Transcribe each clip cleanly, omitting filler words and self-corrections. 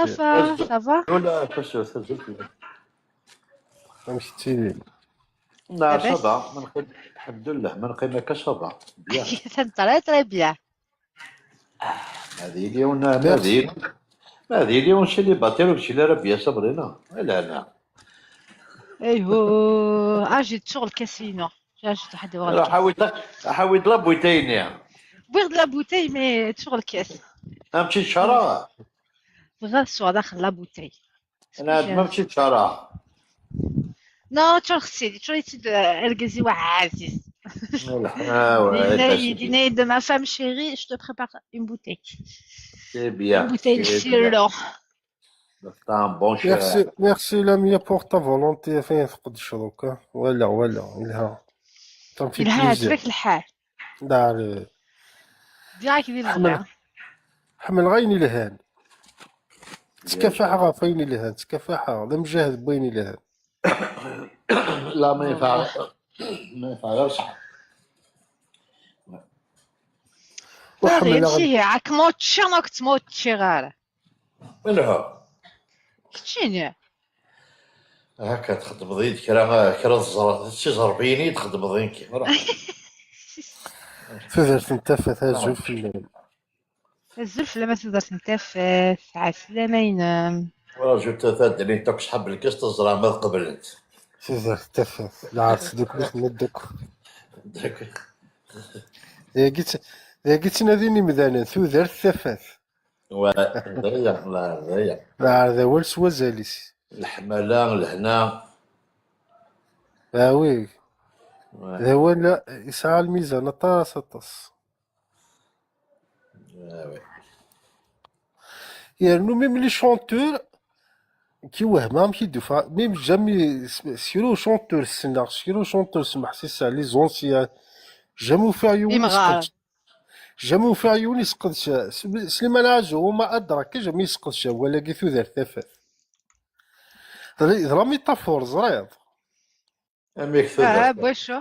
Mustafa, ça va? ولا كاش سجلت فهمتي. لا لاباس؟ صبا ما نقول الحمد لله ما نقينا كصبا بيان ترى ترى بيان. هذه اليوم ميرسي. هذه اليوم شي اللي باطل وشي اللي راه بيان صبرينا لا لا ايوه اجي شغل كاسينو. اجي واحد يبغى راه الكاس. حاول ضرب ويتيني بغيت لا بوتي مي شغل كاس. امشي شرا غير السوا داخل لا بوتي. اسكو انا ما جي مشيت شرا نو تشوف سيدي تشوف الجزي وعزيز. والله Dîner de ma femme chérie, je te prépare une bouteille. سي Une بيان bouteille سي بيان Filo. طعم بون شو ميرسي ميرسي لاميا بور تا فولونتي. فين تقد شروكا ولا إلها تنفي يلها بليزير. عجبك الحال. دار ديراك يدير حمل الغلا. حمل غيني لهان. بيان تكافح غافيني لهان تكافح هذا مجاهد بيني لهان. لا ما ينفع والله ما ينفع غير صح باغي وحمل نمشي عاك موتشي انا كنت موتشي غير من هو كنتيني. هكا تخدم ضيد كرا شي زربيني تخدم ضينك روح تقدر تنتفت هازو في الليل. الزلف لما تقدر تنتفس عسلامة ينام. راجل تثاد اللي توك سحب الكاس تزرع ما قبلت تقدر تنتفت لا عرفت دوك بيت ندك. داك يا قلت ناديني مذانا تقدر تنتفت. ضيع لا ضيع لا هذا ولس وزاليس. الحملة الهنا وي هذا هو لا يسعى الميزان طاس. يعني ميم لي شونتور كي وهمام كي دوفا ميم جامي سيرو شونتور السنة سيرو شونتور سمح سي لي زونسيان جامو في عيوني إمغار. سقدش. جامو في عيوني سقدش سليمان عاجو وما أدرك جامي سقدش ولا كيثو دار ثافات. ضرا ميتافور زريض. اميك ثدر بوشو.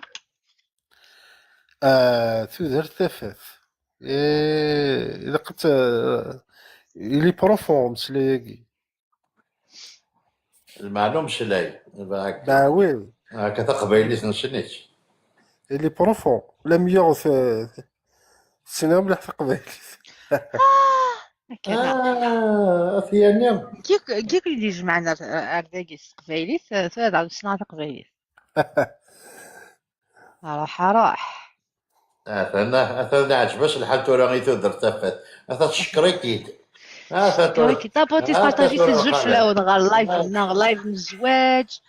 ثو دار ثافات. إلا قلت إلي بروفون مسلاياكي. المعلوم شلاي با وي هكا تقبيلي نشنيت إلي بروفون لم يغث سينما مليح تقبل. هكذا ثيانيا كيك اللي يجمعنا أرداقيس قبايليت هذا صناعة قبايليت راح اثنا عجباش الحال تورا غي تودر تفات اثا تشكريكيد كريكي طابوتي تبارطاجي في الزوج في الأول غير لايف لنا غير لايف من الزواج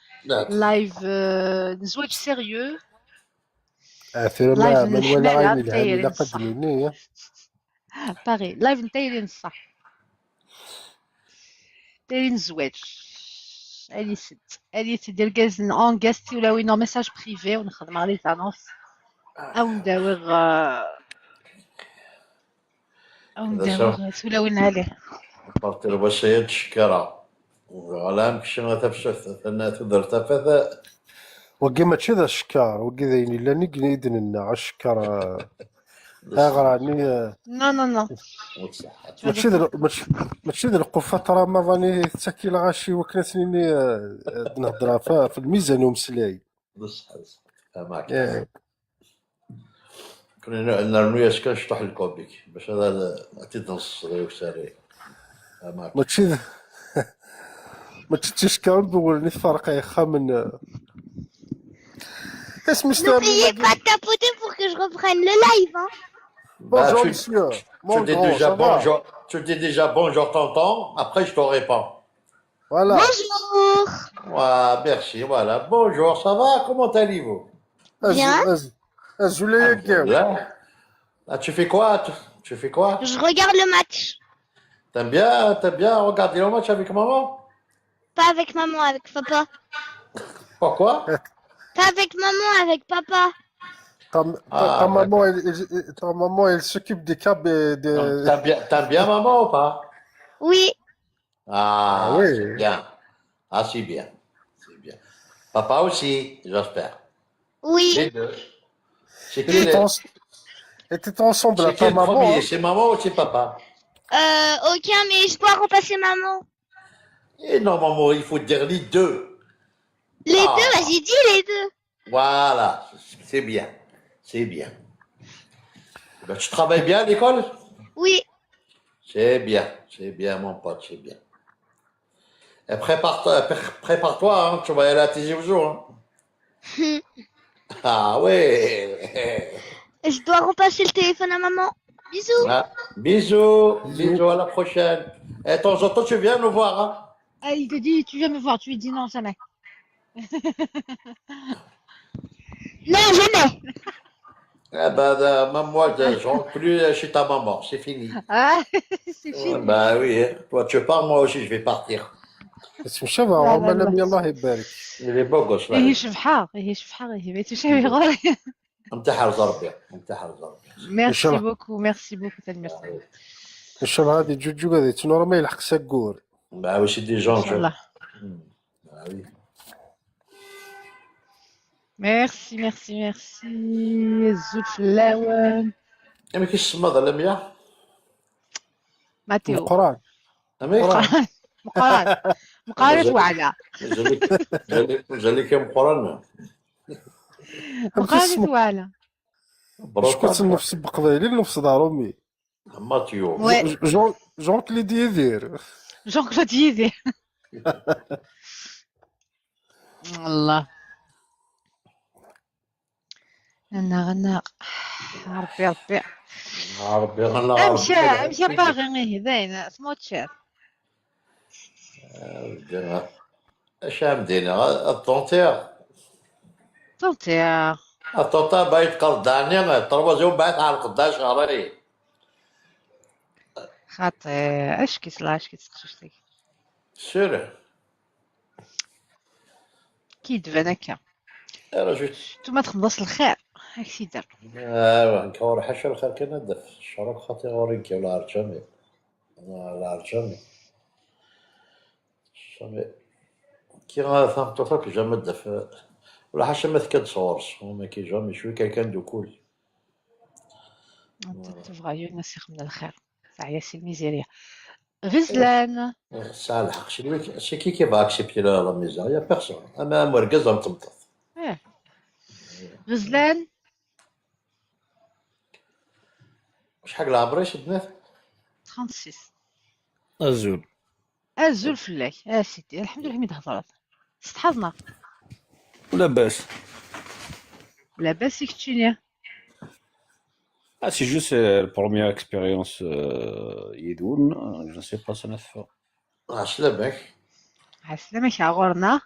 لايف زواج سيريو أثير لايف ما من من ولا الحمالة عين الهم إلا نتايرين قد الصح مني. باغي لايف نتايرين الصح دايرين الزواج هادي ست ديال كازن اون كاستي ولا وينو ميساج بريفي ونخدم على لي زانونس او هذا شو نداوغ سولوين عليه. بارتي الوصية تشكرا وغلام كشنا تفشت ثنا تودر تفات وكي ماشي ذا الشكار وكي ذا يني لاني كنيدن النا الشكار غراني نو نو نو ماشي ذا القفة راه ما ظني تسكي الغاشي وكنتني نهضر في الميزان ومسلاي. بصح معك كنا نرمي يسكن شطح الكوبيك باش هذا عطيت نص وساري معك ماشي تشكار بقول الفرق يا من اسمي N'oubliez pas de tapoter pour que je reprenne le live. Hein. Bonjour monsieur. Tu dis déjà bonjour. Tu dis déjà bonjour tonton. Après je te réponds. Voilà. Bonjour. Ouais, merci. Voilà. Bonjour. Ça va? Comment allez-vous? Bien. Ah, tu fais quoi? Tu fais quoi? Je regarde le match. T'aimes bien regarder le match avec maman? Pas avec maman, avec papa. Pourquoi? Pas avec maman, avec papa. Ta maman, elle s'occupe des câbles de... T'aimes bien maman ou pas? Oui. Ah, oui. C'est bien. Ah, c'est bien. C'est bien. Papa aussi, j'espère. Oui. Les deux. C'est qui Était ensemble c'est à qui ta le maman. premier? Hein? C'est maman ou c'est papa? Aucun, mais je dois repasser maman. Et normalement, il faut dire les deux. Les Ah. deux, bah j'ai dit les deux. Voilà, c'est bien. C'est bien. Ben, tu travailles bien à l'école? Oui. C'est bien, mon pote, c'est bien. Et prépare-toi, hein, tu vas y aller à tes jours. Hein. Ah ouais. Et je dois repasser le téléphone à maman. Bisous. Ah, bisous, Bisous. bisous, à la prochaine. Et de temps en temps, tu viens nous voir. Hein. Ah, il te dit, tu viens me voir, tu lui dis non, jamais. Non, jamais. Eh ben, même moi, je rentre plus chez ta maman, c'est fini. Ah, c'est Ouais, fini. bah oui, hein. Toi tu pars, moi aussi je vais partir. بس مشابه لا عمر لا لم لا الله يبارك. Il est beau gosse là. هي شبحة هي شبحة هي بيتو شاوي غوري. انتحر ضربي انتحر ضربي. ميرسي بوكو ميرسي بوكو تنمير. مشابه هذه جوجو هذه تنور ما يلحق ساكور. Bah oui, c'est des ان gens. شاء الله. Bah oui. ميرسي ميرسي ميرسي الزول فلاوة. Mais qu'est-ce que c'est ça, Lamia? ماتيو. القران. مقارنة مقارنة وعلا. J'allais comme Coran. مقارنة وعلا. شكون النفس بقبايلي النفس دار امي. Mathieu. Ouais. جون كليدي يدير. جون كلود يدي. الله. غنى ربي ربي. ربي الله امشي باغي غير هذاين سموتشير. اش مدينة الطونتير. طوطيا. الطونتير بايت قرداني تروازيون بايت على القداش غري. خاطر اش كيصلا اش كيتسقسوش سير. كي تبان هكا. رجل. نتوما تخلص الخير هاك سي دار. نكور حشا الخير كنا ندف الشرق خاطي غورينكي ولا عرجاني. ولا عرجاني. كي فهمت فك جا دف ولا حاشا ما تكاد صورس وما كي جامي شوي كان دوكول. انت تبغى الناس يخمن الخير ساعه سي الميزيريا. غزلان. ساعة الحق شي كي va accepter la misère يا بيرسون انا مركز متمطط. غزلان. شحال العمر شدناه؟ 36. الزول الزول فلاك سيدي الحمد لله حميد هضرات استحضنا لاباس. لاباس كتشيني. سي جوست البروميير اكسبيريونس يدون جو سي با سنف. عسلامك. عسلامك عغورنا.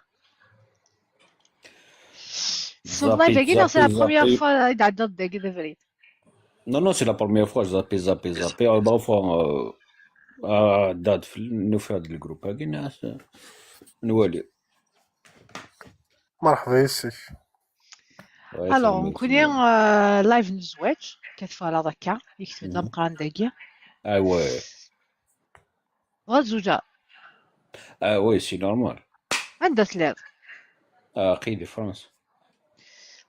صدنا باقينا سي لا بروميير فوا يتعدى داك دافريد. Non, c'est la première fois que zappé. Bah, fois, date, nous faire du groupe. Nous مرحبا ياسر. الوغ نكوني لايف نزواج كتفا على ذاك يكتب لنا مقران داكيا. ouais. غير زوجة. Ouais, c'est normal. عندها ثلاث. قيدي فرنسا.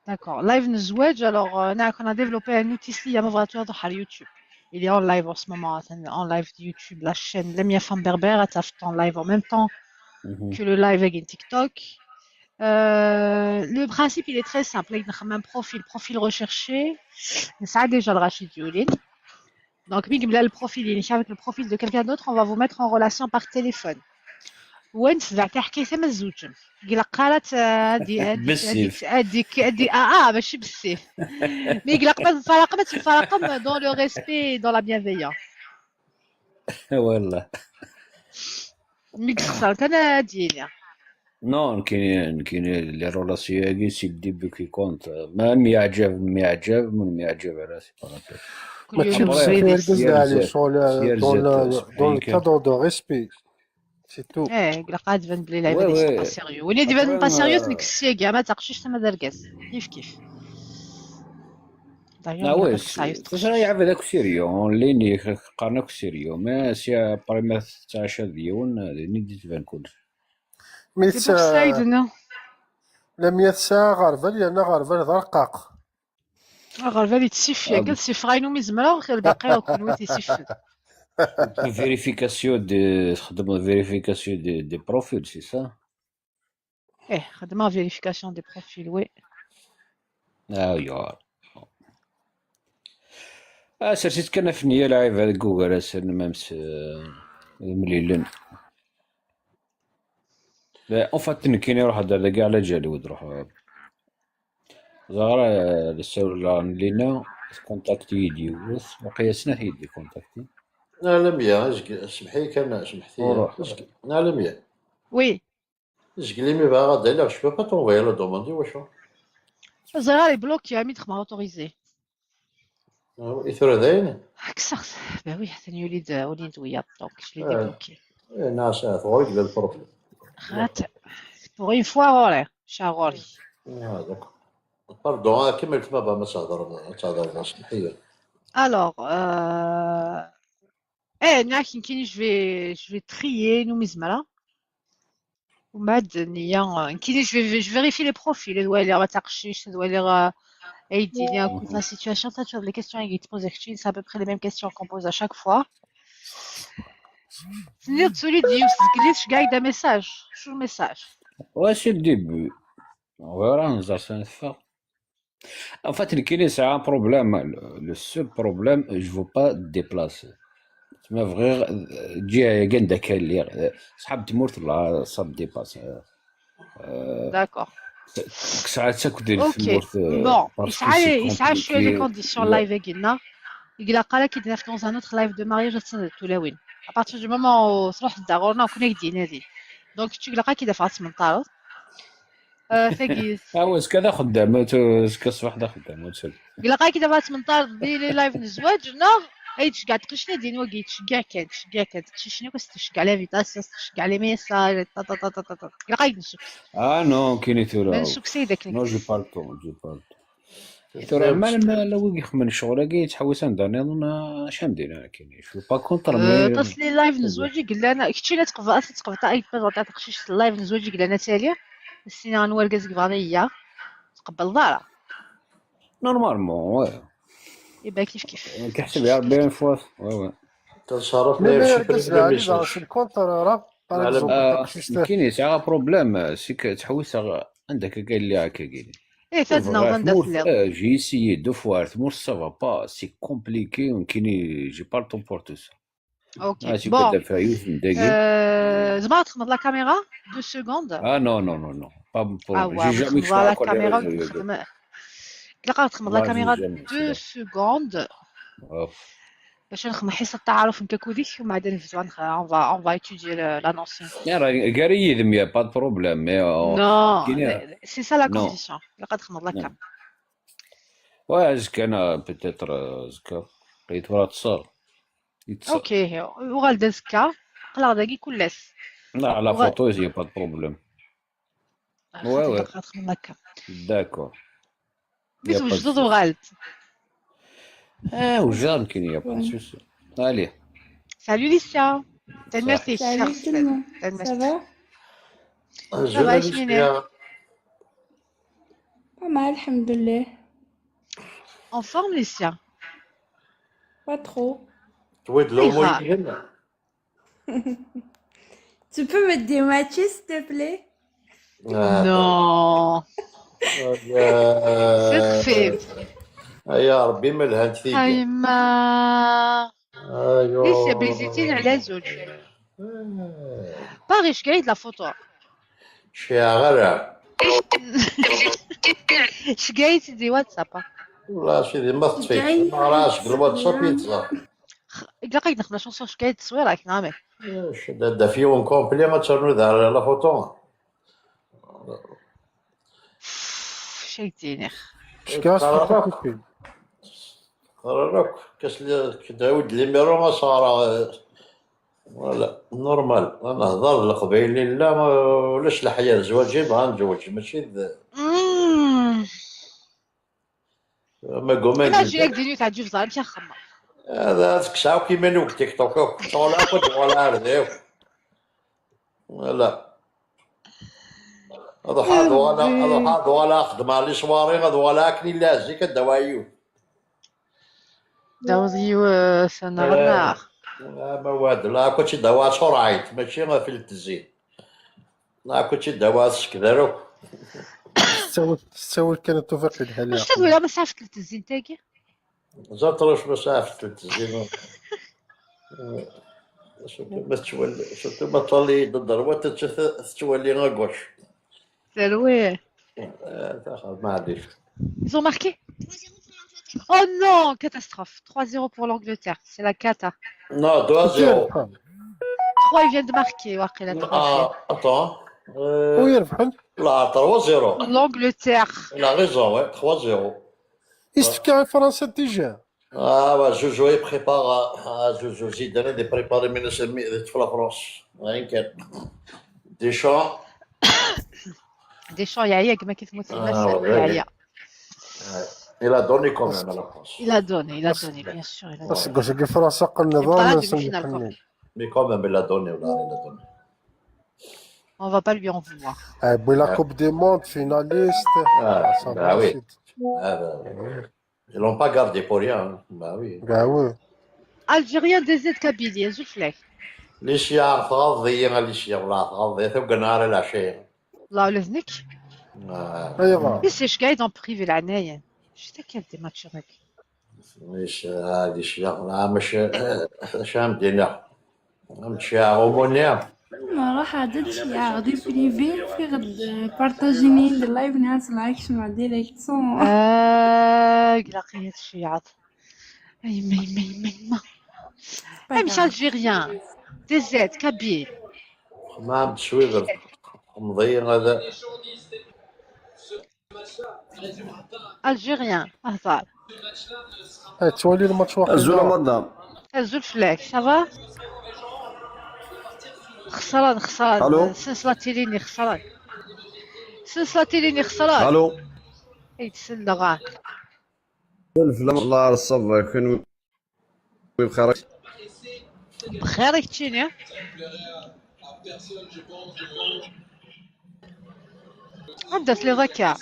D'accord. Live نزواج. Alors, on a développé un outil ici, il y a sur YouTube. Il est en live en ce moment, en live de YouTube, la chaîne Lamia Femme Berbère, elle fait en live en même temps que le live avec TikTok. Le principe, il est très simple. Il y a un profil recherché. Ça a déjà le Rachid Youlin. Donc, le profil, il est avec le profil de quelqu'un d'autre, on va vous mettre en relation par téléphone. وين سمعت حكي سما الزوج قال قالت هذيك ماشي بالسيف مي قال قبل تفرقم dans le respect et dans la bienveillance. والله مي خسرت انا ديالي. نو كاين لي رولاسيون سي ديبي كي كونت ما يعجب من يعجب راسي ماشي بزاف يركز على شغل دون الكادر دو ريسبي سي تو. قال قاعد تبان بلي لا با سيريو ولي تبان با سيريو نكسي كاع ما تاقشيش تما دركاس كيف وي سي يعرف هذاك سيريو اون لين قارناك سيريو ما سي بريمير تاع شاديون ني تبان كلشي. مي سايدنا لا 100 ساعة غرفة لأن غرفة رقاق. غرفة اللي تسيفيا قال سيفغاينو مزمرة الباقي كلوا تيسيفن. تخدم فيريفيكاسيون دي بروفيل سي سا. خدمة فيريفيكاسيون دي بروفيل وي. ايوا سرسيت كان في نية لاعب هذا جوجل اسر مامس مليلن. لا اون كاين يروح هذا كاع على جالي وتروح زغرا لسه لينا كونتاكتي يديوث وقياسنا هيدي كونتاكتي نعلم يا سمحي كان سمحتي وروح نعلم يا وي اسقلي مي باغا داير جو با تونفويي لا دوموندي واش زغال يبلوكي ميتخ ما اوتوريزي. اثر داين اكثر. با وي حتى وليد ويا دونك جو لي ديبلوكي. ناس ثوريك للبروفيل خاطر بوغ اون فوا غوري شاغوري. هذاك باردون كمل تما با ما تهضر سمحي. Alors, نحكي كيني je vais trier نوميزمالا ومن بعد نيا كيني je vérifie les profils دوالي ما تقشيش دوالي يديني un coup de la situation t'as toujours les questions اللي تبوزي كتشي c'est à peu près les mêmes questions qu'on pose à chaque fois. تنير تسولي ديوس تقليش قاعدة ميساج شو الميساج واش الديبي وراه نزار سنفا. En fait, c'est un problème. Le seul problème, je ne veux pas te déplacer. Tu m'as vraiment dit qu'il y a des gens qui sont dépassés. D'accord. Ça coûte des Ok. Bon, il s'agit les conditions live قلنا. Il a قال كي درنا dans un autre live de mariage tous les win. À partir du moment où تروح لدارنا وكنا قاعدين هذه. Donc tu لقى كي دفعت 18. ثقيل. واش كذا خدام كصباح دا خدام وتسد. لقى كي دفعت 18 ديري لايف الزواج ناغ اي تشكع تقشني دين وقيت تشكع كان شنو كنت تشكع لا فيتاس تشكع لي ميساج تا تا تا تا تا لقى نسوك. نو كايني ثورة. نسوك سيدك نو جو بالطو ثورة ما لا وقي خمن الشغل كي تحوس عندنا انا اش ندير كاينين شو با كونتر تصلي لايف نزواجي قال لنا كنتي تقبل اي باج تاع تقشيش اللايف نزواجي قال لنا تاليه السينا انوار كازك فاليا تقبل دارا نورمالمون وي يبقى كيف كيحسب يا ربي اون فوا وي تنشرفني مي بشي قصدي عليه زعما ميساج في الكونتر راه باغ اكزومبل كاين ساعه بروبليم سيك تحوس عندك قال لي هكا قال ايه فادنا وغندا في جي سيي دو فوا تمور سافا با سي كومبليكي وكايني جي با طون بور تو سا. اوكي بون زعما تخدم لا كاميرا 2 سكوند. نو نو نو نو با بور جي جامي شفت لا كاميرا نخدم كلا تخدم لا كاميرا 2 سكوند باش نخدم حصه التعارف نكاكودي ومن بعد نفوتو on va étudier la notion. راه قاري يدم يا با بروبليم مي نو سي سا لا كونديسيون كلا تخدم لا كام واش كان بيتيتر زكا قيت ورا تصار اوكي وغال دازكا قلا داكي كلاس لا على فوتو زي با بروبليم وي تخدم لا كام داكور بس وجدد وغالت وجار كاين يا با سوسي allez salut Licia merci salut tout le monde ça va ça va Chimène pas mal alhamdoulilah en forme Licia pas trop تويد لو هنا tu peux me dématcher s'il te plaît non c'est خفيف يا ربي مالها انت ثيقة هايما ليش بيزيتين على زوج باغي شقايد لا فوتو شاغرة شقايد دي واتساب والله سيدي ما تطفيش ما راسك الواتساب يتزا لقيت نخدم شونسون شقايد تصوير راك نعمل دا فيون كومبلي ما تشرنو دار لا فوتو شيتيني شكاس فوتوكوبي راك كداود لي ميرو ما صار ولا نورمال انا نهضر القبيلي لا ولاش الحياه زواجي بغا نتزوج ماشي ما قومين لا جيك دينيو تاع جوج زعما خمم هذا تكساو كيما نوك تيك توك طولا كنت ولا رديو ولا هذا حاضر ولا خدم على صواري هذا ولا اكني لازي كدوايو داوزيو سنة ما واد لا كنت دواء سرعيت ماشي ما في التزيين لا كنت دواء سكدارو تستوي كانت توفيق الهلا واش تقول لا مسافة التزيين تاعي زطرش مسافة التزيين شفتو ما تولي ضربة تولي غاكوش سلوي ما عنديش Ils ont marqué. Oh non, catastrophe. 3-0 pour l'Angleterre. C'est la cata. نو 2-0 يربحون 3, ils viennent de marquer. واقيلا 3. attends ويربحون. لا 3-0 L'Angleterre. il a raison ouais 3-0 يستفكى فرنسا ديجا. Jojo il prépare Jojo Zidane de préparer من في فرنسا وين كان ديشان Deschamps يعيق ما كيف موت المسألة والله. يعيق. il a donné quand même à la France Il a donné, bien sûr. Il a بس donné. قلت فرنسا قلنا يبقى ضامن هذه مش نلقى. نحني. mais quand même il a donné il a donné On va pas lui en vouloir. بوي لا كوب دي موند فيناليست. bah oui ils l'ont pas gardé pour rien bah oui كاع وي. Algérien DZ Kabylie. زوفلاك. ليش يا فاضي ليش يا ولا فاضي ثوق نهار العشية الله لذنك. ايوا بس ايش قاعد en privé العناية. شتا كان دي ماتش هناك. ليش ليش يا لا مش شام دينا مشي هرمونيا راح عدد شي غادي بريفي في غد بارطاجيني اللايف ناس لايك مع ديريكسيون. قلاقية الشيعات. اي ما. مش الجيريان. DZ Kabylie. ما بشوي مضيع هذا Algérien. هزار. تولي الماتش واحد. زولا مدام زوفلاك. سافا. خسران. الو سلسلة تيليني خسران. الو اي تسلغان. الفلام الله على الصبر كون بخير بخير كتشيني. عندك لي ذكاء.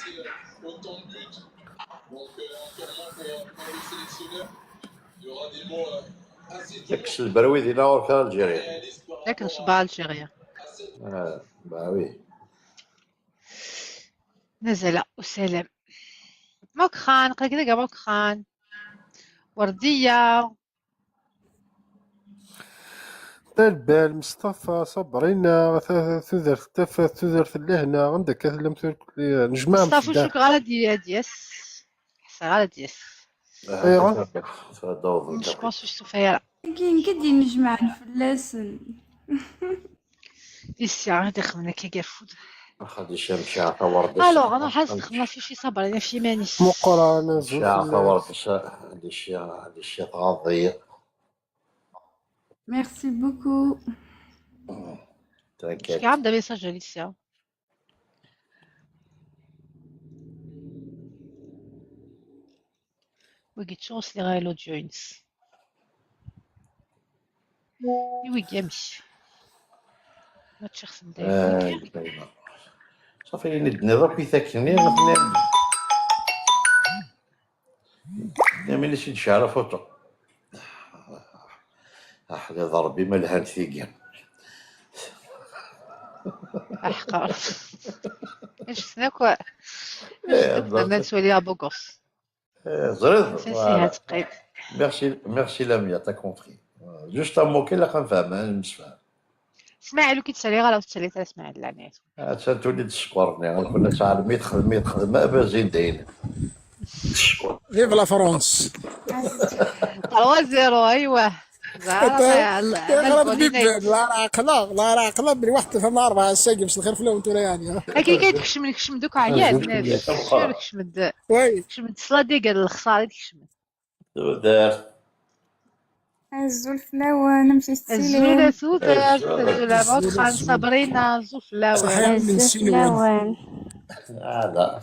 داكش البروي ديالنا وركا الجيريا لكن شبه الجيريا. bah oui نزل وسلم. مكخان قلقلقة مكخان. وردية. البال مصطفى صبرينا ثذرت لهنا عندك لم نجمع مصطفى شكرا على دياس. حسن على دياس. ايوا مش بونس سوفيا. كدي نجمع الفلاس. الساعة دخلنا كي قرفود. خدي شمشي عطا ورد الوغ انا حاسس دخلنا في شي صبر انا في ماني. مقرانة شي عطا ورد هادي الشيء غاضية ميرسي بوكو. تنكيت كي عندها ميساج اليسيا. وقيت شوس لي غاية لوديو ينس. ويقي يمشي. ما تشخص مدايق. صافي ندني في ثاكني ملي شي شعر فوتو أحد ضربي ما لهان ثيقين احقر. ايش سناكو. انا نسولي ابو قص. زريض فيها تقيد. ميرسي لاميا تا كونفري جوست ان مو كي لا كنفهم نسفهم اسمع لو كي تسالي غير تسالي تسمع العنات. تولي تشكرني غنقول لك صاحبي ميدخل ما بازين داين فيف لا فرونس. 3-0 ايوه. غلط بيب لا راقله بلي واحد ثنا 4 الساقي باش الخير فلو انتو يعني هكا كيتكشم دوك عيال بنادم. شنو كشمد وي الصلا ديال الخساره كشمد. دار الزلفلاوة نمشي الزولة السيلين. سودة. الزولة مدخن صابرينا زوفلاوة. صحيح من السيلوان. هذا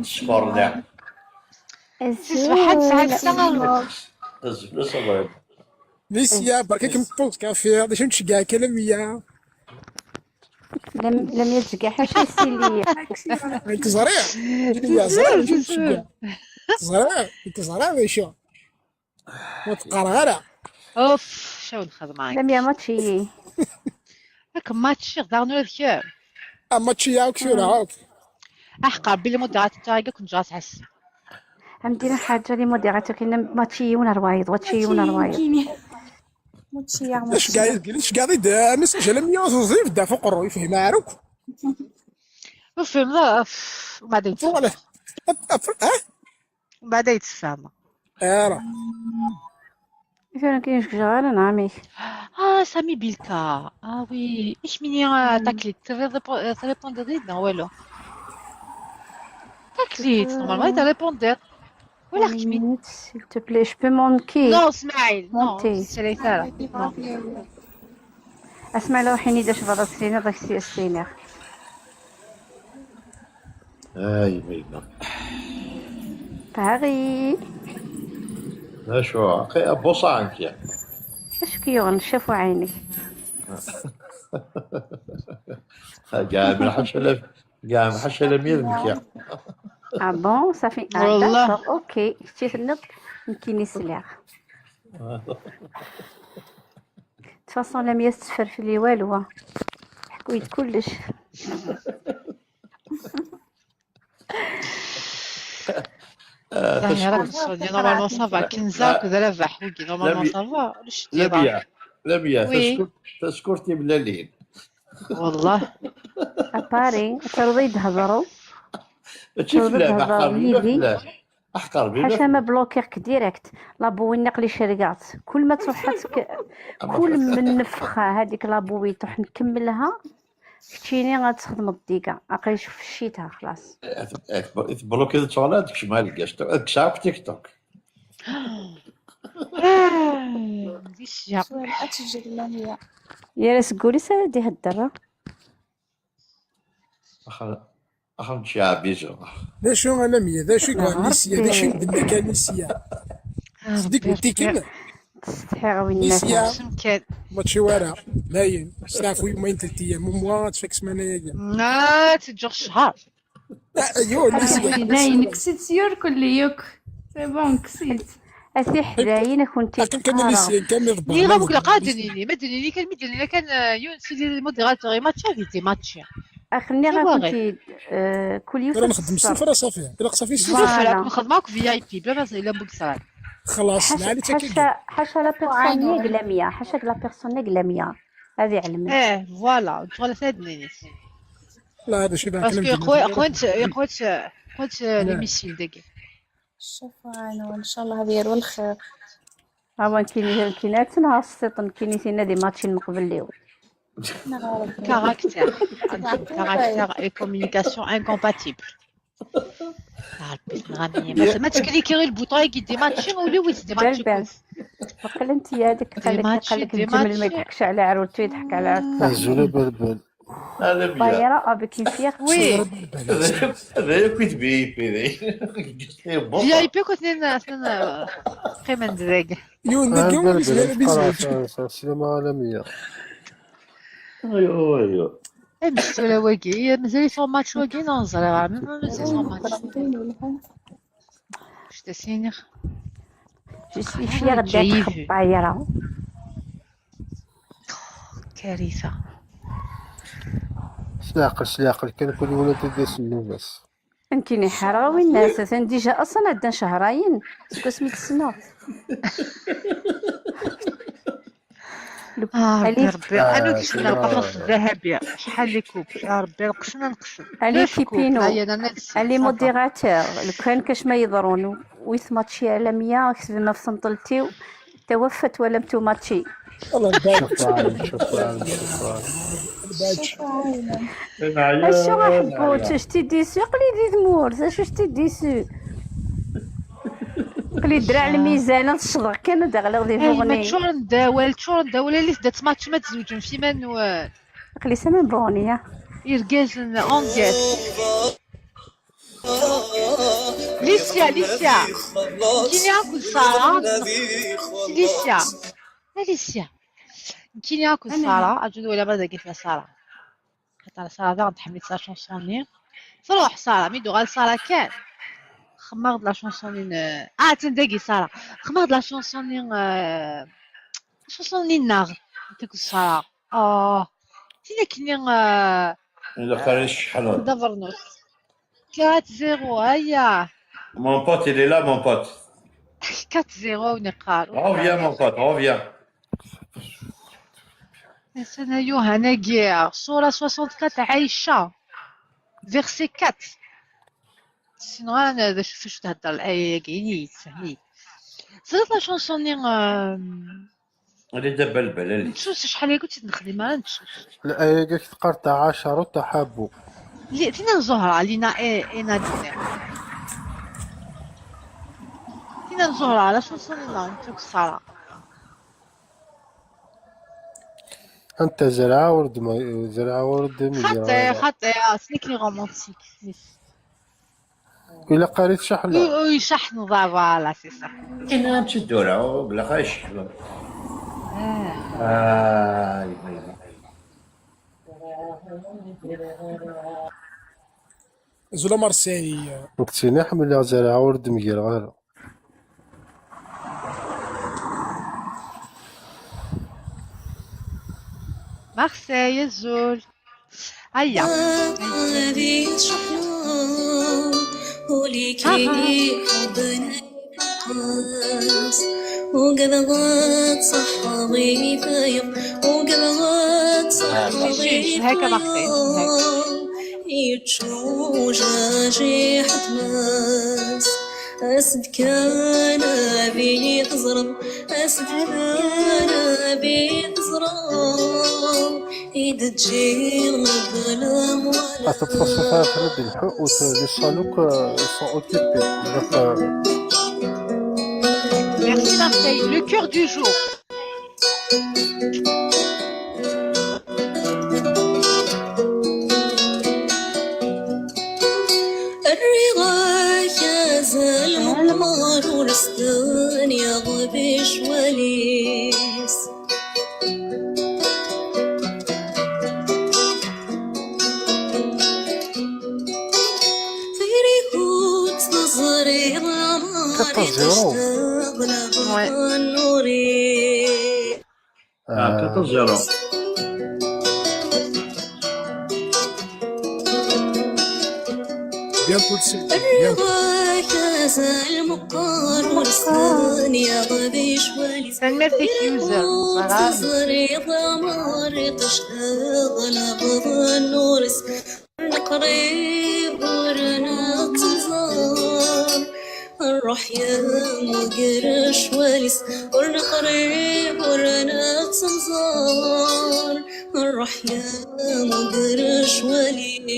تشكرني واحد ساعة الزبلة ميسيا بركيك مبوز كافي هذا شنو تشقى كلامية. لم يتشقى حتى السيلية. انت صريع يا صريع شنو تشقى صريع انت صريع وشو ما تقرا غير اوف نمشيو نخدم لم يا ماتشي. هاك ماتشي غدارنو هذيك اما تشي ياك شو هاك احقر بلي موديرات تاعي كنت جات حس عندنا حاجة اللي موديغاتو كاين ماتشي ونروايض واتشي ونروايض. كيني اش قاعد مسج على 100 بدا فوق الروي يفهم عروك وفهم لا وبعدين ولا وبعدين يتفهم راه فين كاين شجار نعمي. سامي بيلكا وي ايش مني تاكليت تريبوندي لا والو تاكليت نورمالمون تريبوندي ولا خدمي s'il te plaît je peux manquer. نو اسماعيل نو مونتي. سيري ثارة نو اسمع لو حيني داش فضل سينا داك السينير. اي مينا باغي شو اخي بوصة عنك يعني اش كيغن شافوا عيني. قاعد من حشلة قاعد من حشلة ميرنك يعني بون صافي والله. داكوغ اوكي شتي تنض يمكن يسلع. تفاصون لم يستفر في لي والو حكويت كلش. لا راك تصدي نورمالمون صافا كنزا وكذا لا حوقي نورمالمون صافا واش لميا لميا وي. تسكرتي بلالين والله اباري ترضي تهضروا تشوف لا تهضر احقر بينا ليدي. لا احقر بينا حاشا ما بلوكيك ديريكت لابوي نقلي شرقات كل ما تروح كل من نفخه هذيك لابوي تروح نكملها كتشيني غتخدم الديكا اقي شوف شيتها خلاص. بلوكي الصالات شمال كاش تكشاف تيك توك ديش يا يا راس قولي سادي هالدرة. اخر شعب بيجو ذا شو انا مية ذا شو قال نسيا ذا شو بدنا كان نسيا صديق قلتي كنا تستحي غوي الناس. نسيا شمكان ما تشوارع باين سافو يومين ثلاث ايام مو تفك سمانه يا لا تجوغ شهر ايوا نسيا داين كسيت سيور كل يوك سي بون كسيت. اسي حداينا كنتي لكن كان نسيا كان ضبا ني غابوك لقا دنيني ما دنيني كان مدني كان يونس اللي موديراتور ماتشا فيتي ماتشا اخني شنو غا باغي؟ كنتي كل يوم انا نخدم تتصر. السفره صافي كلا صافي شوف السفره راك نخدمك في اي بي بلا ما الا بوك صار خلاص نعلي تاكل حاشا لا بيرسون قلامية حاشا لا بيرسون قلامية هذه علمنا. فوالا شغل تدنيني لا هذا شي بان باسكو قوات لي ميسيل داكي شوفوا ان شاء الله هذه والخير. هاو كاينات نهار السيطن كاينين دي ماتشين مقبل ليهم. كاركتير اي كومونيكاسيون انكومباتيبل ربي ما تكليكي غير البوطون يدي ماتشين ولا ويت دي ماتشين بالباس وقال انت هذاك قالك الجمل ما يضحكش على عروتو يضحك على عروتو. نزولة بلبل هذا بيا طايرة ابيك فيها وي هذا كنت بي في في اي بي كنت نسنن قيمة دراك يون ديك بلبل بيزوج خلاص سينما عالمية. ايوه ايوه امس ولا واقي مازال فون ماتش واقي ننظر مازال فون ماتش شتا سينيغ جسمي فيها غدا تخب طايرة. كارثة سلاقل كان كل ولاد يدسنو بس. يمكن يحرقوا الناس ديجا اصلا عندنا شهرين سكو سميت السنة. ربي ربي انا كنت القفص الذهبية شحال لي كوب يا ربي نقصنا نقصن علي كيبينو علي علي موديراتور لو كان كاش ما يضرون ويث ماتشي على 100 كسب ما في سنطلتي توفت ولم تماتشي. والله الباج شكرا اشو غحبوت شتي ديسو قلي تمور اش شتي ديسو قلي درع الميزان تشضر كان داغلا غادي ما فوغني تشور نداول اللي دات ماتش ما تزوجون في من قلي سما بونيا يرجاز اونجاز ليسيا كيني اكل سارة ليسيا كيني اكل سارة اجود ولا بدا كيف سارة حتى سارة غاد تحملت لا شونسوني صروح سارة ميدو غال سارة كان خماغ لا شونسوني تندقي سارة خماغ لا شونسوني شنو النار يعطيك الصحة. تينا كني إلا كان يشحنون. دبرنوس 4-0 هيا. Mon pote, il est là, mon pote. 4-0 ونقال. Reviens, mon pote, reviens. سنة يوهانا جير سورة 64 عايشة فيرسي 4. سينو انا فاش تهضر الآية كاينين تفهمي. صرت لا شونسوني اللي دابا البلالي. نتشوش شحال قلت نخدمها نتشوش. الآية قالك تقرطع 10 تحابوا. اللي تينا زهرة لينا اينا دينا. تينا زهرة على شونسوني لا نتوك الصراحة. أنت زرعة ورد مزرعة. خاطي سنيكلي رومانتيك. إلا قريت شحنة. يشحنوا فوالا سي صح. كاين تشدونا بلا خايش. زولا مارسيلي كنتيني حملها زرعة ورد مزرعة. مارسيل الزول. هيا وقلبت صحابي فايق وقلبت صحابي هكا مارسيل يتشوجا جي حتماس أسد كان بي تزرب أسد كان بي تزرب إذا تجي الظلام ولا تتصفها في نبي الحق لي صالوك sont occupés. Merci Marseille. Le cœur du jour. الرضا يزال المار والسكن يغبش وليس في ريكوت نظري ضماري تشتغل النوري 4-0. الرضا يزال مقار والسكن يغبش وليس سنمتك يوزر تزري ضماري تشتغل النورس قريب ورنا تزار نروح يا مقرش وليس ورنا قريب ورنا تزار نروح يا مقرش وليس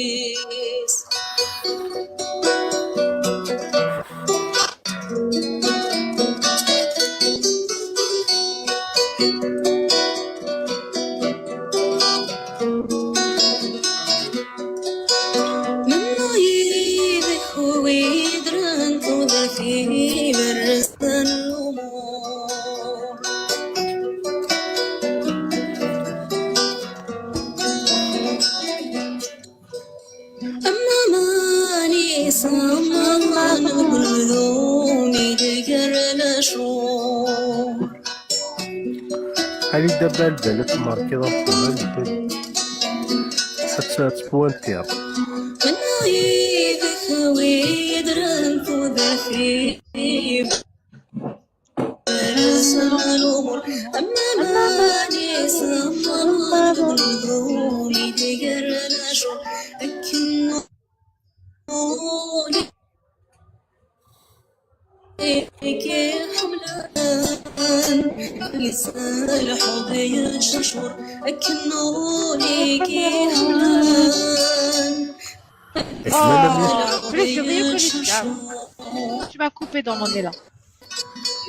في برس الأمور أما ماني سامان بلومي دقر الأشهر هذه دابا البلد ماركي ضفوها حتى تبوانتير من عيب خوي درنت ذا في برس الأمور أما ماني سامان بلومي دقر الأشهر لكن كي حملان لسان حبي الششور أكنو ليكي حملان Tu m'as coupé dans mon élan.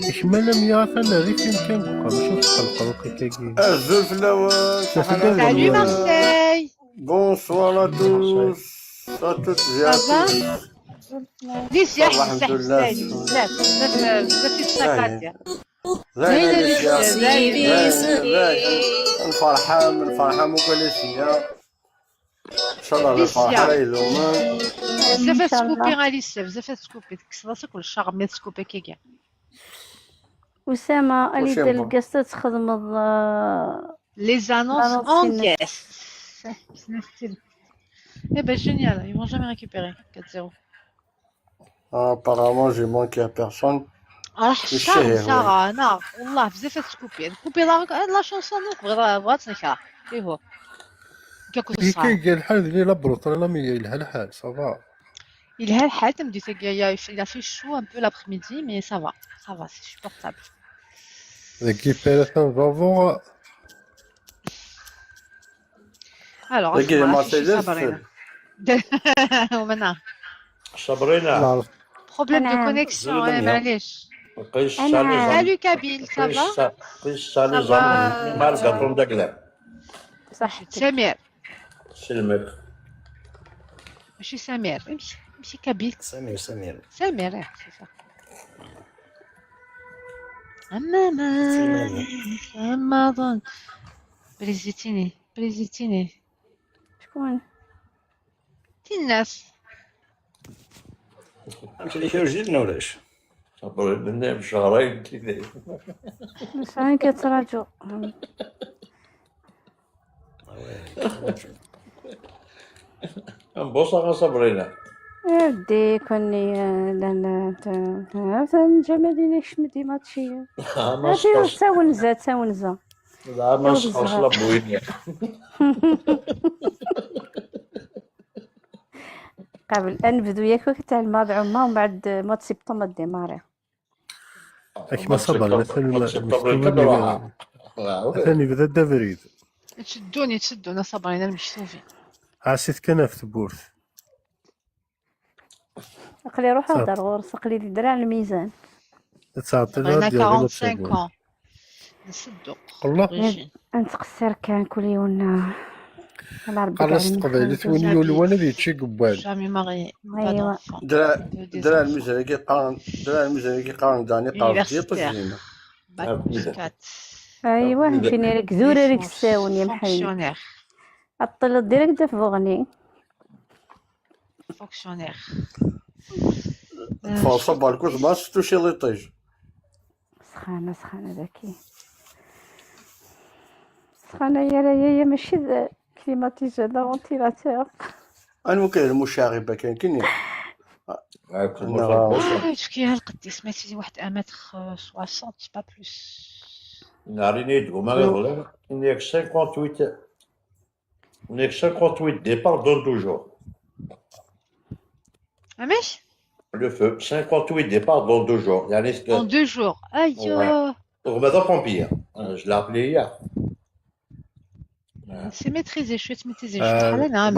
إشمالا ميعرف أنا ريف يمكن بقى نشوف خلق كاكي الزول في الأول. Salut Marseille. Bonsoir à tous. À toutes et à tous. ليش يحسن الحمد لله. بزاف بزاف بزاف السكات. زين الفرحة مكلسية إن شاء الله الفرحة رايلوما بزاف سكوبي غاليس بزاف سكوبي تكسر راسك ولا الشعر ميت سكوبي كيكا. أسامة اللي واش دار ينبغي؟ القصة تخدم Les annonces l'annonce en في caisse. C'est un style. Eh ben génial, ils vont jamais récupérer 4-0. Apparemment, j'ai manqué à personne. راح مش الشهر شهر سارة انا والله بزاف تكوبي نكوبي لا شونسون بغات نكره ايوا كاكو هي الصراحه كي قال الحال لي لابروط انا مي يلها الحال صافا. il a الحال تمدي il a fait chaud un peu l'après-midi mais ça va c'est supportable. ذاك بيريثون فافور alors ذاك اللي اسمع ما في شي صابرينا ومنع صبرينا نعرف. problème de أنعم connexion زول معليش. قيس أنعم salut Kabil ça va قيس ça سالي va زعما مال قطون داكلام صحتك سمير سلمك. ماشي سمير امشي كابيل سمير سمير سي صح في أماما ماذا؟ رمضان بريزيتيني شكون تي الناس أنت اللي كانوا جديدنا ولاش؟ صبرينا بشهرين كذا. شحال كتراجعو نبوسها صبرينا. يا ودي كوني لا تنجمدي ليك شمدي ماتشي ما هادي تاونزة لا ما يا ولد نسقاش الزهر لابويني. قبل نبدو ياك كتعلم بعمة ومن بعد مود سبتمبر ديماري هاك ما صبر ما مثلا تسبر مكتوبة كبروها. ثاني بدا دافريد تشدونا صابرين المشتوفين عسيت كان في تبورث قلي روح صافي هضر غور قلي لي درا على الميزان تعطي صابرين ديال 45 تشابون ans نسدو والله ريجين نتقصر كان كل يوم على ربي خلص تعلم قبيلة الحمد ونيو لله الوانا ديتشي قبال jamais marié pas ايوا d'enfant درا des درا enfants الميزانية كيقارن درا الميزانية كيقارن داني قارن ديال universitaire تزينة. bac plus 4 ايوا فيني لك زورة لك الساون يا محلي fonctionnaire عطلت ديريكت في بوغني فرنسا بالكوز ما شفتو شي ليطيج. سخانة داكي سخانة يا ماشي كليماتيزور لا فونتيلاتور أنا ممكن المشاغبة كاين فيها القديس ماشي واحد 1m60 با بلوس ناريني دوما غير إنك 58 إنك 58 départ dans 2 jours. ماشي Le feu 58 départ dans 2 jours. يعني en 2 jours aïe وغدا بومبيا. Je l'ai appelé hier. سي ميتريزي شويه ميتريزي شويه خلينا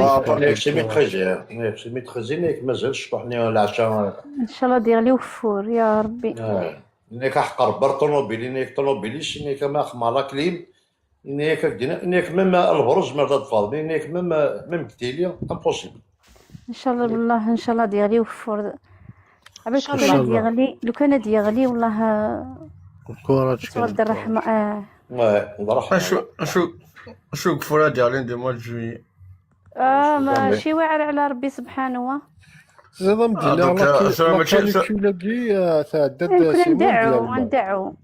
سي ميتريزي سي ميتريزي إنك مازال شطحني العشاء. ان شاء الله دير لي وفور يا ربي إنك حقر برطونوبيل إنك طونوبيليش إنك ما خما لا كليم إنك دينا إنك ميم البرز مرضى فاضي إنك ميم كتيليا امبوسيبل. ان شاء الله بالله ان شاء الله دير لي وفور عبالك شاء لو كان ديغلي لو كان ديغلي والله كوراج ترد الرحمة نروح شو كفورة ديالين دي مال جويي. ماشي واعر على ربي سبحانه زاد مدينا لا كاليكولاكي تعدد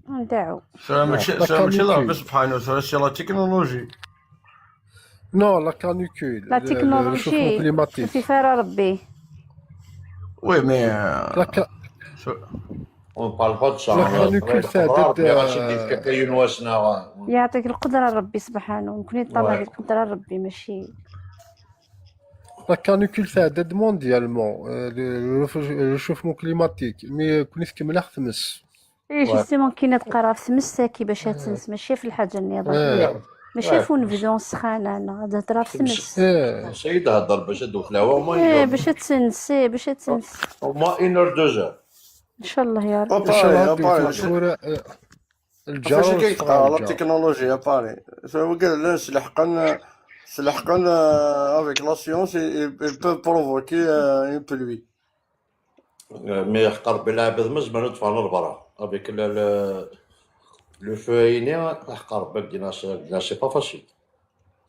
ندعو ماشي لا ربي سبحانه وتعالى سي لا تكنولوجي. نو لا كانيكول لا تكنولوجي في فار ربي. وي مي On parle pas de ça. يعطيك القدرة ربي سبحانه ممكن يطلع هذه القدرة ربي ماشي. لا كانيكول تعدد مونديالمون الرشوف كليماتيك مي كوني تكملها تمس. جوستومون كاينه تقرا في تمساكي باش تنس ماشي في الحاجة النظامية ماشي فون فيديون سخانة انا هضره في تمس. سيد هضر باش دوك الهوا وما باش تنس وما 1 اور 2 اور. ان شاء الله يا رب. ان شاء الله الجارة فاش كيتقرا لا التكنولوجيا باري سوا قال لا سلحقن افيك لا سيونس ils peuvent provoquer une pluie. مي يحقر بالعبد مزمان نطفى برا افيك لو فويني يحقر بدينا سي با فاسيل.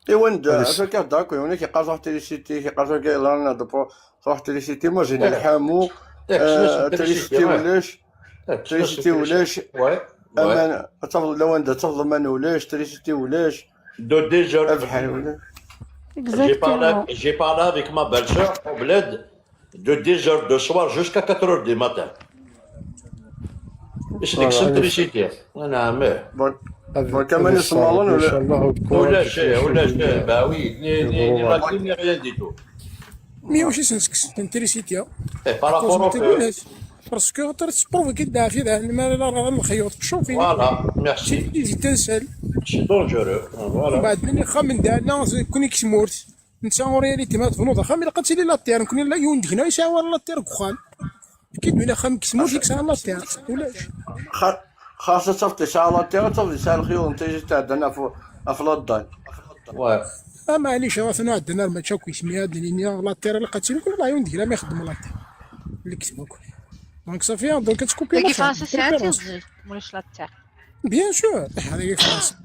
ايوا ندا كداكو هنا كيقارصوا تيليسيتي كيقارصوا كاين دو صح تيليسيتي ما جينا الحامو تيليسيتي ولاش امان تفضل لو انت تفضل امان ولاش تريسيتي ولاش De 2h. بحال ولا J'ai parlé avec ma belle-sœur au bled de 10h de soir jusqu'à 4h du matin. ايش الاكسنتريسيتي؟ نعم. كمان يسمعون ان شاء الله ولا شيء ولا شيء باوي ني غادي غير ديتو. مي واش سنسكس تنتريسيتيا بارابور باسكو تبروفيكي الدافي ذا الخيوط تشوفي فوالا ميرسي تيجي تنسال سي دونجورو فوالا بعد مني خمن دانا كوني كسمورت نتا رياليتي ما تفنوض خامي لقات لي لا تير كوني لا يون دينا يساوي لا تير كخان اكيد ولا خام كسمورت ديك ساعه لا تير ولاش خاصة تفضي ساعة لا تير تفضي ساعة الخيوط انت تيجي تعدنا في لاداي واه معليش مثلا عندنا الماتشا كيسميها دنيا لا تير لقات لي كل لا يون ديك لا ما يخدم لا تير اللي كتبوا دونك صافي دونك كتكوبي كي فرنسا ساعات يزيد مولاش لا تاع بيان سور هذه فرنسا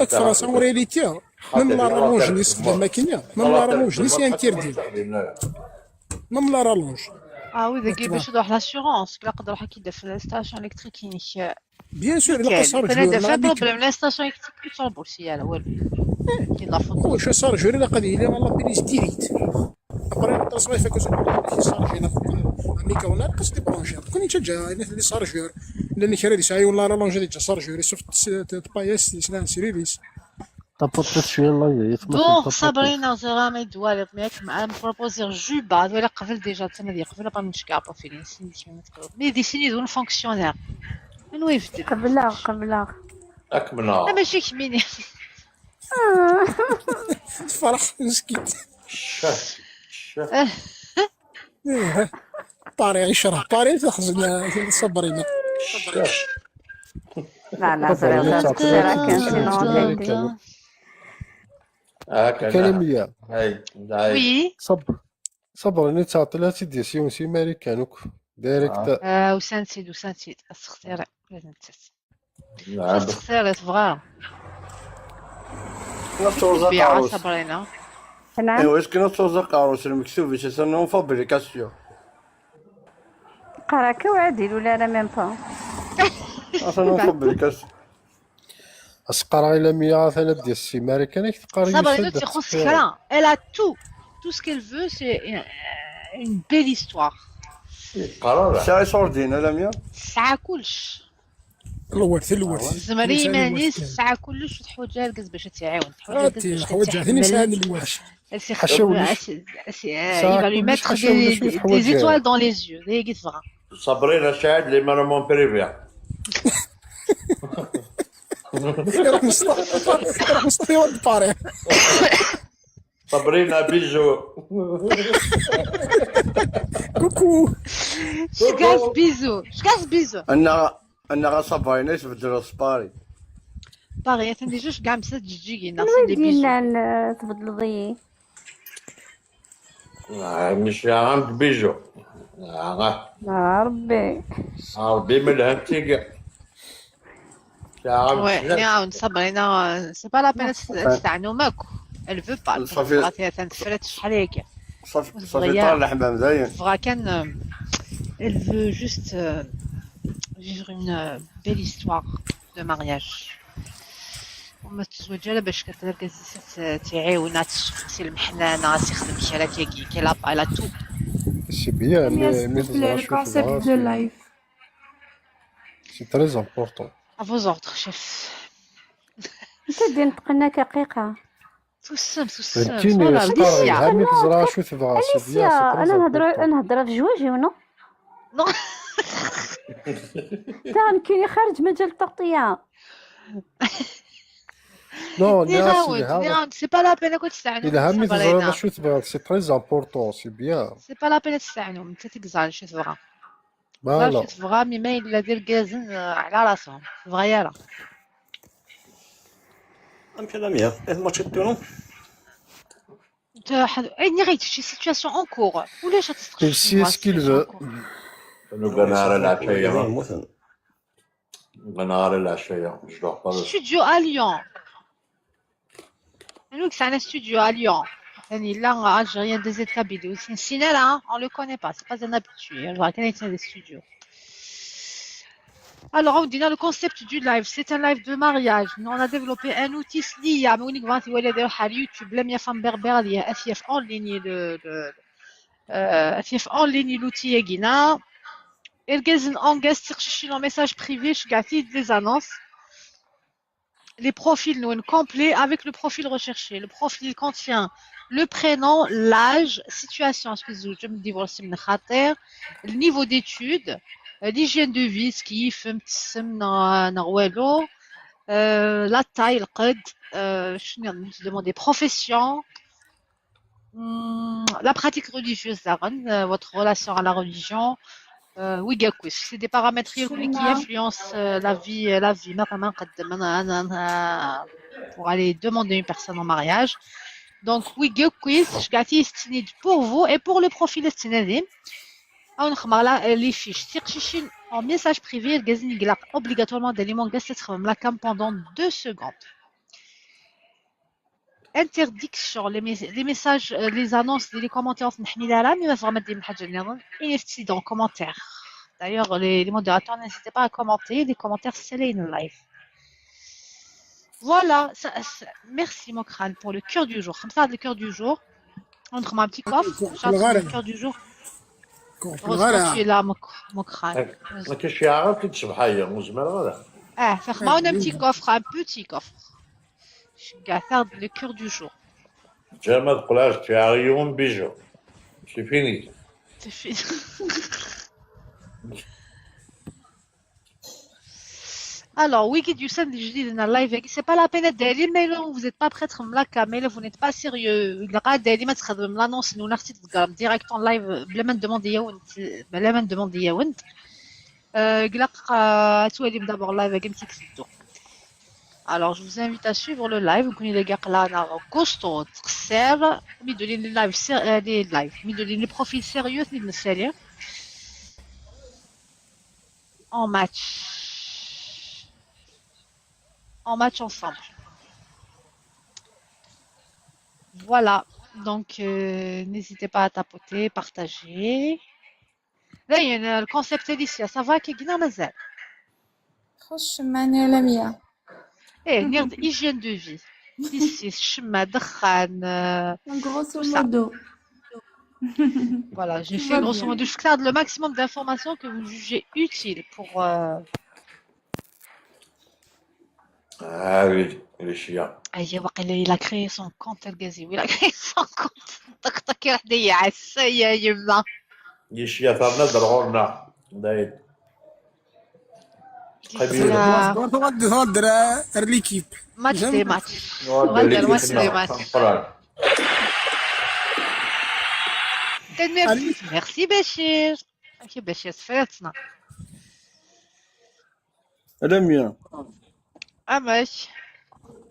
فرنسا ورياليتي ميم لا رالونج اللي يستخدم ماكينه ميم لا رالونج اللي سي انتيردي ميم لا رالونج وي اذا كي باش تروح لاسيغونس كلا قدر حكي يدير في ستاسيون الكتريكيين بيان سور الا صار انا دافع بروبليم لا ستاسيون الكتريك تاع البورسيه لا والو كاين لا فوت واش صار جوري لا قضيه لي والله بيني ستيريت ابري تصوي فيك صار جينا امريكا ولا قصدي برونجير كوني تجا اللي صار جور لاني كرا لي ساي ولا رالونج ديجا صار جوري سوفت بايس سلام سيريس طابوت شويه الله بون صابرينا زرامي دوالي ميك مع بروبوزير جوبا ولا قبل ديجا تما قبل با نشكا بروفيلين مي ديسيني دون فونكسيونير من وين يفدل قبله اكملنا ماشي كميني فرح مسكين طاري عشرة طاري تخزن صبرينا لا زرا كان سينو كلمية هاي وي صبر اني تعطي لها تدي سي ماريكانوك دايركت وسانسيد استختار لازم استختار تبغى بيع صبرينا ايوا اسكو نوصل قاروس المكتوب سي سون فابريكاسيون قراك وعديل ولا لا ميم با اصلا فابريكاسيون اسقرا الى 100 ثلاث ديال السي ماريكانيك تقاري صبرينا تيخص كرا elle a tout ce qu'elle veut c'est une belle histoire ساعة صوردين لميا ساعة كلش الورث زمري مانيس ساعة كلش تحوج القز باش تعاون تحوج ثاني ساعة الورث il va lui mettre des étoiles dans les yeux هي قلت صغار صابرينا شاهد لي مانامون بريفيا راح نسطي ولد باري صابرينا بيجو كوكو شكاس بيزو انا صابرينا يتبدلوا سباري باغي عندي جوج كاع مسات جيجي ناقص لي دينا تبدلوا ضيي مش عند بيجو ربي من هانتيكا نعاون صبرينا سي با لا بين تستعنوا ماكو elle veut pas صافي تنفرت شحال هكا صافي طال الحمام زين فغا كان elle veut juste vivre une belle histoire de mariage وما تزوج لا باش كتلقى تعاونها تشوف المحنانه تخدم شي كي لا با لا تو سي بيان le concept de life. C'est très important. À vos ordres, chef. انت دير نطقنا دقيقه توسم فهمتيني صقر هامي تزرع شو تبغى سي بيان انا نهضر في جواجي ونا نو كان كاين خارج مجال التغطيه نو نعاود سي با لا بين كنت تستعنوا إلا هامي تزرع شو تبغى سي تري امبورطون سي بيان سي با لا بين تستعنوا انت تكزال شو تبغى فوالا شو تبغى مي ما الا دير كازن على راسهم تبغى يالا امشي لاميا الماتش تونو عندي غير شي سيتوياسيون اون كور ولاش تستقبل سي سكيل فو نهار العشيه نهار العشيه ستوديو à Lyon nous c'est un studio à Lyon يعني là algérien des états vidéo c'est Sinel hein on le connaît pas c'est pas un habitué on va connaître des studios Alors, on dit le concept du live, c'est un live de mariage. Nous, on a développé un outil SLIA, mais on y va sur YouTube, la mia femme berbère, il y a FIF en ligne, FIF en ligne, l'outil est guina. Et en guest, chercher un message privé, je gâte les annonces. Les profils nous complets avec le profil recherché. Le profil contient le prénom, l'âge, situation, excusez-moi, je me divorce, le niveau d'études, l'hygiène de vie, ce qui fait la taille, le qad, je demande des professions, la pratique religieuse, votre relation à la religion. Oui, c'est des paramètres qui influencent la vie, pour aller demander une personne en mariage. Donc, oui, je gâte pour vous et pour le profil estinadin. On a les fiches. En message privé, le gazine obligatoirement d'éléments la cam pendant 2 secondes. Interdiction les messages, les annonces, les commentaires, dans commentaires. D'ailleurs, les modérateurs, n'hésitez pas à commenter. Les commentaires, c'est les live. Voilà. Merci, Mokran, pour le cœur du jour. Comme ça, le cœur du jour. On a un petit coffre. Le cœur du jour. Heureusement, tu es là, Mokran. ما كاينش شي عارف كي تصبح هي مزمر غدا. On a un petit coffre, un petit coffre. Je garde le cœur du jour. جامد قلاش tu as rien bijou. C'est fini. C'est fini. Alors, oui, du sein du jeudi dans le live, c'est pas la peine d'aller, mais là, vous n'êtes pas prêt à me la caméra, vous n'êtes pas sérieux. Il y a des limites, l'annonce, nous, l'artiste, direct en live, بلا ما ندموندي يا ونت. توالي d'abord live avec un petit clip. Alors, je vous invite à suivre le live. Vous connaissez les gars là, costaud, serre, midolin les live, midolin les profils sérieux, ni sérieux. En match ensemble. Voilà. Donc, n'hésitez pas à tapoter, partager. Là, il y a le concept Alicia. Ça va, Kegina Mazel? خش معنا لميا. نرد hygiène de vie. Ici, chemin, دخان, Grosso tout ça. modo. Voilà, j'ai Tout fait va grosso bien. modo, je garde le maximum d'informations que vous jugez utiles pour. Ah oui, les chiens. Il a créé son compte, El Ghazi. Il a créé son compte. طقطق وحده يعسى يا يما. Les chiens ثارنا درغورنا. دايد. غادر ليكيب. ماتش دي ماتش. غادر ماتش دي ماتش. Merci Bachir. Ok Bachir, سفرتنا. رمية ماشي.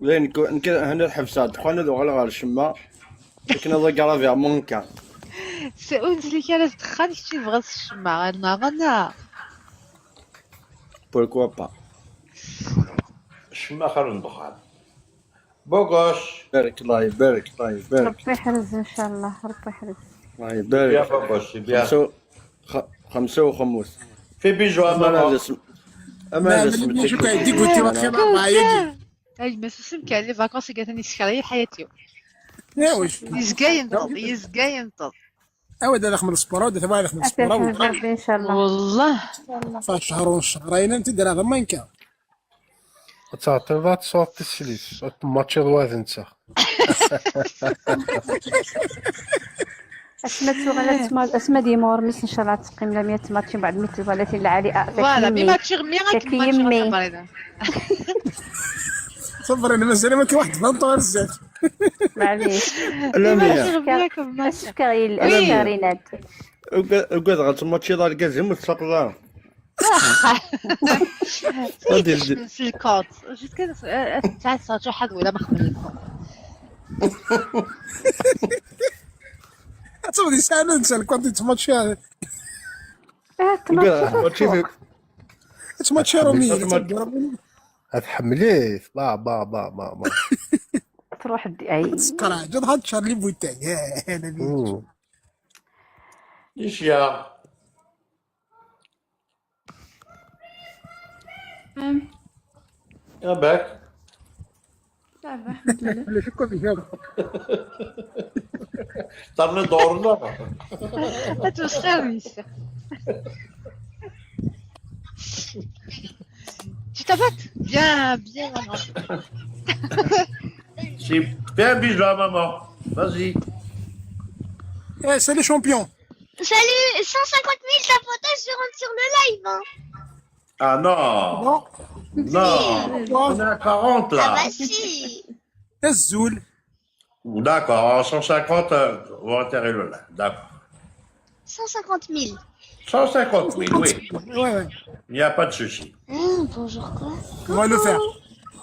لين هنا الحبسات خونا ذو غير الشماء لكن هذا قرا فيها منكر. سأونس اللي كانت تدخل شي بغاس الشمع غنا. بوركوا با. الشماء خير من الدخان. بوغوش. بارك الله يبارك الله يبارك. ربي يحرز ان شاء الله، ربي يحرز. الله يبارك. بيا بوغوش بيا. خمسة وخمس. في بيجو أما ما شو كاين ديك قلتي ما تخير معايا. اي بس اسم كان لي فاكونس قالت لي سكري حياتي. يا واش. يزقاين طب. هذا داخل من السبورة ودا ثما داخل من السبورة. ربي ان شاء الله. والله. فاش شهر ونص شهرين انت دير هذا ما يمكن. تعطي ذات صوت السليس ماتش ضواذ انت. اسماء ديمور مس ان شاء الله تقيم ل 100 ماتش بعد مثل 30 العالي. فوالا بما تشغمي يمي. صبر انا مازال ما كاين واحد فانطور الزاد. معليش. لا الشكرينات. وقعد غتماتشي دار كازيم وتسقطها. في الكود جيت كده تاع صوت واحد ولا ما خملكم. تصبري ساعه ننسى كنت تماتشي هذا. تماتشي رومي. تحمليه با تروح اي سكرا جد هاد شارلي بويتاي انا بيه. ايش يا ياك لعبة الحمد لله. لا شكرا بك. طرني دورنا. لا تسخرني. Tu t'abattes? Bien, bien, maman. Fais un bisou à maman. Vas-y. Eh, c'est les champions. Salut, 150 000 tapotages, je rentre sur le live. Hein. Ah non. Non. On est à 40 Ah là. bah si. الزول. D'accord, 150, on va enterrer le là. D'accord. 150 000. 150 000, oui. Ouais. Il n'y a pas de souci. Bonjour quoi? On va le faire.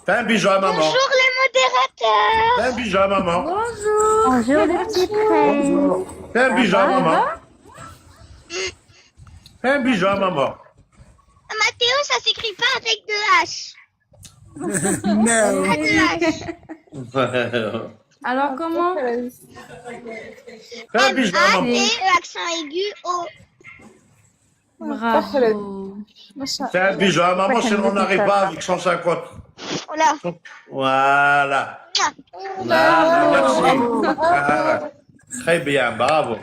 Fais un bisou à maman. Bonjour les modérateurs. Fais un bisou à maman. Bonjour les petits frères. Fais un bisou à maman. Fais un bisou à maman. Mathéo, ça s'écrit pas avec deux H. Non. Pas deux H. Alors comment? Fais un bisou à maman. A-T, accent aigu, O. Bravo. Fais un bisou à maman, sinon on n'arrive pas avec 150. Voilà. Voilà. Merci. Très bien, bravo.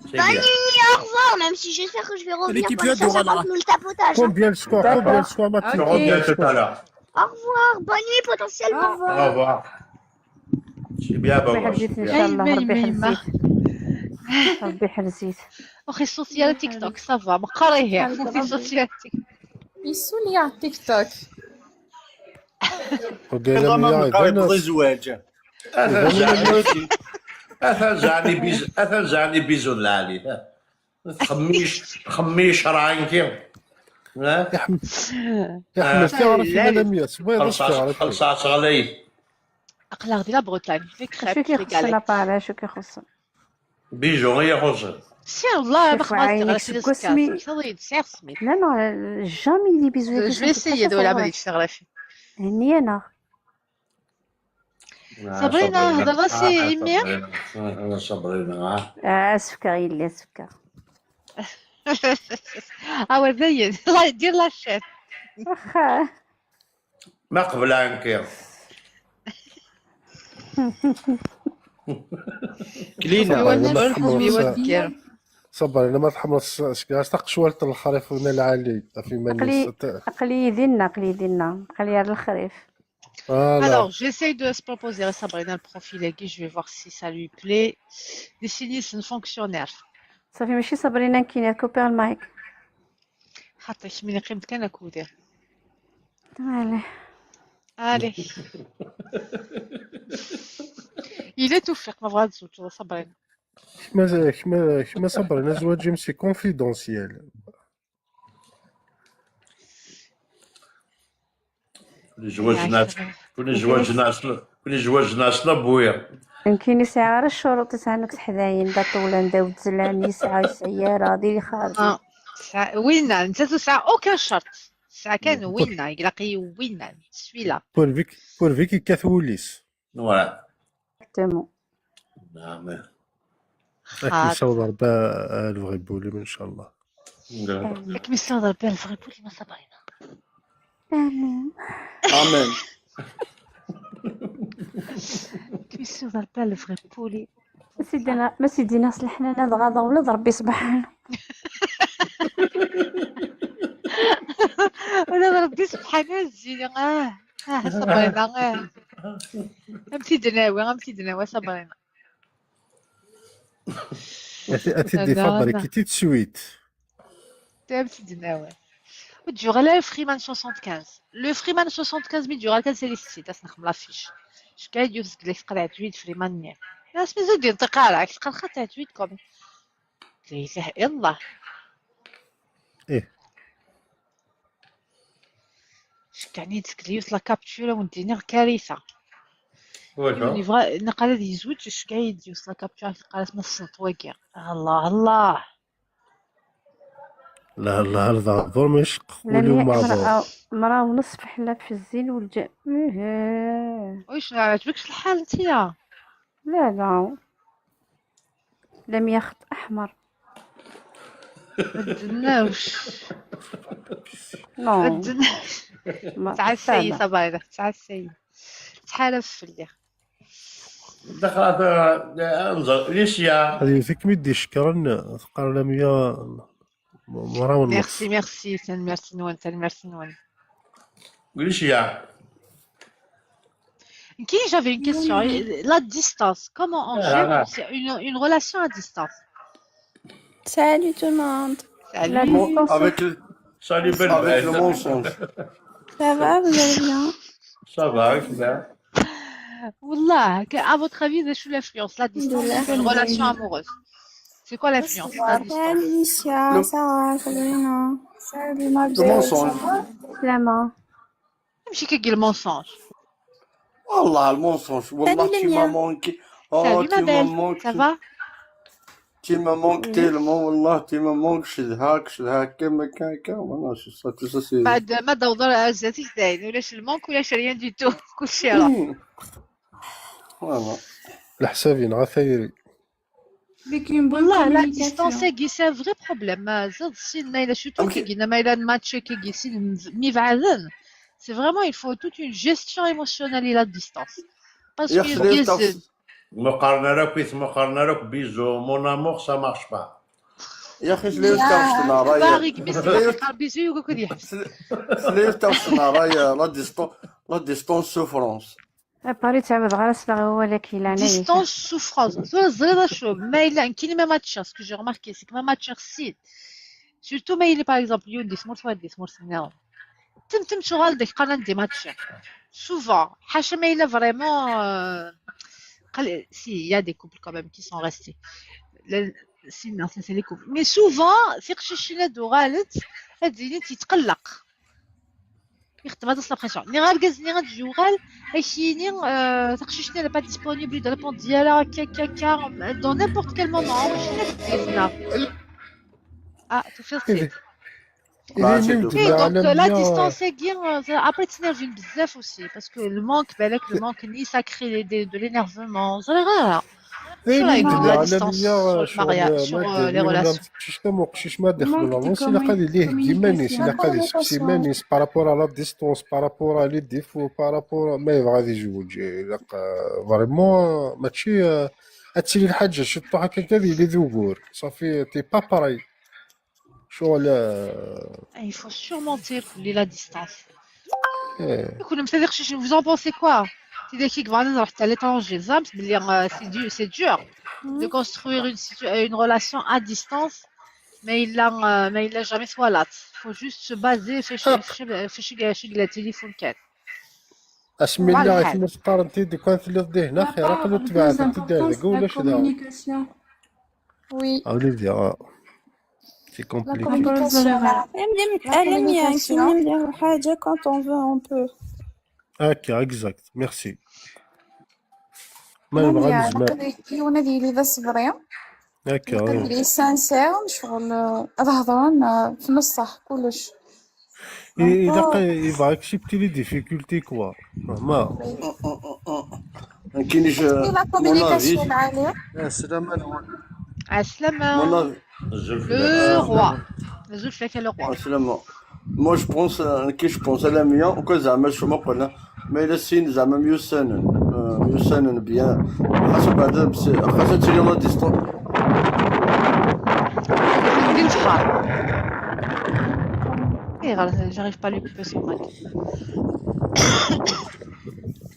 C'est Bonne bien. nuit, au revoir, même si j'espère que je vais revenir L'équipe pour les là, Dora, 150 000 tapotages. hein. Combien le score? Combien le score, Mathieu? Je reviens tout à l'heure. Au revoir, bonne nuit potentiellement. Au revoir. C'est bien, ربي bon. يحرزيت ان شاء الله. ربي يحرزيت. اخي الصوت ديال تيك توك صافا مقريه اخي الصوت ديال تيك يسولي على التيك توك. وقال لي يبغي الزواج. أثنزعني بيزون لالي. خميش راينكي. يا حمد تعرف انا 100 ما يغش تعرف. خلصات غلي. اقلا غادي لا بروتاني في شو كريب في كيخص كالي لابارا شو كيخص؟ بيجون هي خصها. سي والله ما شوف خلاص عينيك تغرى سكو سي سمي. كتضيد سير سميت لا لا جامي لي بيزو جو في اسيي دولا ما ديتش تغرى فيه هني انا. صابرينا هضر سي يمي أنا صابرينا. سفكه غير لي سفكه. ها زين الله دير لاشيت واخا ما قبل عنك. كلينا يودير صبر انا ما تحمص شكاش تقشوالت الخريف هنا العالي في مانيس. قلي دينا قلي على الخريف. Alors, j'essaye de se proposer Sabrina le profil aiguë, je vais voir si ça lui plaît. Définir son fonctionnaire. صافي ماشي صابرينا كاينه كوبي المايك. حطيت من قيمة كان كودي. Allez. Allez. Il est توفيق ما بغات تزوج صابرينا. كما صبرنا زواج ماشي كونفيدونسيال. كل زواج ناس بويا. يمكن يسعى غير الشروط تاعنا كتحداين دا طولان دا وتزلان يسعى سيارة ديري خارجي. وينا انت تسعى اوكان شرط ساعة كان وينا يقلقي وينا سويلا بور فيكي كاثوليس. فوالا. اكزاكتومون. نعم. كيصاوب ربا الفغي بولي ان شاء الله. ياك ميصاوب ربا الفغي بولي ما صابرينا. امين. امين. كيصاوب ربا الفغي بولي. ما سيدينا صلحنا هذا غدا ولاد ربي سبحانه. ولاد ربي سبحانه زيني صابرينا غمتي دناوي صابرينا. أتدي فبري كي تسويت. تمتي دناوي. وتجوغ على الفريمان 75. لو فريمان 75 مي جوغ كان سي لي سي تاع نخم لافيش. شكاين يوسك لي قرعه تويد فريمان نيا. ناس مازال دير انتقال عكس قرخه تاع تويد كوم. لا اله الا الله. ايه. شكاني تسكليوس لا كابتشوره ونديني كارثه. واش نقال هذا يزوج شكاين ديوس لا كابتشوره قالت ما الصوت واقع. الله الله. لا لا هذا ظلم ما يشقولوا مع بعض. مرا ونصف حلاب في الزين والجا. واش ما عجبكش الحال انتيا؟ لا لم يخط احمر. ما تدناوش ما نو تدناوش ما تاع السيد فاهمة. صبايرة تاع السيد تحالف في الليل دخلت انظر ليش يا هذه فيك ميدي شكرا تقرا 100 مرة ونص. ميرسي تن ميرسي نون ليش يا Qui j'avais une question. La distance, comment on gère une relation à distance? Salut tout le monde. La Salut. distance. Avec صالي le بلبل mensonge. Ça va, vous allez bien? صافا كذا Wallah, à votre avis, c'est l'influence, la distance sur une relation amoureuse. C'est quoi l'influence, la distance? Salut Alicia, Sarah, Sabrina. Salut ma Le belle. mensonge. سلامة. ماشي كيقول mensonge. والله المونسونج والله Salut les tu m'as miens. manqué. Salut ma tu m'as belle, ça manqué. va? Tu me manques tellement والله tu me manques شدهاك كما كان والله شو صار tout ça c'est بعد ما دور عزتي داين ولاش المونك ولاش rien du tout كلشي راه. voilà. الحسابين غا ثايري. Avec une bonne والله la distance communication. c'est un vrai problème. زاد الشي ما إلا شفتو كيقولنا ما إلا الماتش كيجيسي ميفعلن. C'est vraiment il faut toute une gestion émotionnelle et la distance. Parce يا que خليل يزن. تفس مقارنة روك بيزو مون امور سا مارش با يا اخي خليل تفسنا رايا باغي كمسي قلبي زي وكل يحبس. خليل تفسنا رايا لا ديستونس سوفرونس. باري تعبد غير صلاغي هو اللي كيلعنى. Distance souffrance. الزريضة شو ما إلا كاين ما ماتشر que j'ai remarqué c'est que ما ماتشر سيد. Surtout ما إلا par exemple يون ديسمور سوا ديسمور سناو. تم شغال ديك قناة دي ماتشر. Souvent حاشا ما إلا vraiment si il y a des couples quand même qui sont restés. Si non c'est les couples. Mais souvent ثقشيشنا دوغالت هاديني تيتقلق. يخدم هذا السابريسيون ني غالكاز ني غتجوغال هايشيني تقشيشني لا با ديسپونيبل دو ريبوند ديالها كا دون نيمبورت كال مومون واش تديزنا تفيرتي دونك لا ديستانس كين ابري تنرفين بزاف اوسي باسكو المونك بالك المونك ني ساكري دو لينيرفمون زغير شو رايك لا ديستانس sur les relations شتا موقشيش ما دخل لونس الا قادي ليه كيمانيس الا قادي يسقسي مانيس بارابور على ديستونس بارابور لي ديفو بارابور ما يبغى غادي يجوج فريمون ماشي هادشي الحاجه شفتو هكا كذي لي ذوبور صافي تي با باراي شغل il faut surmonter la distance يكون مثلا خشيش vous en pensez quoi c'est des qui vont نروح حتى l'étranger زعمت بلي c'est dur de construire une relation à distance mais il a jamais soit faut juste se baser في شي تليفون كان اسمي الله كيما تقارنتي ديك كانت اللي فديه هنا خير قالوا تبعت تدير ولا شي دابا Oui. وليدي سي La كومبليكي communication. Même les حاجة quand on veut on peut. هكا اكزاكت ميرسي ما نبغى نزمان يونا ديالي ذا صبري هكا ديالي سانسير شغل هضران في نصح كلش الا يبغى اكسبتي لي ديفيكولتي كوا ما ما كاينش لا كومونيكاسيون عالية. السلامة السلامة le roi الزلفة le roi السلامة moi je pense كي je pense على 100 وكان زعما شو ما قلنا ما إلا سين زعما ميوسانن بيان خاصو بعدا خاصها تيري لا ديستونس ندير الفخار j'arrive pas à lui couper son mic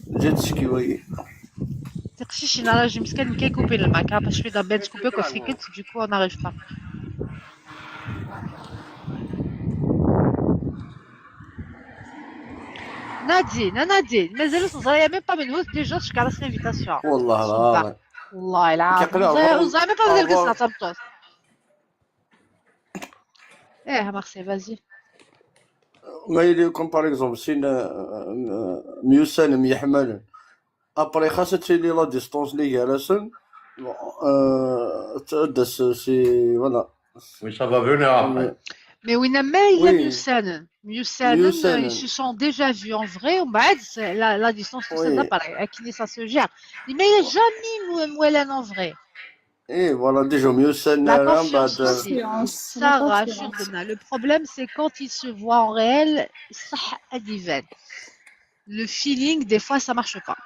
جات تشكي تقشيش انا راجل مسكين كيكوبي الماك باش في دابا تكوبي كوفريكت du coup on n'arrive pas نادين مازالوا صغيره ميم با منهوز ديجا شكرا l'invitation والله العظيم والله العظيم زعما با ندير قصه تبطوس مارسي فازي ما يلي كوم باغ اكزومبل سين ميوسان يحمل ابري خاصها تيلي لا ديستونس لي جالسن تدس سي فوالا وي سا فا فونير ابري Mais oui, il y a Miusanen, ils se sont déjà vus en vrai, la distance, tout ça, pareil, avec qui ça se gère. Mais il n'y a jamais Mouelan en vrai. ايه فوالا ديجا ميو سن La من confiance بعد. aussi. confiance, la Sarah, confiance. Jordana, le problème c'est quand ils se voient en réel, صح أديفان. Le feeling, des fois, ça marche pas.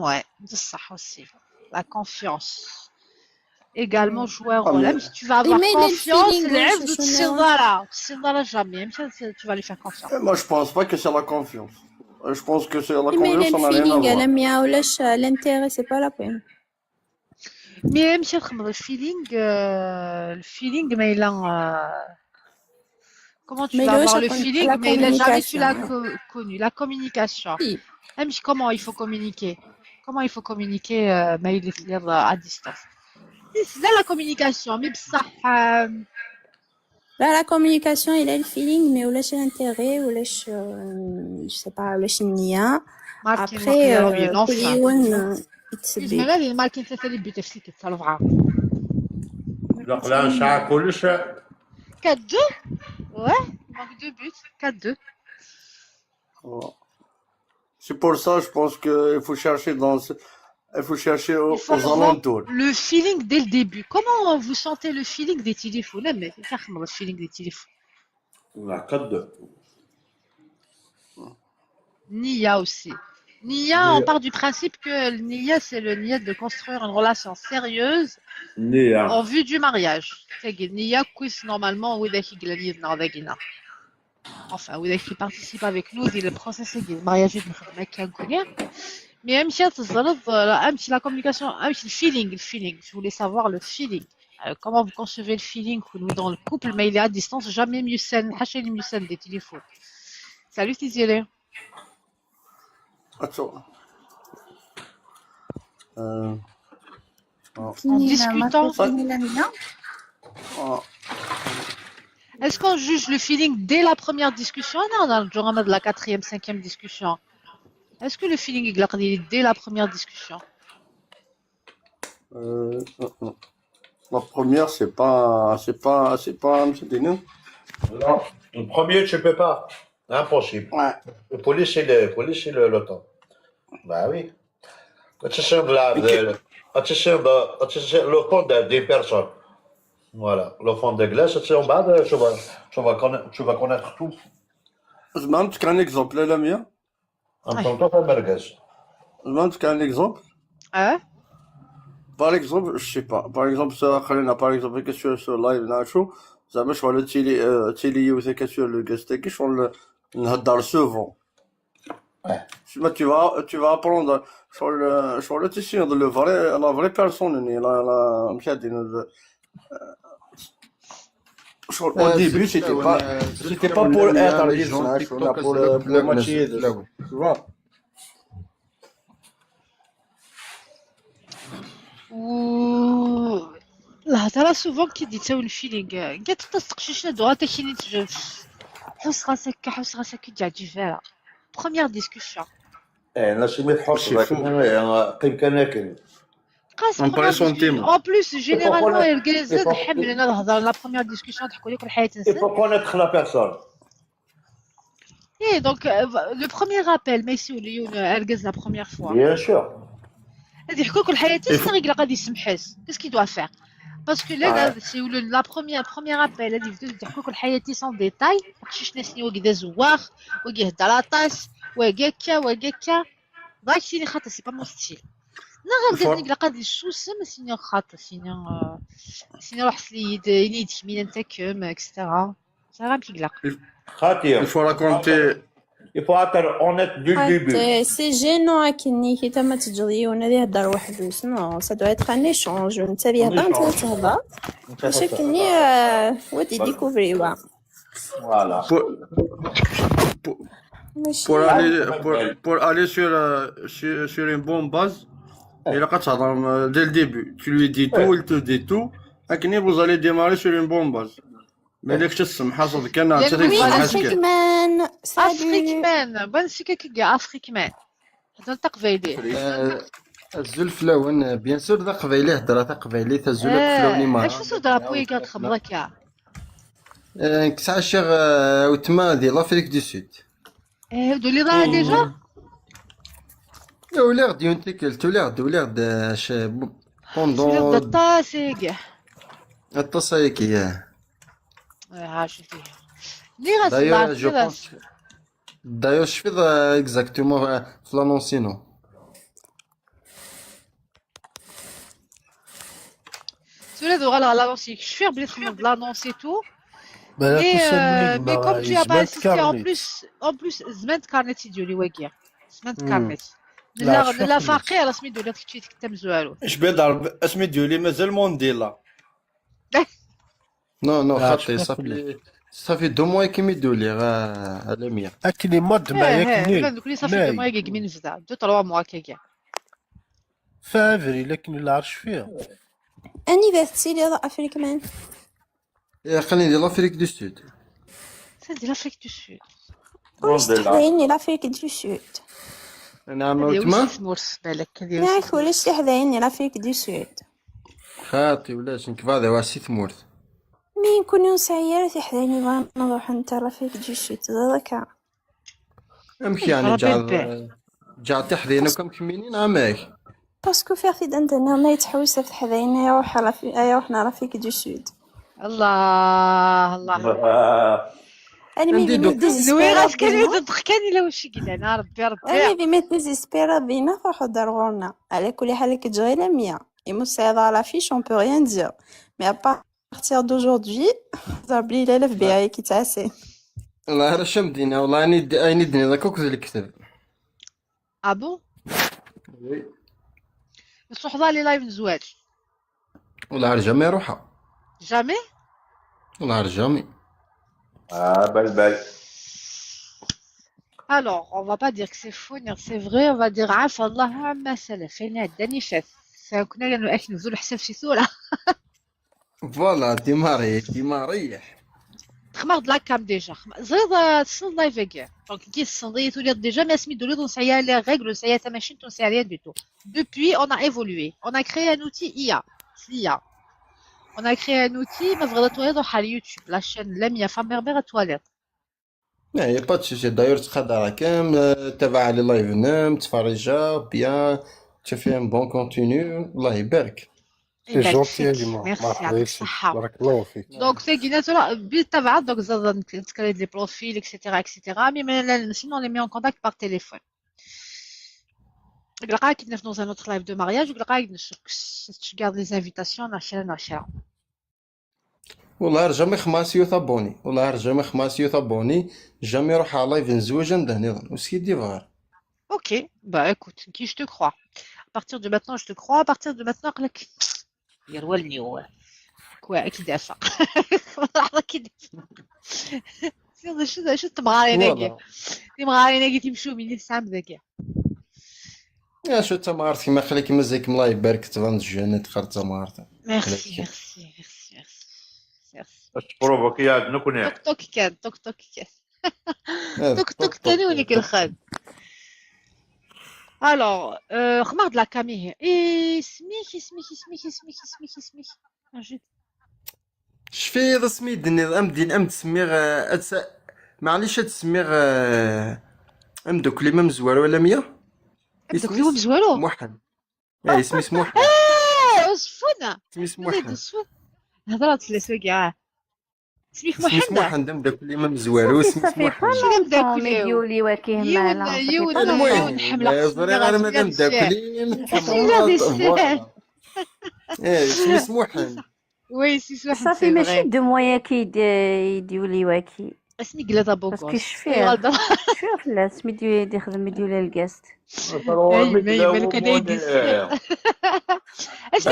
Ouais, c'est ça aussi. La confiance. Également, jouer un rôle. Même si tu vas avoir mais il a le confiance, feeling, العبد شنو؟ وتسير jamais. Même si tu vas lui faire confiance. Moi je pense pas que c'est la confiance. Je pense que c'est la Mais il a confiance, le ça n'a rien à feeling voir. لميا ولاش l'intérêt c'est pas la peine. Mais même si le feeling, mais il a, comment tu Mais vas il a avoir le la feeling, mais jamais tu communication. l'as connu. La communication. Si. Même comment il faut communiquer. Comment il faut communiquer, mais il est à distance. C'est là la communication. Mais ça, Là, la communication, il a le feeling, mais ولاش l'intérêt, ولاش je sais pas, ولاش النية. Après, كل يوم إذا يتسبي. ما اللي ماركين ثلاثة اللي بتفسيك تصرف عام. لا نساعة كلش. 4-2. Ouais, il manque 2 buts. 4-2. Voilà. C'est pour ça, je pense qu'il faut chercher il faut chercher Il faut aux avoir alentours. le feeling dès le début. Comment vous sentez le feeling des téléphones? Mais le feeling des téléphones. لا 4-2. Nia aussi. Nia, on part du principe que le Nia, c'est le Nia de construire une relation sérieuse en vue du mariage. C'est Nia, normalement, enfin, qui participe avec nous, dit le processus du mariage de mec qui connaît. Mais même si la communication, même si le feeling, je voulais savoir le feeling. Comment vous concevez le feeling dans le couple, mais il est à distance, jamais mieux scène, mieux scène des téléphones. Salut Tiziele. Attends. En discutant. Ah. Est-ce qu'on juge le feeling dès la première discussion? Non, dans le genre de la 4e, 5e discussion. Est-ce que le feeling est dès la première discussion? La première, c'est pas, Non, le premier, tu peux pas. Impossible. Ouais. Le police, c'est le temps. Bah oui. Quand tu sais le fond des personnes. Voilà. Le fond de glace, tu vas connaître tout. زعما عندك un exemple لا ميا En même temps, merguez. زعما عندك un exemple. Par exemple, je sais pas. Par exemple, ça, خلينا par exemple que sur live نعرفو زعما شغل تيلي يوثيك sur le guest تاعك شغل نهضر souvent. Tu vas apprendre شغل تيسير la vraie personne la مشادين au début, c'était pas pour être un personnage, pour le moitié de tu vois. الهضره سوفون كي ديتو الفيلينغ كاع تصدق شنو دوها حتى كي نتجوز حس راسك كي تعجب فيها بروميير ديسكوسيون لا شي ما تحوش قيم كناكل On parlait sentiment. En plus, généralement, الجاز نحب لنا الهضره لا بروميير ديسكوسيون تحكوا لك الحياه Il تنسى. faut connaître la personne. Et donc, le premier appel, mais si on الجاز la première fois. Bien sûr. غادي يحكوا لك الحياه تنسى غير غادي يسمحس. Qu'est-ce qu'il doit faire? Parce que là, c'est la première appel, غادي يحكوا لك الحياه sans détail. شي ناس وكذا زواخ وكيهضر على طاس وكاكا ضاك سيني خاطر سي با مون ستيل. نغير قال لك غادي الشوسه ما سيني خاطر سيني روح سليد ينيد كمين انت كم اكسترا ça va مكيقلق. خاطر Il faut raconter. Il faut être honnête du début. سي جينو كني كي تما تجري ونادي يهضر وحدو سنو سا دو اتر ان ايشونج انت اللي يهضر انت اللي تهضر باش كني ودي ديكوفري وا Voilà. Pour aller sur une bonne base, il a dès le début. Tu lui dis tout, il te dit tout. Et vous allez démarrer sur une bonne base. Mais dès que tu te حصل كان افريكمان افريكمان بنسيك كي افريكمان هذا تقبيلي الزلف لون بيان سور ذا قبيله هضره ذا قبيله تا الزلف فلوني ما اش صدر بوي كانت خبرك يا كسع الشيخ وتما دي لافريك دو سود هادو اللي ضاع ديجا ولاد يونتيكل تولاد سميتو بوندون الطاسيق. التصايك ياه. ها شوفي اللي غنصدع دايوغ اللي جو بونس دايوغ شفيت اكزاكتومون في لانونسينو. سولادو غالا لانونسي شفير بلي تخمم لانونسي تو. ما Mais, كيسميك mais comme tu n'as pas زمان insisté, كارنيت. en plus, زمان كارنيت يديولي واقيلا. زمان كارنيت. لا لا شفير لا خميس. فقير سميتو اللي كنتي تكتب زوالو. اش بيضرب اسمي ديولي مازال مونديلا. نو نو لا خاطي شفير خميس. صافي 2 موا كيميدوا لي على 100. اكني مد ما ياكني كان دوك اللي صافي دو موا كيك من نفدا 2 3 موا كيكا. فافري لكن لا عرش فيها. انيفرسيري افريك مان. خليني ندير لافريك دو سود. سندي لافريك دو سود. واش تحضريني لافريك دو سود؟ نعم هذه تما واش سمورس بالك هذه ياك ولاش تحضريني لافريك دو سود؟ خاطي ولاش نكفاضي واسي ثمورت. مين كل يوم سيارة تحضريني بغا نروح انت لافريك دو سود هذاك. امك يعني جا تحضينا كم كمينين عماك. باسكو في عفيد عندنا ما يتحوس في تحضريني يروحنا لافريك دو سود. الله الله. انا مي نديدو. بي نوي راسك ديزيسبيرا اللي تضحكاني لا واش قلنا انا ربي انا ربي. بي مي ديزيسبيرا بينا نروحو ضرورنا على كل حال كتجري لا 100 يمسيض على فيش اون بو ريان دير مي ا بارتير دوجوردي ضرب لي الاف بي اي كي تعسي. والله راه شمدينا والله اني دني ذاك كوكز الكتب. اه بون بصح حضر لي لايف نزواج والله راه جامي روحها. جامي. والله راه جامي. بلبل. Alors, on va pas dire que c'est faux, ni que c'est vrai, on va dire عفا الله عما سلف. فين عداني فات. كنا نوقف نزول حساب شي سورة. فوالا ديما ريح. خمرت لا كام ديجا. زريض تصل لايف كاع. دونك كي تصندي تولي ديجا ما سميتو لي تنسيا لي ريغل سيا تا ماشي تنسيا ريان دو تو. Depuis, on a évolué. On a créé un outil IA. l'IA. On a créé un outil ما بغا تواليت روح على اليوتيوب لا شين لميا فام مربيغ تواليت. لا هي با تشي داير تقدر كامل تبع لي لايف نام تفرجها بيان تشوفي بون كونتينيو الله يبارك. سي جونتي ديما ميرسي مرحبا يعطيك يسيك الصحة. بارك الله فيك. دونك ساكينات راه بالطبع دونك زاد نتكريت لي بروفيل اكسيتيرا مي sinon on les met en contact par téléphone. لقاك كنا في dans un autre live de mariage لقاك tu gardes les invitations ناشرة. والله رجع خماسيو ثابوني والله رجع خماسيو ثابوني جامي يروح على لايف نزوج عنده نظام وسيدي فار. Ok, bah écoute, qui je te crois. À partir de maintenant, je te crois. À partir de maintenant, قالك يرولني هو كوا كي دافع. لحظة كي دافع. شو تبغى ناقي؟ تبغى ناقي تمشوا مني الساعة ذاك. يا شو تمارت كيما خليك مزيك الله يبارك تفند جنة خرت تمارت. ميرسي ميرسي ميرسي ميرسي. بروفوكي يا نكون توك توك كان توك توك كان. توك توك تاني ونيك الخال. Alors, remarque la camille. Et سميك. شفي هذا سميت النظام دين ام تسميغ معليش تسميغ ام دوك اللي ما مزوار ولا 100 دوك اللي مزوارو موحد. اي اسمي موحد. وصفونا اسمي موحد. هضرات لي سوقي سميك اسمي محمد. موحد ام دوك اللي ما مزوارو اسمي موحد. شنو داك ميديولي وكيه مالا يون حمله زري غير مادام داكلين اسمي موحد. وي سي واحد صافي ماشي دو مويا يديولي واكي اسمي قلادة بوكوس باسكو شفيه لا سميتو يخدم ميديولا الكاست. اي بالك انا يدير اش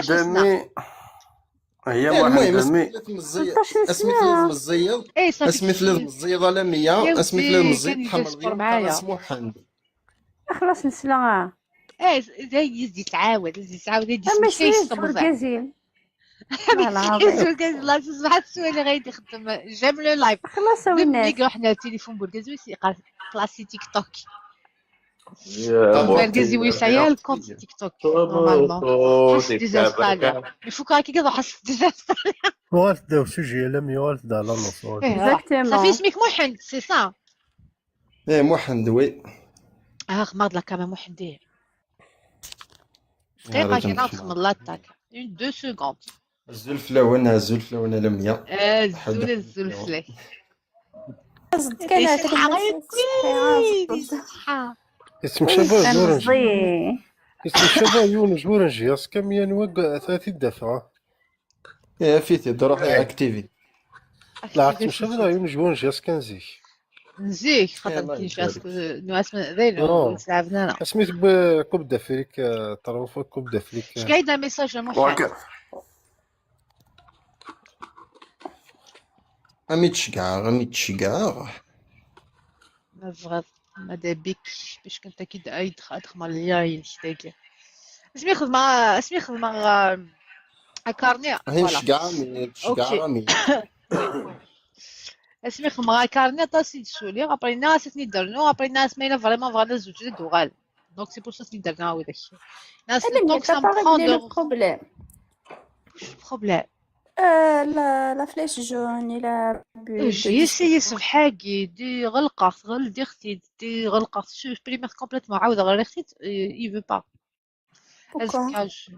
دمي هي واحد دمي اسمي ثلاث مزيض اسمي ثلاث مزيض على 100 اسمي ثلاث مزيض حمل اسمه حمد. خلاص نسلا يزيد تعاود يدي ماشي الكازيل. الله تصبح السؤال اللي غادي يخدم جاب لو لايف خلاص نبيك رحنا التليفون بورغازوي سي كلاسي تيك توك بورغازوي سايا الكونت تيك توك نورمالمون حس ديزانستالي يفوك راكي كذا حس ديزانستالي والد وسجي لم يوالد على النص صافي اسمك محمد سي سا ايه محمد وي مرض لك كمان محمد دقيقة كي تمشي نخمم لاطاك 2 سكوند. الزلفلة ولا 100 الزولة الزلفلة. قصد كان يصحى هذاك الناس غير صحي يصحى. يتمشى بها يورنج مزي يتمشى بها يورنج ياس كم نوق 30 دفعة يا فيتي روحي اكتيفي. لا تمشى بها يورنج ياس كنزيك نزيك خاطر الله كي يبارك. جاسك نواس من ذيلو وتلعبنا انا. سميت بكوب دافريك طرف كوب دافريك اش كاين ميساج محمد؟ امي تشقع نفغض ماذا بك باش كنت اكيد ايد خدمة ليا نشتاقي. اسمي خدمة كارني هي فوالا. تشقع مي اسمي خدمة كارني طاسي تسولي ابري ناس ثني درنو ابري ناس ماينا فريمون فغادا زوج دوغال. دونك سي بور سا ثني درنا هو داكشي. ناس انا دونك قلت سا طارق مبخون دير دو بروبليم. بروبليم. لا فلاش جون الى جي سي صبحاكي دي غلقت دي اختي دي غلقت شوف بريمير كومبليتمون عاودة غير اختي يفو با بوكا جو سي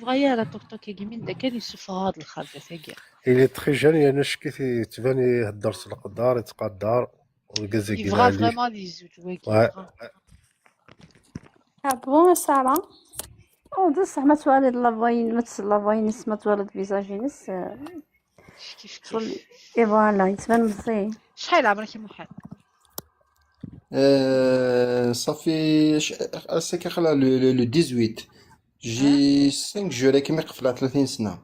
با يبغى لا توك توك يجي من دا كان يشوف هاد الخرجة تاعي. إلي تخي جان يعني شكي تبان يهدر سلق الدار يتقى الدار والكازاكي يبغى عليه فريمون لي زوج Ouais. بون سارة بصح ما توالد لافاين ما توالد فيزاجينس كيف شغل كيف. اي فوالا يتبان مزي. شحال عمرك يا محمد؟ صافي ساكي خلا لو 18 جي 5 جور كيما قفلها 30 سنة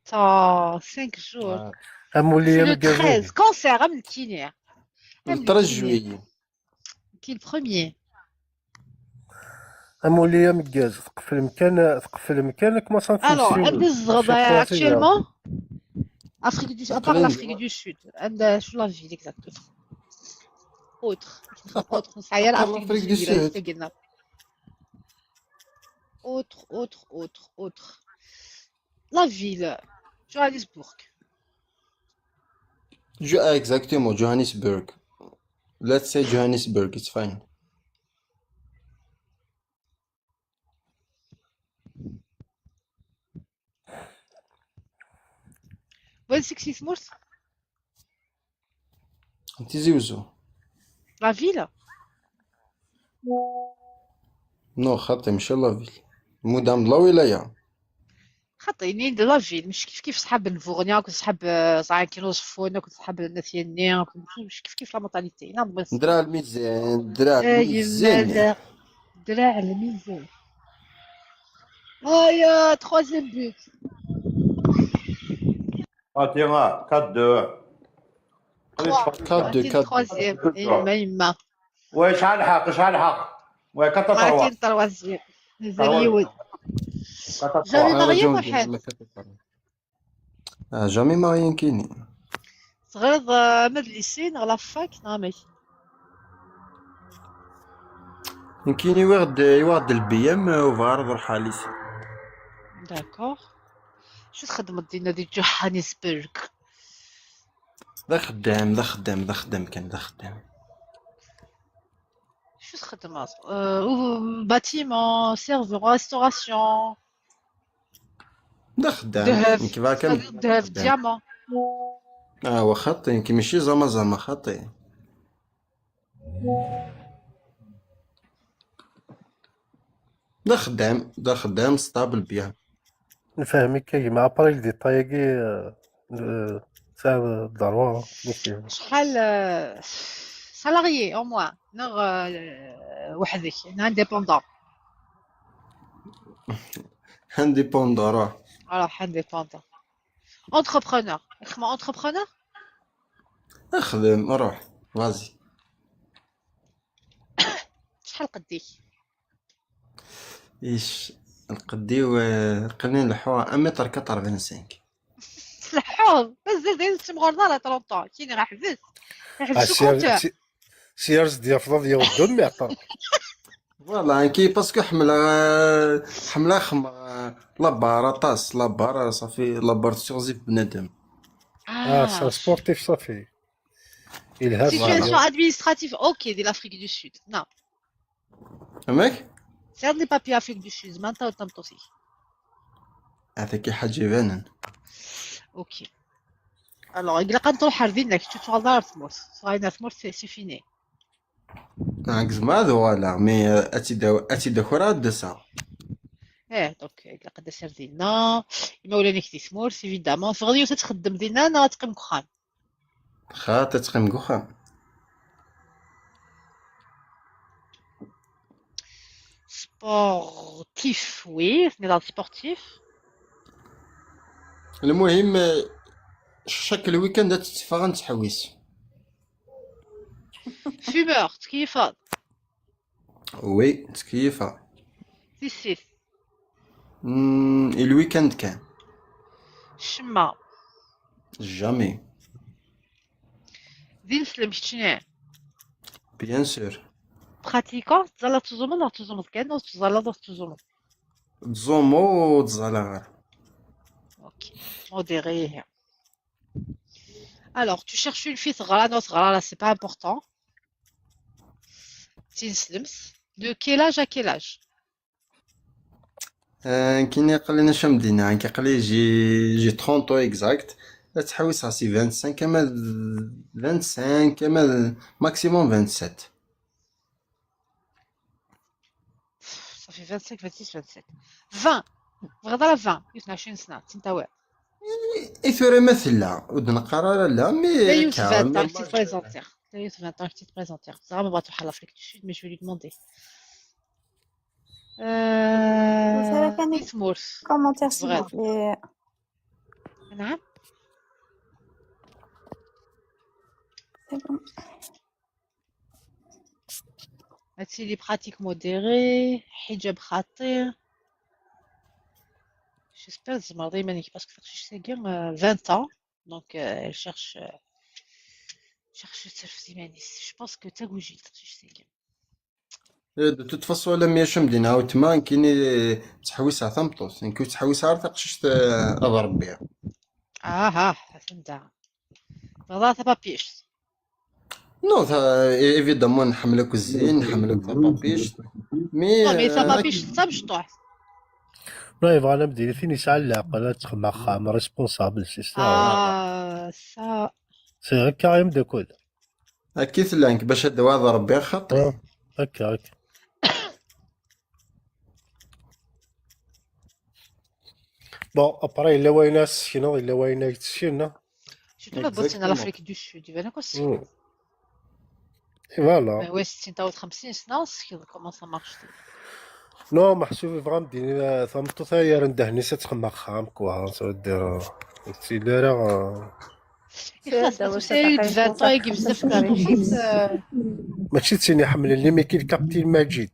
30 5 جور. أمولي سي لو مكازاكي 13 كونسير من الكينيا. 13 جويي كي البروميير. أمولي مكاز تقفل مكانك ما صنفش الوغ عندي الزغبة اكتويلمون افريك دو ابار لافريك دو سود عند شو لا فيل اكزاكتومون اوتر اوتر نسعيا لافريك دو سود قلنا اوتر لا فيل جوهانسبورغ. exactement Johannesburg. Let's say Johannesburg, it's fine. وين سكسي سمورت؟ انت زوزو لا فيل نو خاطي ماشي لافيل مدام لا ولاية خاطيني لا فيل مش كيف صحاب الفورنيا كنت صحاب صاع كي نوصفونا كنت صحاب الناثيانيا مش كيف لا مونتاليتي لا بس دراع الميزان دراع الميزان دراع الميزان. هيا تخوازيام بوت. فاطمة 4-2 تخوازيام يما وي شحال حق وي 4-3 مارتين تروازيام مازال يود. جامي ماريي محمد جامي ماريين كاينين صغير مد ليسين غلا فاك نعمي. كاين يوغد البيام وفارض الحاليسي. داكوغ شو تخدم دينا دي جوهانسبرغ؟ ذا خدام كان ذا خدام شو تخدم باتيمون سيرفور ريستوراسيون ذا خدام دهب كيفا كان دهب ديامون. هو خطي كي ماشي زعما خطي ذا خدام ستابل بيان. نفهمك كي مع ابريل دي طايقي تاع الدروة شحال سالاريي او موان نغ وحدك انديبوندون انديبوندون روح انديبوندون انتربرونور اخما انتربرونور اخدم روح فازي. شحال قديك؟ ايش نقديو قلنا الحوا 1.85 الحوض بزاف ديال التمغورنا لا 30 كاين راه حبس سيرز ديال فضا ديال الدم يعطى فوالا كي باسكو حمله خم لابارا طاس لابارا صافي لابار سيغزيف بنادم سا سبورتيف صافي الهاب سيتواسيون ادمينستراتيف اوكي ديال لافريك دو سود نعم فهمك سير لي بابي افيك دو شوز ما انت وتمطوسي. هذاك حاجة يبانن. اوكي الوغ إلا كنروح حاردينك تو تشوال ثمورت صاينا ثمورت سي فيني. نعكس ما فوالا مي أتي دخورا دسا. دونك إلا قد سير ديالنا إما ولا نكتي ثمورت ايفيدامون فغادي تخدم ديالنا انا غتقيم كخان. خاطر تقيم كوخا. سبورتيف وي نضال سبورتيف. المهم شاك الويكاند تتفاغ نتحويس. فيمور تكيفات. وي تكيفا. تيسيس. الويكاند كان. شما. جامي. دين سلم شتناه. بيان سور. براتيكون تزالا تزومون ولا تزومون كان ولا تزالا ولا تزومون. تزومو تزالا غير. Ok, modéré. Alors, tu cherches une fille صغيرة non صغيرة là c'est pas important. تنسلمس. De quel âge à quel âge? كيني قال لنا شمدينا كيقال لي جي 30 او اكزاكت تحوس راسي 25 كمال ماكسيموم 27. Ça fait 25, 26, 27. 20. بغض 20 22 سنة تنتوى. اثوري مثلا ودنا قرار لا T'as مي eu 20 ans que tu te présentes. T'as eu 20 ans que tu te présentes. Ça va me battre à l'Afrique du Sud mais je vais lui demander. اسمور. Commentaire s'il vous plaît. نعم. C'est bon. هاتي لي براتيك موديري حجاب خطير. J'espère زعما دايما parce que c'est 20 ans donc elle cherche ترفزيمانيس. Je pense que تاكوجي ترفزيمانيس. دو توت فاصون ولا ميا شمدينا او تما كيني تحويس على ثمطوس كي تحويس على تقشش اضرب بها. فهمت. بغض بابيش. نو ايفيدامون نحملك الزين نحملك بابيش مي مي سا بابيش تا مشطوح. لا يبغى انا بدي فين يسعى العقل تخمع خام ريسبونسابل سي سا سي هكا يم داكود اكيد لانك باش الدواء ضرب بها خطي هكا بون ابري الا وين السكينه الا وين السكينه شفتو لا بوتينا لافريك دو سود يبان لك السكين. فوالا وي 56 50 سنة السكين كومون سا مارش. نو محسوب فغام ديني ثمطو ثايا رندهني ستخمع خام كوا دير سي لا راه سي 20 ans يجي بزاف كاري. ماشي تسيني حمل اللي ما كاين كابتن ماجد.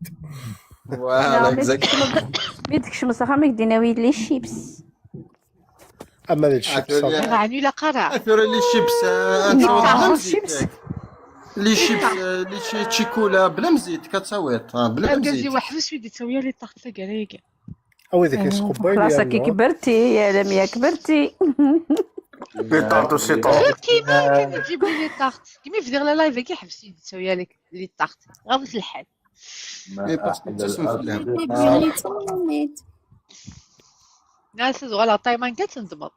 فوالا اكزاكت. بيدك مصطفى ماك ديناوي لي شيبس. اما هذا الشيبس غاني لا قرا. اثر لي شيبس لي شيبس لي تشيكولا بلا مزيت كتصويت بلا مزيت. كازي واحد سويدي تسوي لي طاقت كاريكا. او ذاك يسخباي خلاص كي كبرتي يا لميا كبرتي. لي طارت سي طارت. كيما كنجيب لي طاقت كيما في دير لا لايف كي حبسي تسوي لك لي طاقت غادي الحال. مي باسكو تسمى في اللعب. ناس زغلا طايمان كتندمر.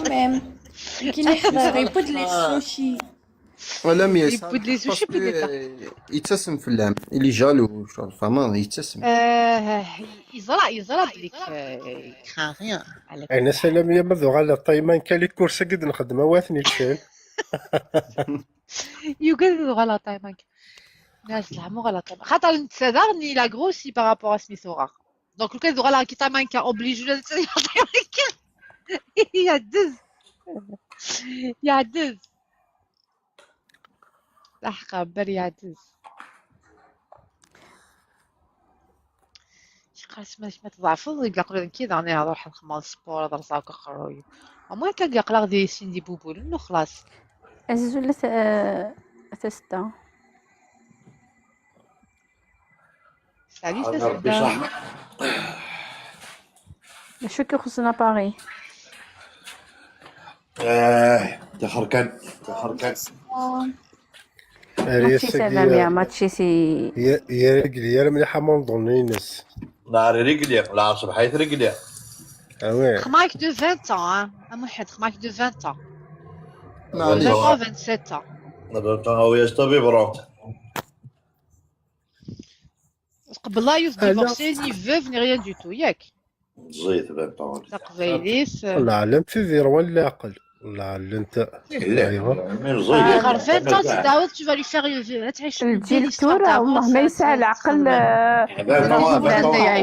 ميم كاين يحضر يبود لي السوشي. ولا مي يبود لي سوشي يتسم في اللعب اللي جالو شغل فما يتسم. يزرع بليك كران غيان على انا سلام يا مذو على طيمان كالي كورسه قد نخدم واثني تشين. يقدر غلا طايمان ناس العمو غلا طايمان خاطر نتسادرني لا غروسي بارابور ا سميثورا دونك لو كان غلا كي طايمان كا اوبليجو لا يعدز لحقا بري يعدز قالت ما تضعفوا يقلق كذا انا نروح نخمم السبور هذا رزاق قروي وما كان يقلق دي سيندي بوبول انه خلاص عزيز ولا ستة. سالي ستة شو كي خصنا باغي تخركن ماشي سلامية ماشي سي يا رجلي مليحة منظن ينس. نهار رجلي لا صبحيت رجلي. وي Remarque de 20 ans, hein. Mohamed, remarque de 20 ans. معليش 20 ans, 27 ans. دابا هو يستبي برونت. قبل لا يوز ديفورسي ني فوف ني ريان دو تو ياك. زيت 20 تقبيليس. لا علم تدير ولا عقل ولا علم انت. لا ايوا من زيت. غير 20 ans تداوز tu vas lui faire تعيش الدكتورة والله ما يسعى العقل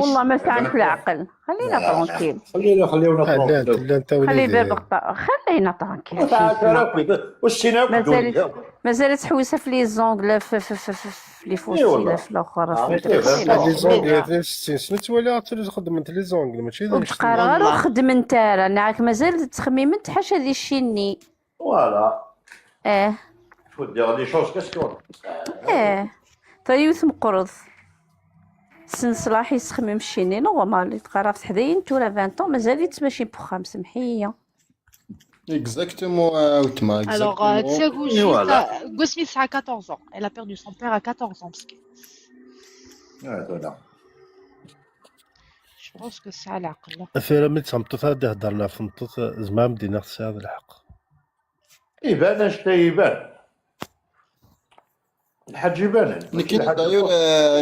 والله ما سعى في العقل خلينا ترونكيل خليونا لا انت خلي وليدي بابا خلينا ترونكيل مازالت حويسه في لي زونغل في لي فوسيل في الاخر لي زونغ 62 سنه تولي خدمت لي زونغ ماشي وتبقى غير خدم انت راك مازال تخمم تحاش هذه الشيني فوالا اه faut dire les choses qu'est-ce qu'on طيوث مقرض سن صلاح يسخمم الشيني نورمال تقرا في حدايا تولا 20 طون مازالت ماشي بوخا مسمحيه اكزاكتومون اوتما Alors, Thiago Gilles, Goldsmith a 14 ans. Elle a perdu son père à 14 ans. voilà. Je pense que c'est à l'aql. افيرا ملي تمطط هادي هضرنا في مطط زعما مدينا خصها هذا الحق. يبان اش يبان الحاج يبان كاين دايور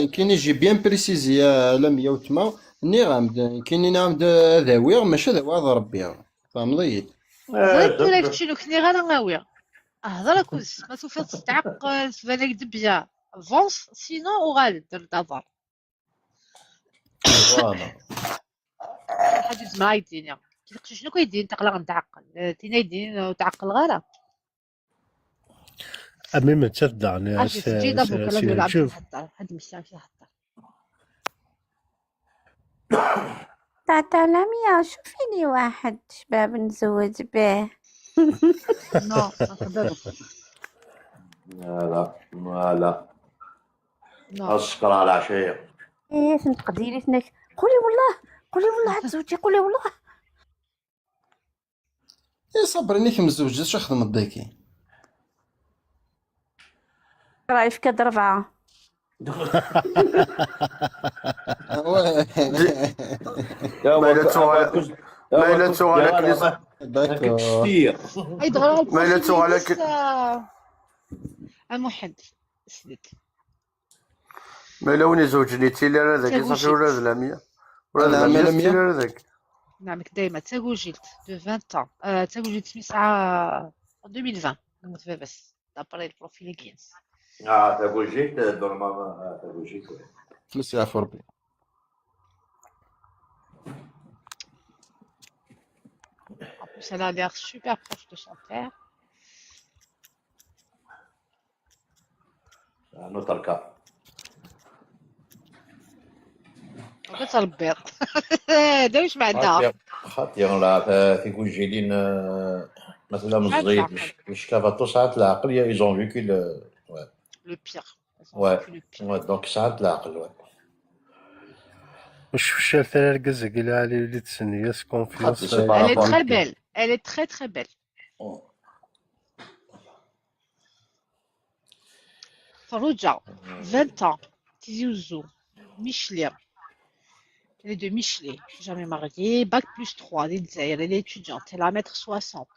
كاين يجي بيان بريسيزي على 108 ني غامد كاين نعمد ذاوير ماشي ذاوير ربي فهمضي زرت لك تشينو كني غير نغاوي هضر كوز ما توفيق تتعقل تبانك دبيا فونس سينو وغالد دار فوالا حاجه ما يدينا كيفاش شنو كيدين تقلا غنتعقل تينا يدين وتعقل غير امي ما تصدقني عرفتي سجيده بوك لا يلعب في الحضر هاد مشى في الحضر تاتا لميا شوفي لي واحد شباب نزوج به نو ما نقدرش لا لا نو السكر على العشيه ايه فهمت قديري تنك قولي والله تزوجي قولي والله اي صبرني كي مزوج اش خدم الضيكي راي في كاد 4 مايلاتو على كنيسة يدغروا مايلاتو على المحد سدد مايلوني زوجني تيلي هذاك صافي ولاد العمية ولاد العمية تيلي هذاك نعمك دايما تاغوجيلت دو 20 ans تاغوجيلت سميسعة 2020 نموت بس دابري البروفيل كينز تاغوجيت نورمالمون تاغوجيت فلوس يعفو ربي En plus, elle a l'air super proche de son père. نوتر كا قلت البيض دا واش بعدا خاطر لا في كوجيلين مثلا مزيد مش كافاتو ساعات العقل ils ont vécu le pire. ouais donc ساعات العقل واش فشل ثلاث القزق الى علي وليت سنياس كونفيونس. Elle est très belle. Elle est très très belle. Farouja, 20 ans, Tizi Ouzou, Michelet. Elle est de Michelet, jamais mariée, bac plus 3, elle est étudiante, elle a 1m60.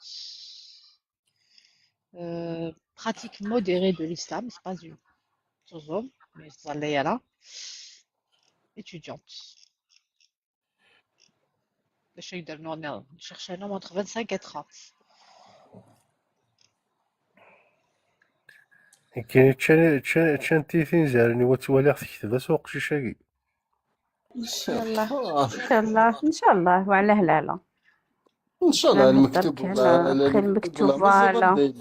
Pratique modérée de l'islam, c'est pas une zone, mais ça l'est là. Étudiante. Le chèque de non, je cherche un homme entre 25 et 30. كاين تشان تيثين زارني وتولي تكتب سوق شي شاقي ان شاء الله وعلى هلاله ان شاء الله المكتوب خير مكتوب فوالا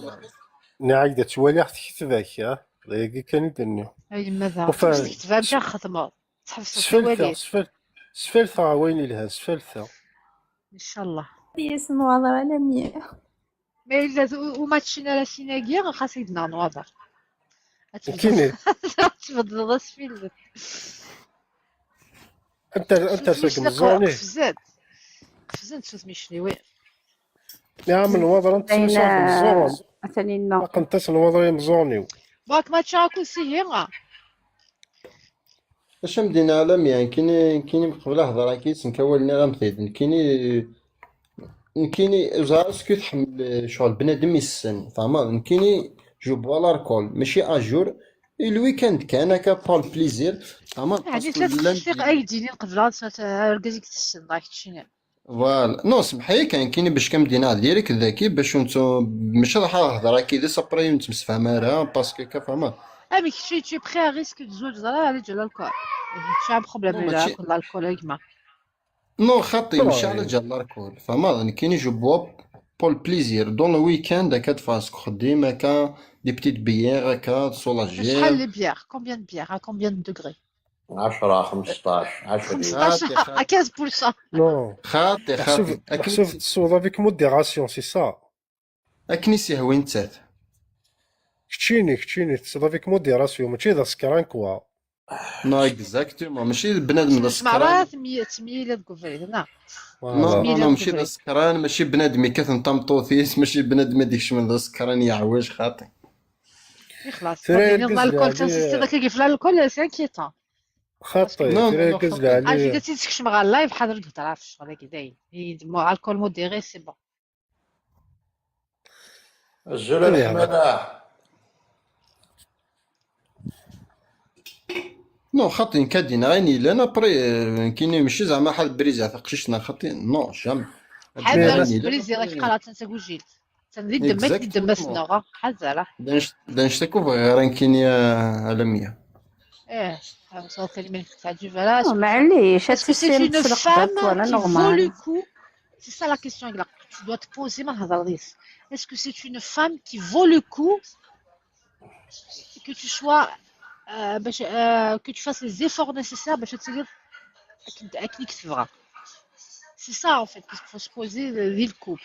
نعايده توالي تكتب هكا ضيقي كان يدني اي ماذا تكتبها مشى خدمه تحفظ التواليت سفلثة وين لها سفلثة ان شاء الله يس نواظر على 100 ما الا وما تشينا لا سيناكيا خاص يدنا نواظر كاين تفضل غاس فيل انت ساكن مزوني قفزات شوف مشني وي يا عم الوضر انت ساكن مزون مثلا انت الوضر مزوني باك ما تشاكل سيهيغا. اش مدينة عالم يعني كيني من قبل هضره كيس نكولني غمثيد نكيني زعما اسكو تحمل شغل بنادم يسن فهما نكيني جو بوا لاركول ماشي اجور الويكاند كان هكا بور بليزير فهما يعني باسكو ثلاث تشفيق اللاندي اي ديني قبل رقازيك تسن داك تشيني. فوالا نو سمحي كايني باش كمدينة ديالك ذاكي باش نتو ماشي راح هضره كي دي سابري نتمسفهم راه باسكو كفهمه اه مي tu es prêt à risque تزوج زرا على جال الكول. tu as un problème نو là ماشي كل الكول كيما. نو خطي ماشي على والله جال الكول فهما كايني جو بوا بول بليزير دون لو ويكاند هكا تفاسكو خديم هكا دي بتيت بيير هكا شحال تسولاجير لي بيير combien de bière à combien de degrés 10 15 20. 15 خاطي à 15%. نو خاطي محسوب اكني تصوض افيك موديراسيون سي سا. اكني سيهوين تات كتشيني تصوض افيك موديراسيون ماشي ذا سكران كوا. نو اكزاكتومون ماشي بنادم ذا نسمع راه سكران تميل تقول نعم نو فوالا نو تميل نو ماشي ذا تقول. سكران ماشي بنادم كثن طمطوثيس ماشي بنادم هذيك من ذا سكران يعوج خاطي خلاص ترى بعدين يلا يركز الكول تنسيستي عليه داك كيف الكول سي انكيتون. خطي نو ترى نو يركز خاطي اجي عليه. قلتي تكشم غا اللايف حاضر الهضره في الشغل هكا داير مع الكول موديري سي بون. الزول هذه هضره. الحمادة. نو خاطي كادين غيني لنا بري كاينين ماشي زعما حال بريزا تقششنا خاطي نو جام حذر غيني بريزي راك لنا قرا تنسى تنزيد دمك دم اكزاكتومون سنوغا حذر. دانشتكو غير كاين عالمية ايه صوت كلمه تاع جوفالا Oh, معليش est-ce que c'est هتفسير une تسلق بات femme ولا qui vaut le نورمال. coup? C'est ça la question que tu dois te poser ما هضريش. Est-ce que c'est une femme qui vaut le coup que tu sois que tu fasses les efforts nécessaires باش تصير اكنك تبغى. C'est ça en fait qu'il faut se poser ذي الكوب.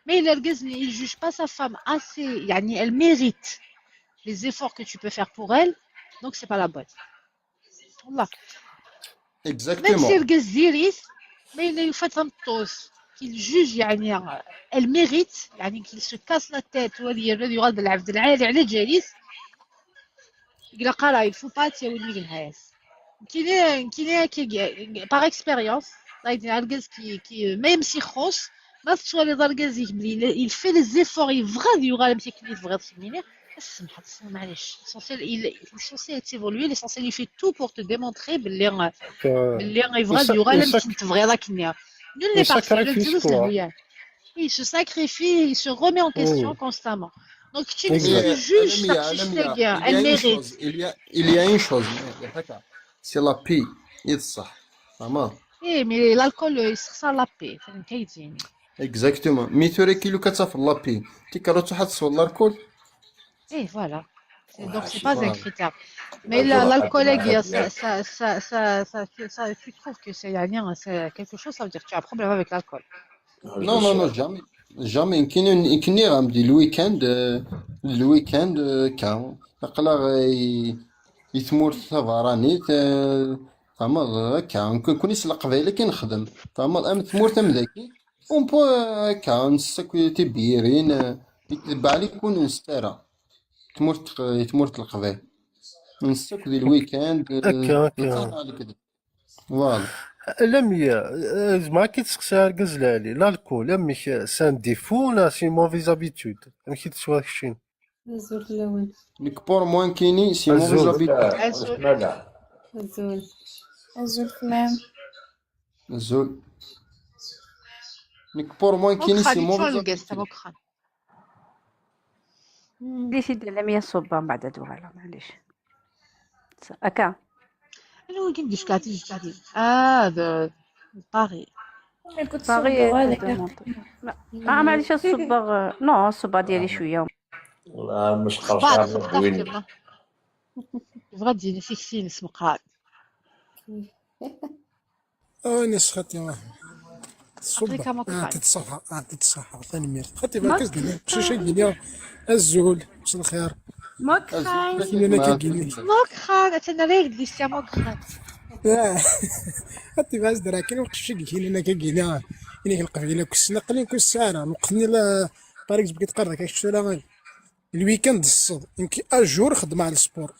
Mais il juge pas sa femme assez يعني elle mérite les efforts que tu peux faire pour elle donc c'est pas la bonne. والله même si اكزاكتومون القز زيريس mais il يفهم الطوس qu'il juge يعني elle mérite يعني qu'il se casse la tête وهذه الذي يغلب العبد العالي على جالس يقول قال il faut pas تساوي الهاس كاين par expérience غادي القز كي même si خص ما تصور لي القز يكمل il fait les efforts يبغى يغلب تكليف يبغى تسميني سمح معليش il est censé être évolué l'essentiel il fait tout pour te démontrer باللي يبغى يغلب تبغي راك نيا nul n'est parfait le يساكريفيس dire كوا. c'est il se sacrifie il se remet en question constamment donc si tu Exact. juges ta عالمية petite عالمية elle il y a une mérite. chose il y a une chose هكا سي لا بي يتصح فهمت ايه مي الكول يسخسر لابي فين كيجيني. اكزاكتومون مي توري كيلو كتسافر لا بي تيكرو تحط تصور الكول ايه voilà donc c'est pas un فوالا critère mais l'alcool ça tu trouves que c'est c'est quelque chose ça veut dire que tu as un problème avec l'alcool. نو نو نو جامي جامي يمكن غامدي الويكاند كاو اقلا يتمور ثفراني فهمت هكا نكون يسلق قبيله كي نخدم فهمت ام تمور تم ذاكي اون بو هكا نسكو تبيرين يتبع لي يكون نستارا تمور القبيل نسكو ذي الويكاند هكا نطلع على كذا فوالا لميا زعما كي تسقسي القز لالي الكول امك سان ديفو ولا سي موفيز ابيتود كي تسوا كشين. الزول اللون. الكبور موان كيني سي موفيز الزول. ابيتود الحمادة. الزول. الزول فلان. الزول الكبور موان كيني سي موفيز ابيتود ليش يدير لمية صوبة من بعد دوغالا معليش. هكا. انا وين كندير كاتي de Paris. باغي لا معليش الصباغ نو الصباغ ديالي شوية. لا مش خبار قرصان وين كما بغا تجيني سيكسي نسمع قران. نسختي عطيك الصبح ما كفاية. عطيت الصحة ثاني مير خاطي ما كتقول شي قلنا الزول مسا الخير مكخاين. كاين انا كنقول مكخان انا ريغد لي سيا مكخان. خاطي باز درا كاين وقت شي كاين انا كنقول انا كنقف على كسنا قليل كل ساعه نقني لا طريق بقيت قرا كاش لا غير الويكاند الصد يمكن اجور خدمة على السبور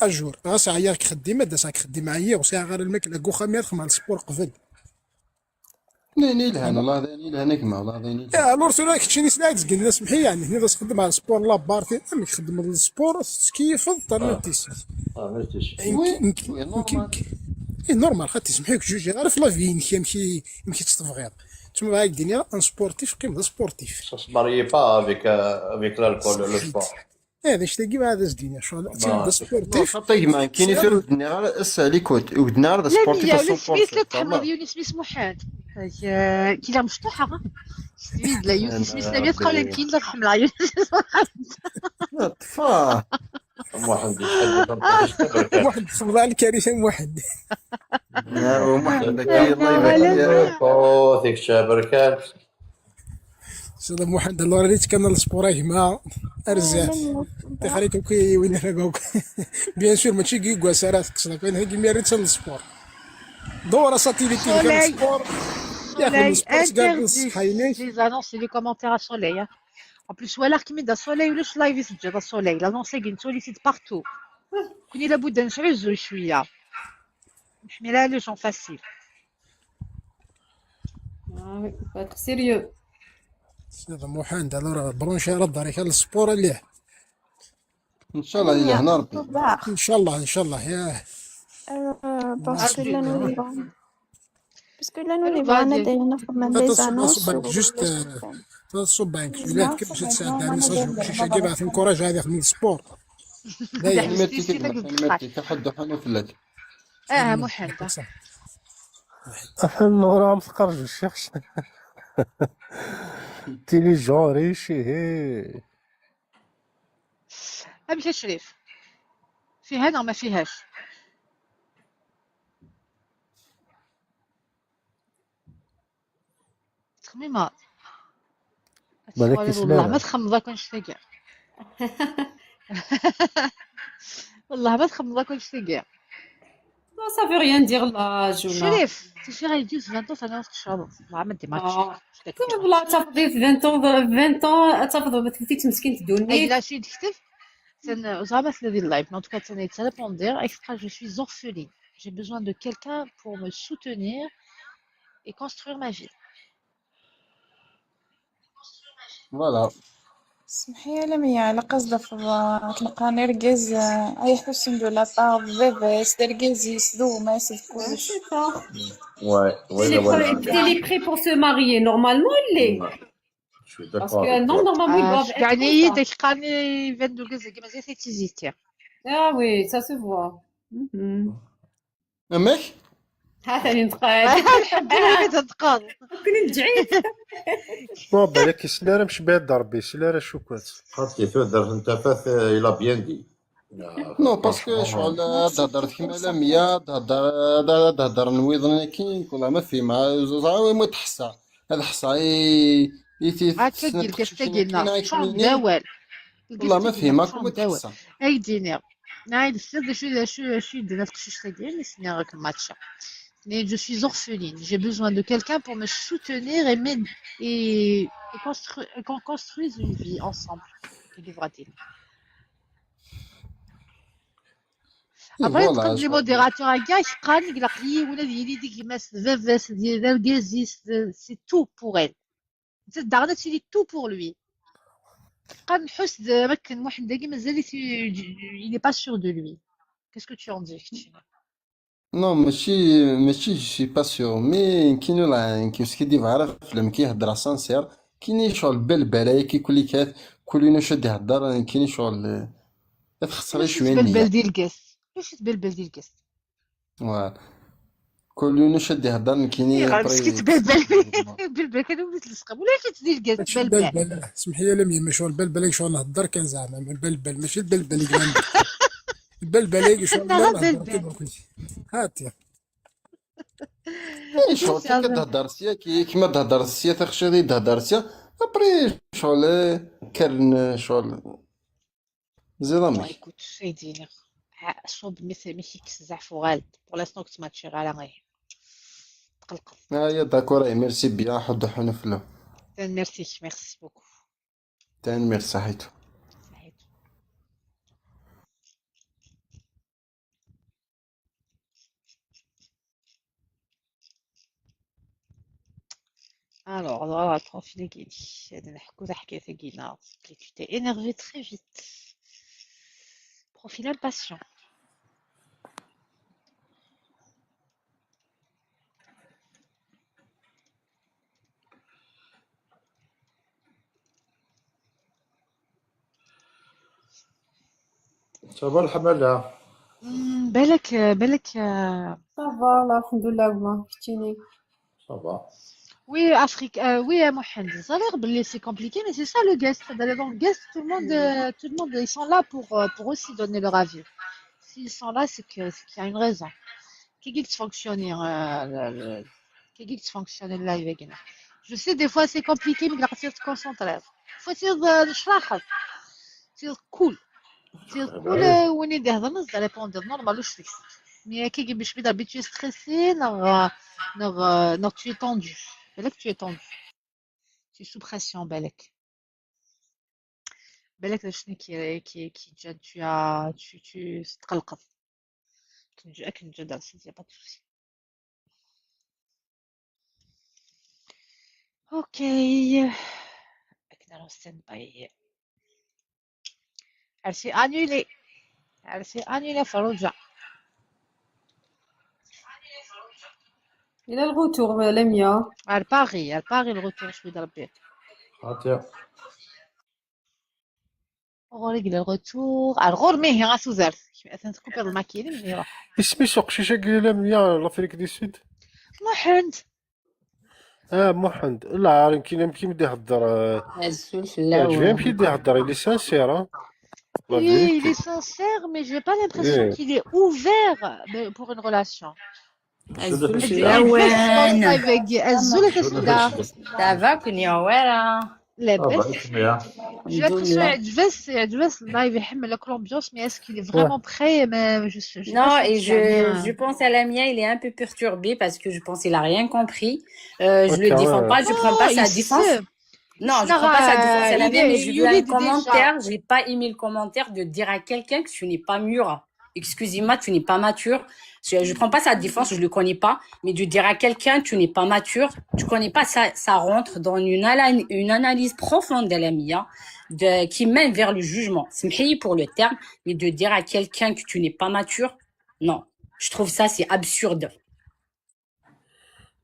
اجور ساعة ياك خدي مادة ساعة خدي معايا وساعة غير الماكلة كوخا ميرخ مع السبور قبل نيني لهنا والله ذاني لهنا كما والله ذاني لهنا. يا لورسو راك تشيني سلاكس قلنا سمحي يعني هنا تخدم على السبور لا بارتي امك خدم على السبور تكيفض طرنتيس ملتيش وي نورمال. ايه نورمال خاطر تسمحيك جوج غير في لافي يمشي تستفغيض تما هاك الدنيا ان سبورتيف قيم سبورتيف Ça se marie pas avec l'alcool, le sport. هذا شتاقي مع هذا الدنيا شغل تبدا ما سبورتيف خاطر ما كاين يصير الدنيا السالي كوت ودنا هذا لا سبورتيف ميا ولا سميت لا 100%. تحمر يونس سميت محمد كي لا مفتوحة سميت لا يونس سميت لا تقول لك كي لا تحمر يونس طفا واحد يتحدث واحد خبط على الكارثه واحد محمد كي الله يبارك. فيك شابركات استاذ محمد الله ريت كان السبور مع ارزاق تخليك كي وين رقوك بيان سور ماشي كي كواسارات كسلك وين هاكي ميريت السبور دور ساتيليتي كان السبور ياخذ السبور كاع الصحينيش les annonces et les commentaires à soleil. En plus, voilà qui met d'un soleil ou le live is déjà d'un soleil. L'annonce est une sollicite partout. Kuni la bouddha نشعل شوية. نحملها les gens faciles. Ah oui, faut être sérieux. استاذ محمد راه برونشي رد عليك السبور اللي ان شاء الله يلهنا ربي. ان شاء الله ان شاء الله ياه Parce que là, nous livrons. Parce que là, nous Alors, livrons, on a vas-y. des annonces. تصب جوست تصب بانك ولاد كيف باش تساعد على الميساج شي شي كيبعث انكوراج هذا من السبور داير ميرتي كتبقى ميرتي كحد حنا فلك. محمد. النور عم تقرج الشيخ تيلي جوري شي هي أمشي شريف. فيها أنا ما فيهاش. تخميمة. بالك والله يسمعنا. ما تخمضها كنش تاقع. والله ما تخمضها كنش تاقع. Non, ça veut rien dire là, Juna. شريف تفي غيدوز 20 ans انا نتشرب ما دي ماتش والله تفضي في 20 ans تفضل تفوتيك مسكين تدوني. اي لا شي تكتب زعما ثلاثي اللايف mais en tout cas ça n'est pas répondre extra je suis orpheline j'ai besoin de quelqu'un pour me soutenir et construire ma vie. فوالا سمحي لي ميا على قصد تلقاني ركز اي حسن دو لا طاب فيفيس دركزيس دوما يسد كلش Il est prêt pour se marier, normalement il l'est. Je suis Parce d'accord. que non, normalement ils doivent être يعني comme ça. داك قاني 22 كازا مازال تيزيتي Ah oui, ça se voit. امك هذا اللي نتقال. الحمد لله كتنتقاد كنت جعيت. ما بالك سلارة مش بعد ضربي سلارة شوكات خاطر تهدر انت فاث الى بيان دي نو باسكو شغل تهضر كيما لميا تهضر نويض كي والله ما في مع زعما ما تحسى هذا حسى تسجل كتسجلنا شون داوال والله ما فهمك وما تحسى اي دينير نايد السد شو درنا تقشيش تاقين نسني راك الماتشا mais je suis orpheline j'ai besoin de quelqu'un pour me soutenir et m'aider et qu'on construise une vie ensemble que devra-t-il après تقد لي موديراتور هكا يقرا يقلق لي ولا ديالي ديك ماس فافاس ديال الكازيس سي تو بور ال انت دارنا تي تو بور لوي تبقى نحس دابا كان واحد داكي مازال il est pas sûr de lui qu'est-ce que tu en dis نو ماشي شي با سيغ مي كاينو لا كي ديف عارف فيلم كيهضر سانسير كاين شغل بالبلايا كيكون لك كل شاد يهضر كاين شغل تخسري شويه بالبل ديال الكاس واش بالبل ديال الكاس فوالا كل شاد يهضر كاين مسكيت بالبل كانوا متلصقين ولا كتدير الكاس بالبل سمحي لي ميا شغل بالبل شغل نهضر كان زعما من بالبل ماشي البلبل اللي البلبل شغل نهضر هاتي شغل كتهضر سيا كيما تهضر سيا تخشى غير تهضر سيا ابري شغل كرن شغل زيرامي écoute سيدينا صوب مثل ماشي كزعف وغالد pour l'instant كنت ما تشير على غير تقلق يا داكور ميرسي بيان حد حنا فلو merci beaucoup تاني ميرسي حيتو Alors, voilà, le profil est gay. Tu t'es énervé très vite. Profil impatient. Ça va, الحمد بالك صافا لا الحمد لله ما كنتيني. Ça va. oui, Afrique, oui, Mohamed. Ça a l'air c'est compliqué, mais c'est ça le guest. Dans le guest, tout le monde, ils sont là pour aussi donner leur avis. S'ils sont là, c'est qu'il y a une raison. Qui dit que fonctionne qui dit que fonctionne le live again. Je sais, des fois, c'est compliqué, mais il faut se concentrer. Faut c'est cool. C'est cool, on est derrière, ça répond normal, je sais. Mais qui dit que je suis d'habitude stressé, non, tu es tendu. Belek, tu es tendu. Tu es sous pression, Belek. Belek, le chenille qui tu تقلقض. كنجي جدال سيدي pas de souci. Ok. اكنا stand by. Elle s'est annulée. Elle s'est annulée, Farouja. إلى الغوتور لميا. Elle parie le retour, je suis dans le pied. خاطر le retour. Alors, mais il y a un sous-air. Je vais essayer de couper le maquillage, mais il va. اسمي سوق شيشه قليله ميا لافريك دي سود. محمد. محمد لا يمكن بدا يهضر الزول في جوي الاول. يمكن بدا يهضر لي سانسير Oui, il est sincère, mais j'ai pas l'impression qu'il est ouvert pour une relation. الزول في الزول الاول. الزول كتبدا. دابا كنيا ورا. لاباس. J'ai الحمد l'impression لله. يعجبس اللايف يحمل لك l'ambiance, mais est-ce qu'il est vraiment prêt? Mais je Non, pas et senti يعني. je pense à la mienne, il est un peu perturbé parce que je pense qu'il a rien compris. Je le défends pas, je prends pas Non, sa il défense. sait. Non, je prends pas sa défense à la mienne, mais j'ai vu un يولد commentaire, déjà. j'ai pas aimé le commentaire de dire à quelqu'un que tu n'es pas mûr. Excusez-moi, tu n'es pas mature. Je prends pas sa défense, je le connais pas, mais de dire à quelqu'un tu n'es pas mature, tu connais pas ça rentre dans une analyse profonde de la mia, qui mène vers le jugement. C'est m'hiyi pour le terme, mais de dire à quelqu'un que tu n'es pas mature, non. Je trouve ça c'est absurde.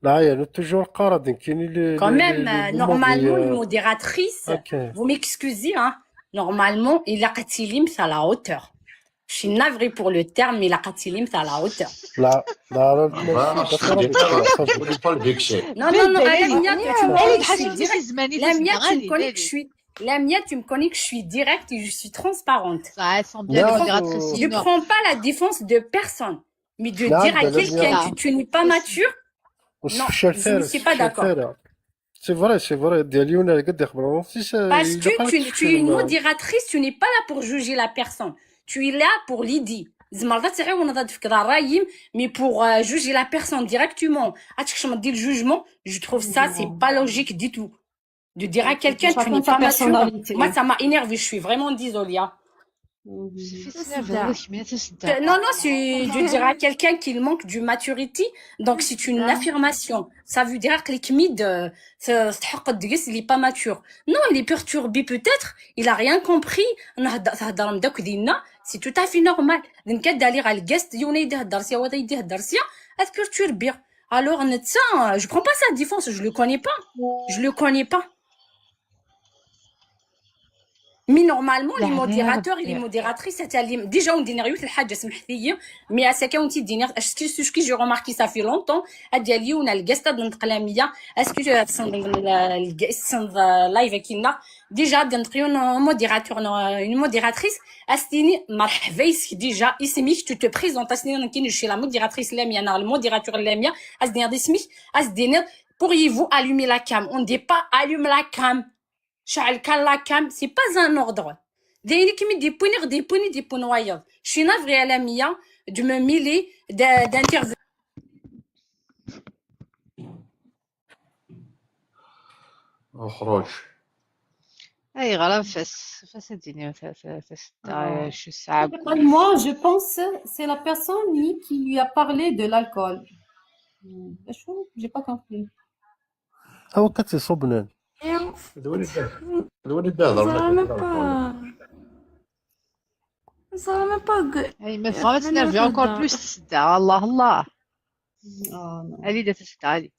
لا يعني توجور قارضين كاين Quand même, normalement, une modératrice, اوكي vous m'excusez, hein, normalement, il a qatilim à la hauteur. Je suis navrée pour le terme, mais il a qatilim à la hauteur. لا لا ولي با الفيكسي. Non, non, non, la mienne, tu me connais que je suis حاجة directe. زماني La mienne, tu me غادي connais que je suis. La mienne, tu me connais que je suis directe et je suis transparente. Ça, elles sont bien Non, les non. modératrices. Je prends pas la défense de personne, mais de لا dire à لا quelqu'un لا que tu n'es pas mature, non, وش je ne الفارس suis pas d'accord. سي فري ديالي وانا قد يخبروا Parce que tu es une modératrice, tu n'es pas là pour juger la personne. Tu es là pour l'aider. Mais pour juger la personne directement, le jugement, je trouve ça, c'est pas logique du tout. De dire à quelqu'un tu n'es pas mature. Moi, ça m'a énervé. Je suis vraiment désolée. Hein. Non, non, c'est de dire à quelqu'un qu'il manque du maturité. Donc, c'est une affirmation. Ça veut dire que il est pas mature. Non, il est perturbé peut-être. Il a rien compris. C'est tout à fait normal. Donc, d'aller à le guest, perturbé. Alors, je prends pas sa défense. Je le connais pas. Je le connais pas. Mais normalement, les modérateurs et les modératrices, déjà, on dit mais à ce qu'on dit, est-ce que j'ai remarqué ça fait longtemps, on a le guest de notre est-ce que le guest live qui n'a déjà un modérateur, une modératrice, est-ce déjà, ici, tu te présentes, chez la modératrice, le modérateur, pourriez-vous allumer la cam? On ne dit pas allume la cam. La cam, c'est pas un ordre. Des points. Je suis navrée à la mia de me mêler d'intervenir. اخرج. اي غلا فاس الدنيا شو ساعة. Moi, je pense c'est la personne qui lui a parlé de l'alcool. J'ai pas compris. هو كتصبنا الولد هضر Ça va même pas que. اي ما فهمت تنرفي encore plus تصدع الله الله هذه دا تصدع هذه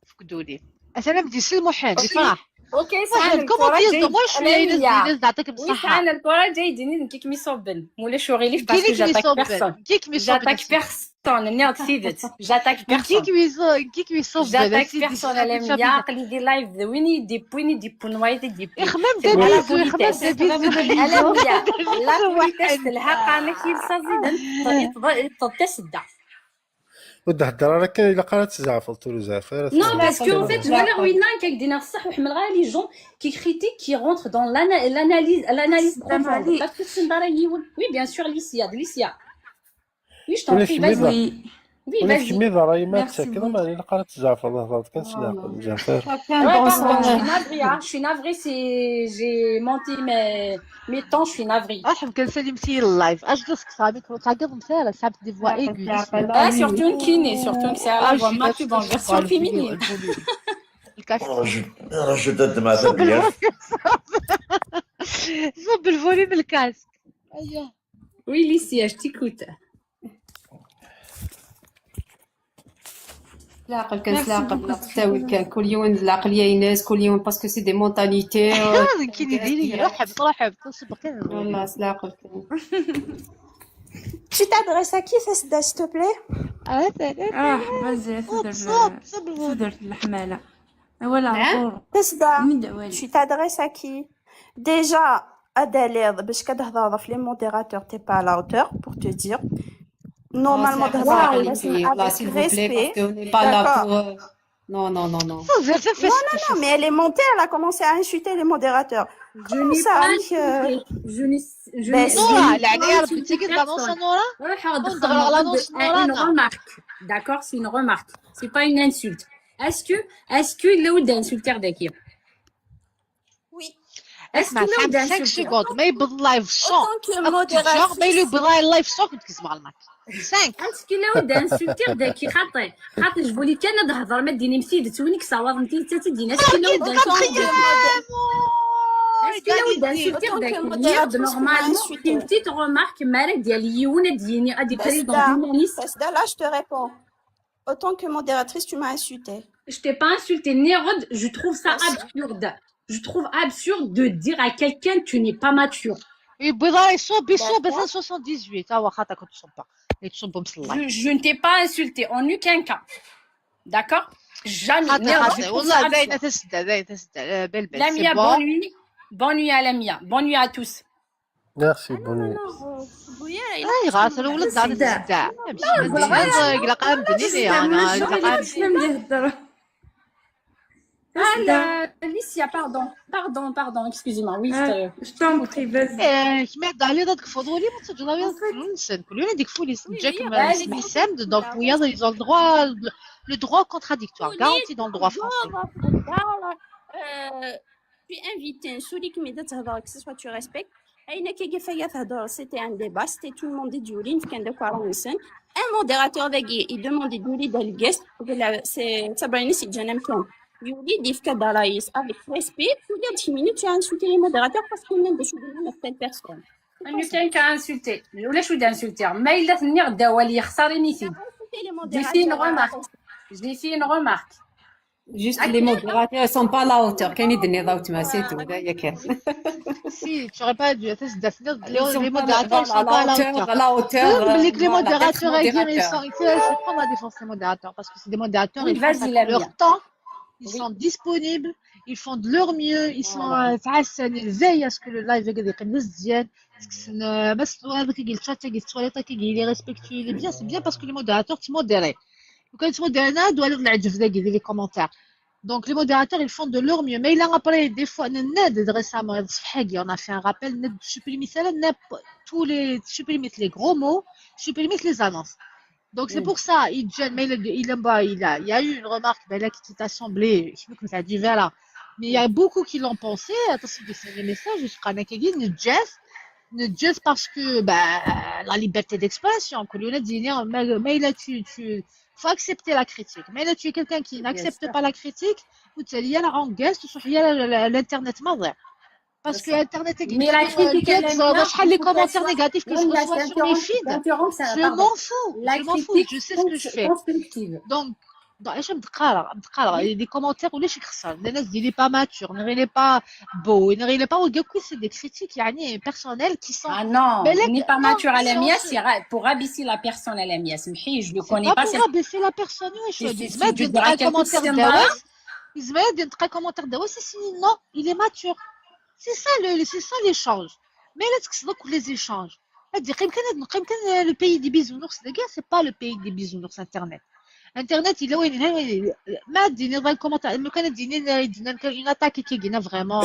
فقدوا لي انا بدي سلموا حالي فرح اوكي واحد سعان كومون الكره تيزدو مو شويه ينزل نعطيك وي بصحه سعان الكره جاي يديني كيك مي صوبن مولا شغيلي باسكو كيك مي جاتاك صوبن بيرسون كيك مي صوبن جاتاك بيرسون نيوت سيدت جاتاك بيرسون كيك مي صوبن جاتك بيرسون لميا قلي دي لايف ويني دي بويني دي بونوايتي دي بوين يخمم على دابيزو يخمم بوليتيس دابيزو على ميا لا بوليتيس واحد تلحق انا كي صازيدن تصدع ودا هضر راه كاين الا قرات زعفلت له زعفر Non, parce qu'en fait, voilà, oui, non, qu'il y a des صح وحمل غير les gens qui critiquent, qui rentrent dans l'analyse profonde. Parce que c'est oui, bien sûr, Licia. Oui, je t'en prie, vas-y. Oui, ولا vas-y. كمية راهي ما Merci تسكر ما الا قرات زعفر هضرت كنسمع زعفر Ouais, pardon, je suis navrée, hein. Je suis navrée, j'ai menti mes temps, je suis navrée. احب كنسالي مسير اللايف اش دوسك صامي كنت تعقد مثال سابت دي فوا ايغو Ah, surtout une kiné, surtout que c'est à la voix mature en version féminine. الكاف رجل الدمعة تبيان صب الفوليوم الكاسك ايوه Oui, Licia, je t'écoute. العقل كان العقل تساوي كان كل يوم العقل يا ناس كل يوم باسكو سي دي مونتاليتي كي يديري رحب تصب كان والله العقل كان Tu t'adresses à qui, Fesda, s'il te plaît? vas-y صدر الحمالة ولا عقور Fesda, من دوالي tu t'adresses à qui? Déjà, Adèle, باش كتهضر في les modérateurs, t'es pas à la hauteur, pour te dire. Normalement, là s'il vous plaît parce qu'on n'est pas là pour non non, mais elle est montée, elle a commencé à insulter les modérateurs. Je n'ai pas insulté. Je n'ai نورا العنيار بنتي كنت نورا une remarque. D'accord, c'est une remarque. C'est pas une insulte. Est-ce que Léo d'insulter Daki? Oui. Est-ce que Léo 5 d'insulter? secondes ما يبض لايف شون ما يبض لايف شون كنت كتسمع الماك 5 Est-ce que Léo d'insulter Daki خاطر je voulais كان نهضر ما ديني مسيدة وينك صواب انتي تدينا. Est-ce que Léo d'insulter Est-ce que Léo d'insulter Daki normalement une petite remarque مالك ديال يونا ديني ادي بريزون humaniste. Fesda, là, je te réponds. Autant que modératrice, tu m'as insulté. Je t'ai pas insulté, Nérode, je trouve ça absurde. Je trouve absurde de dire à quelqu'un tu n'es pas mature. يبغى يصوب 78 ها واخا تا كنت تصوب يتصوب مصلي Je ne t'ai pas insulté en aucun cas. D'accord? Jamais. Nérode, je trouve ça والله absurde. زاينه تسدى بلبل Lamia, bonne nuit. Bonne nuit à Lamia. Bonne nuit à tous. ميرسي بوني اي غاس الولد دار تسدى قلقه مدني انا Alicia, pardon, excusez-moi. Oui, je t'en prie vas-y كما دالي داك فضولي ما تجلاوي نسن كلنا ديك فوليس جاك ما سمحسام دونك ويا ils ont le droit contradictoire garanti dans le droit français. Tu es invité, celui qui m'a dit que ce soit tu respectes. C'était un débat, c'était tout le monde dit Julie, un modérateur il demandait Julie dans le guest, c'est Sabrina si je n'aime pas. Julie dit que Dalaïs avec respect, il y a 10 minutes tu as insulté les modérateurs parce qu'ils n'ont pas de telle personne. أنا كان كأنسلتي ولا شو دانسلتي ما إلا ثني غدا ولي يخسرني سيد. J'ai fait une remarque. juste les modérateurs sont pas à la hauteur كاين يدني ضوت ما سيتو هذا كان Si, tu aurais pas dû تسدى les sont modérateurs sont pas à la hauteur. Les modérateurs ils sont il faut prendre la défense des modérateurs parce que c'est des modérateurs ils font ça leur temps. Ils sont disponibles, ils font de leur mieux, ils sont ils veillent à ce que le live يقدر مزيان بس هذاك يجي الشات يجي التواليت يجي لي ريسبكتي لي بيان سي بيان باسكو لي موديراتور تموديري وكان تموديرنا دوا العجف ذاك يدير لي كومونتير donc les modérateurs ils font de leur mieux mais il a après des fois Ned récemment on a fait un rappel Ned supprimer ça tous les supprimer les gros mots supprimer les annonces. Donc c'est pour ça, il y a eu une remarque qui t'a semblé, je sais que ça a dit là, mais il y a beaucoup qui l'ont pensé, attention de ces messages, je crois ne Jeff parce que la liberté d'expression, que l'on a dit, mais là tu faut accepter la critique. Mais là, tu es quelqu'un qui n'accepte pas la critique, ou tu es là en guest, ou il y a l'internet مضيع. Parce que Internet, Mais la critique, elle est bien, شحال les il faut qu'elle commentaires soit- négatifs que je Même la- reçois sur les feeds, je pardon. m'en fous, La je m'en fous, critique je sais ce que je fais. constructive. Donc, ايش متقارع des commentaires ولاش يخسر الناس il est pas mature, il est pas beau, il est pas وكاكو c'est des critiques يعني personnelles qui sont Ah non, Mais il n'est pas mature à la non, mia, c'est- c'est pour abaisser la personne à la mia. سمحي, je le c'est connais pas pas. pour abaisser la personne واش C'est- دي c'est- زعما c'est دير de dire à quelqu'un commentaire que c'est دواس marrant. زعما دير commentaire دواس c'est non il est mature. C'est ça l'échange. Mais là تقصدك les échanges. هادي يمكن le pays des bisounours les gars c'est pas le pays des bisounours internet. Internet il est وين ما ديني ضل commentaire ما كان ديني une attaque qui est vraiment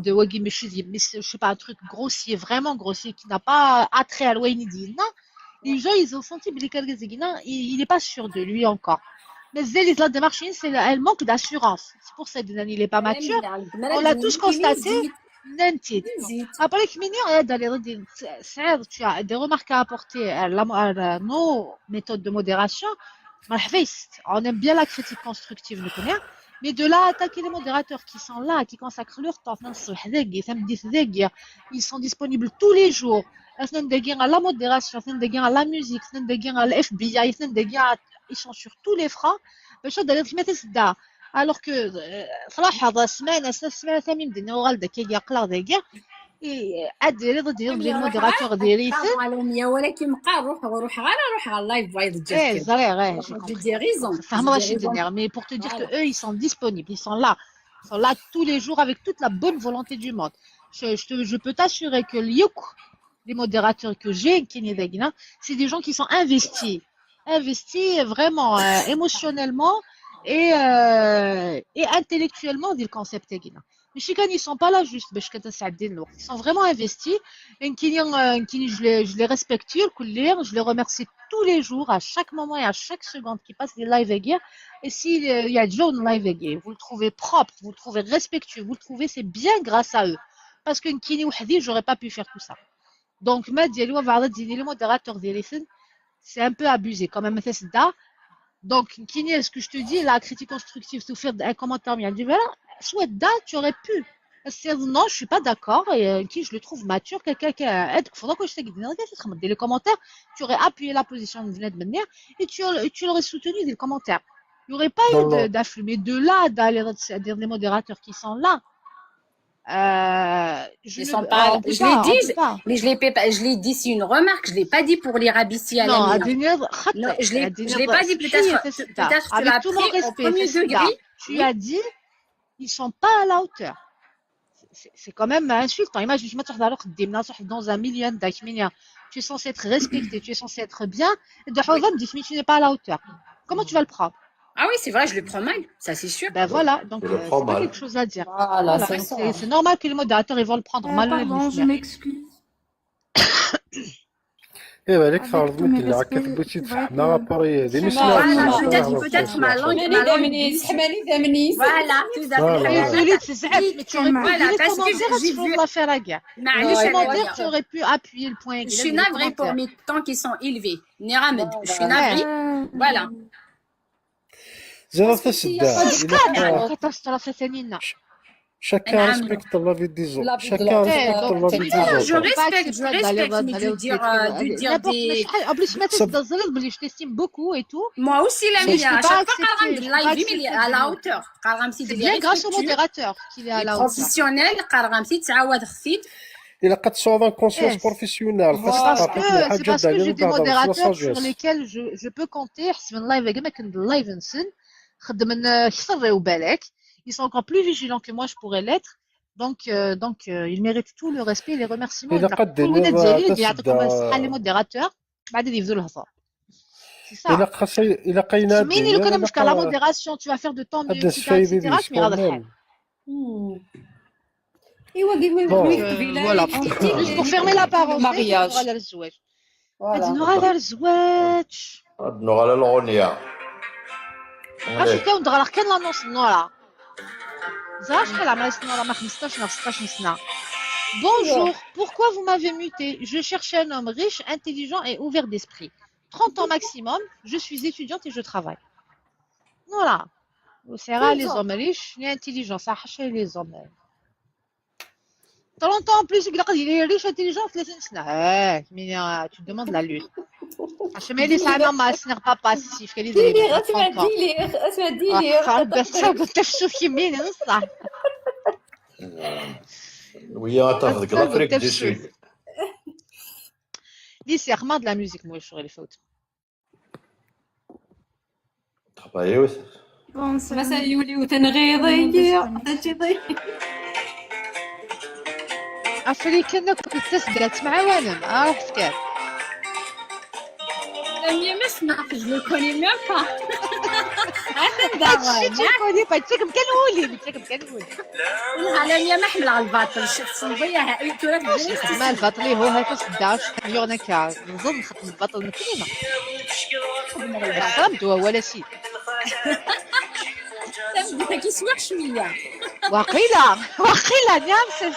de wagi mais je sais pas un truc grossier vraiment grossier qui n'a pas attrait à l'ouïni ديالنا. Les gens ils ont senti que il est pas sûr de lui encore. Mais les démarches elle manque d'assurance. C'est pour ça qu'il n'est pas mature. On l'a tous constaté. Nantit. Après que mignon, tu as des remarques à apporter à nos méthodes de modération. On aime bien la critique constructive, nous connaissons. Mais de là, attaquer les modérateurs qui sont là, qui consacrent leur temps, ils sont disponibles tous les jours. À la modération, à la musique, à l'FBI, ils sont sur tous les fronts. Alors que صراحة سمعنا ثمين بدنا وغالدا كي يقلق دقيقة أدري ديالهم ديال الموديراتور دياليسن ولكن بقى روح على اللايف وايد Eh, جات j'ai des raisons. فهمت رشيد دنيا mais pour te dire que eux ils sont disponibles ils sont là tous les jours avec toute la bonne volonté du monde je peux t'assurer que les modérateurs que j'ai c'est des gens qui sont investis vraiment émotionnellement et intellectuellement dans le concept mais ils sont pas là juste ils sont vraiment investis et je les respecte je les remercie tous les jours à chaque moment et à chaque seconde qui passe des live et s'il y a John live vous le trouvez propre vous le trouvez respectueux vous le trouvez c'est bien grâce à eux parce que j'aurais pas pu faire tout ça donc les modérateurs c'est un peu abusé quand même donc, Kini, est-ce que je te dis, la critique constructive, tout faire un commentaire, bien dit, voilà, soit tu aurais pu. Non, je suis pas d'accord, et qui je le trouve mature, quelqu'un qui aide, faudra que je t'ai dit, les commentaires, tu aurais appuyé la position de Vinette Benner, et tu l'aurais soutenu dans les commentaires. Il n'y aurait pas eu d'afflux, mais de là, d'aller dire les modérateurs qui sont là, Ils sont pas. Je l'ai dit, mais je l'ai dit, c'est une remarque. Je l'ai pas dit pour les rabaisser à la mia. Non, je l'ai pas dit peut-être tu l'as avec tout mon pris au respect, premier degré. tu as dit ils sont pas à la hauteur. C'est quand même insultant. Imagine, je me dans un million d'acminiens. Tu es censé être respecté, tu es censé être bien. Et de Hawza me dit, mais tu n'es pas à la hauteur. Comment tu vas le prendre? Ah oui, c'est vrai, je le prends mal, ça c'est sûr. Ben voilà, donc c'est pas quelque chose à dire. Voilà, c'est normal que les modérateurs ils vont le prendre mal. Pardon, je m'excuse. ايوا عليك فرض مثل هكا تبغي تفهمنا باري دي peut-être ma langue voilà tout à fait désolé c'est ça mais voilà parce que j'ai vu la faire à guerre commentaire tu aurais pu appuyer le point je suis navrée pour mes temps qui sont élevés Niramed je suis navrée voilà زعما السدا chacun respecte la vie des autres. Chacun respecte la vie des autres. Je respecte, mais de dire des... En plus, je t'estime beaucoup et tout. Moi aussi, la mienne. À chaque fois qu'elle de live, il est à la hauteur. C'est bien grâce au modérateur qu'il est à la hauteur. Professionnel, Il a 420 conscience professionnelle. C'est parce que j'ai des modérateurs sur lesquels je peux compter. Ils sont encore plus vigilants que moi, je pourrais l'être. Donc, ils méritent tout le respect et les remerciements. Les modérateurs, c'est ça. La modération, tu vas faire de temps de etc. Voilà. Juste pour fermer la parenthèse. Mariage. Bonjour, pourquoi vous m'avez muté? Je cherchais un homme riche, intelligent et ouvert d'esprit. 30 ans maximum, je suis étudiante et je travaille. Voilà. C'est rare les hommes riches, ni intelligents, ça hache les hommes. 30 ans en plus, il est riche, intelligent, 30 سنة. Mais tu demandes la lune. عشان ما يلي ساعة ما سنغ pas passif, qu'elle est ديليغ اسمها ديليغ اسمها ديليغ. بس تفشوف يمين نصح. ويا تاخذك لافريك دي سود. لي سي رماد de la musique moi الشغل اللي فوت. خبايوث. مسا يوليو تنغيضي عطيتي ضي. أفريقيا كنت تسدرت مع وانم عرفت كيف. لم يمسنا je le connais même pas. هادشي تيكوني باتيكم كنولي والله لم يمحمل على الباطل شفت صنبيه تراث ما الباطلي هو هاكا صداش يغنى كا نظن نخدم الباطل نكلمة نبدو ولا شي تبدا كيسمح شويه واقيلا نعم سي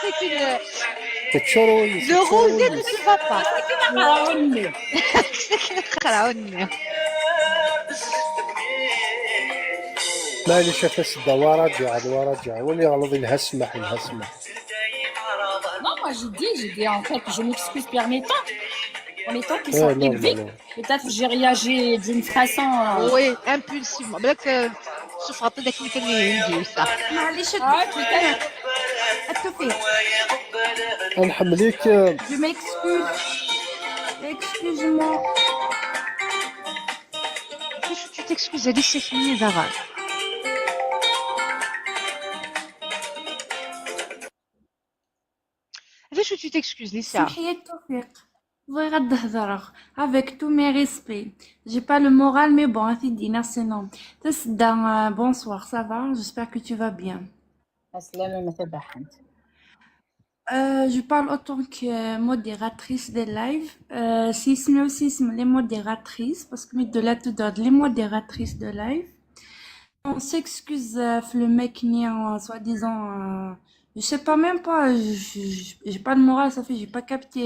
تتشروني لو روزي ne te va pas قراوني قراوني معليش تسدى وراجع ولي غلطي لها سمح Non, moi j'ai dit en fait, je m'excuse en étant qu'ils sont élevés. Peut-être j'ai réagi d'une façon. Oui, impulsivement. بالك شوف عطي داك اللي كان يندير صح. معليش التوفيق. نحمليك. Je m'excuse. Excuse-moi. Tu t'excuses, Alice, c'est fini, Zara. Est-ce que tu t'excuses, Lisa? سمحي التوفيق. بغي غد نهضر avec tous mes respects. J'ai pas le moral mais bon, c'est Dina sinon. تسدى bonsoir, ça va? J'espère que tu vas bien. السلامة ما تبحنت. Je parle en tant que modératrice des lives. Sisme aussi, les modératrices, parce que de là tout d'autres, les modératrices de live. On s'excuse, le mec ni en soi-disant, je sais pas même pas, j'ai pas de morale, ça fait, j'ai pas capté,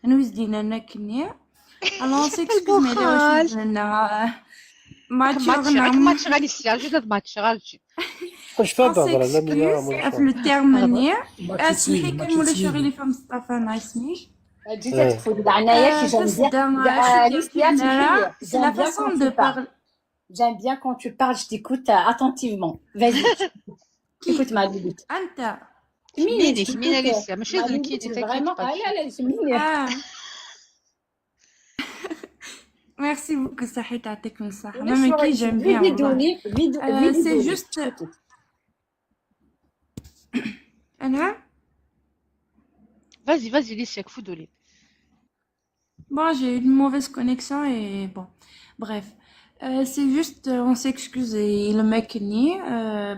nous se dit nanak ni. Alors on s'excuse, mais ما تشغلي السيارة جد ما تشغلش. واش تهضر على في الترمانية اسمحي كنمولا شغل لي فهم مصطفى نايسميش جيت تفوت عنايا كي c'est la façon de parler. J'aime bien quand tu parles, je t'écoute attentivement. Vas-y. Écoute ma bibite. انت مين لسه ماشي ذكي vraiment لا Merci beaucoup صحيت يعطيك من الصحة. Même qui j'aime bien. C'est juste أنا Vas-y, Lisa, Foudouli. Bon, j'ai eu une mauvaise connexion et bon, bref. C'est juste, on s'excuse et le mec nie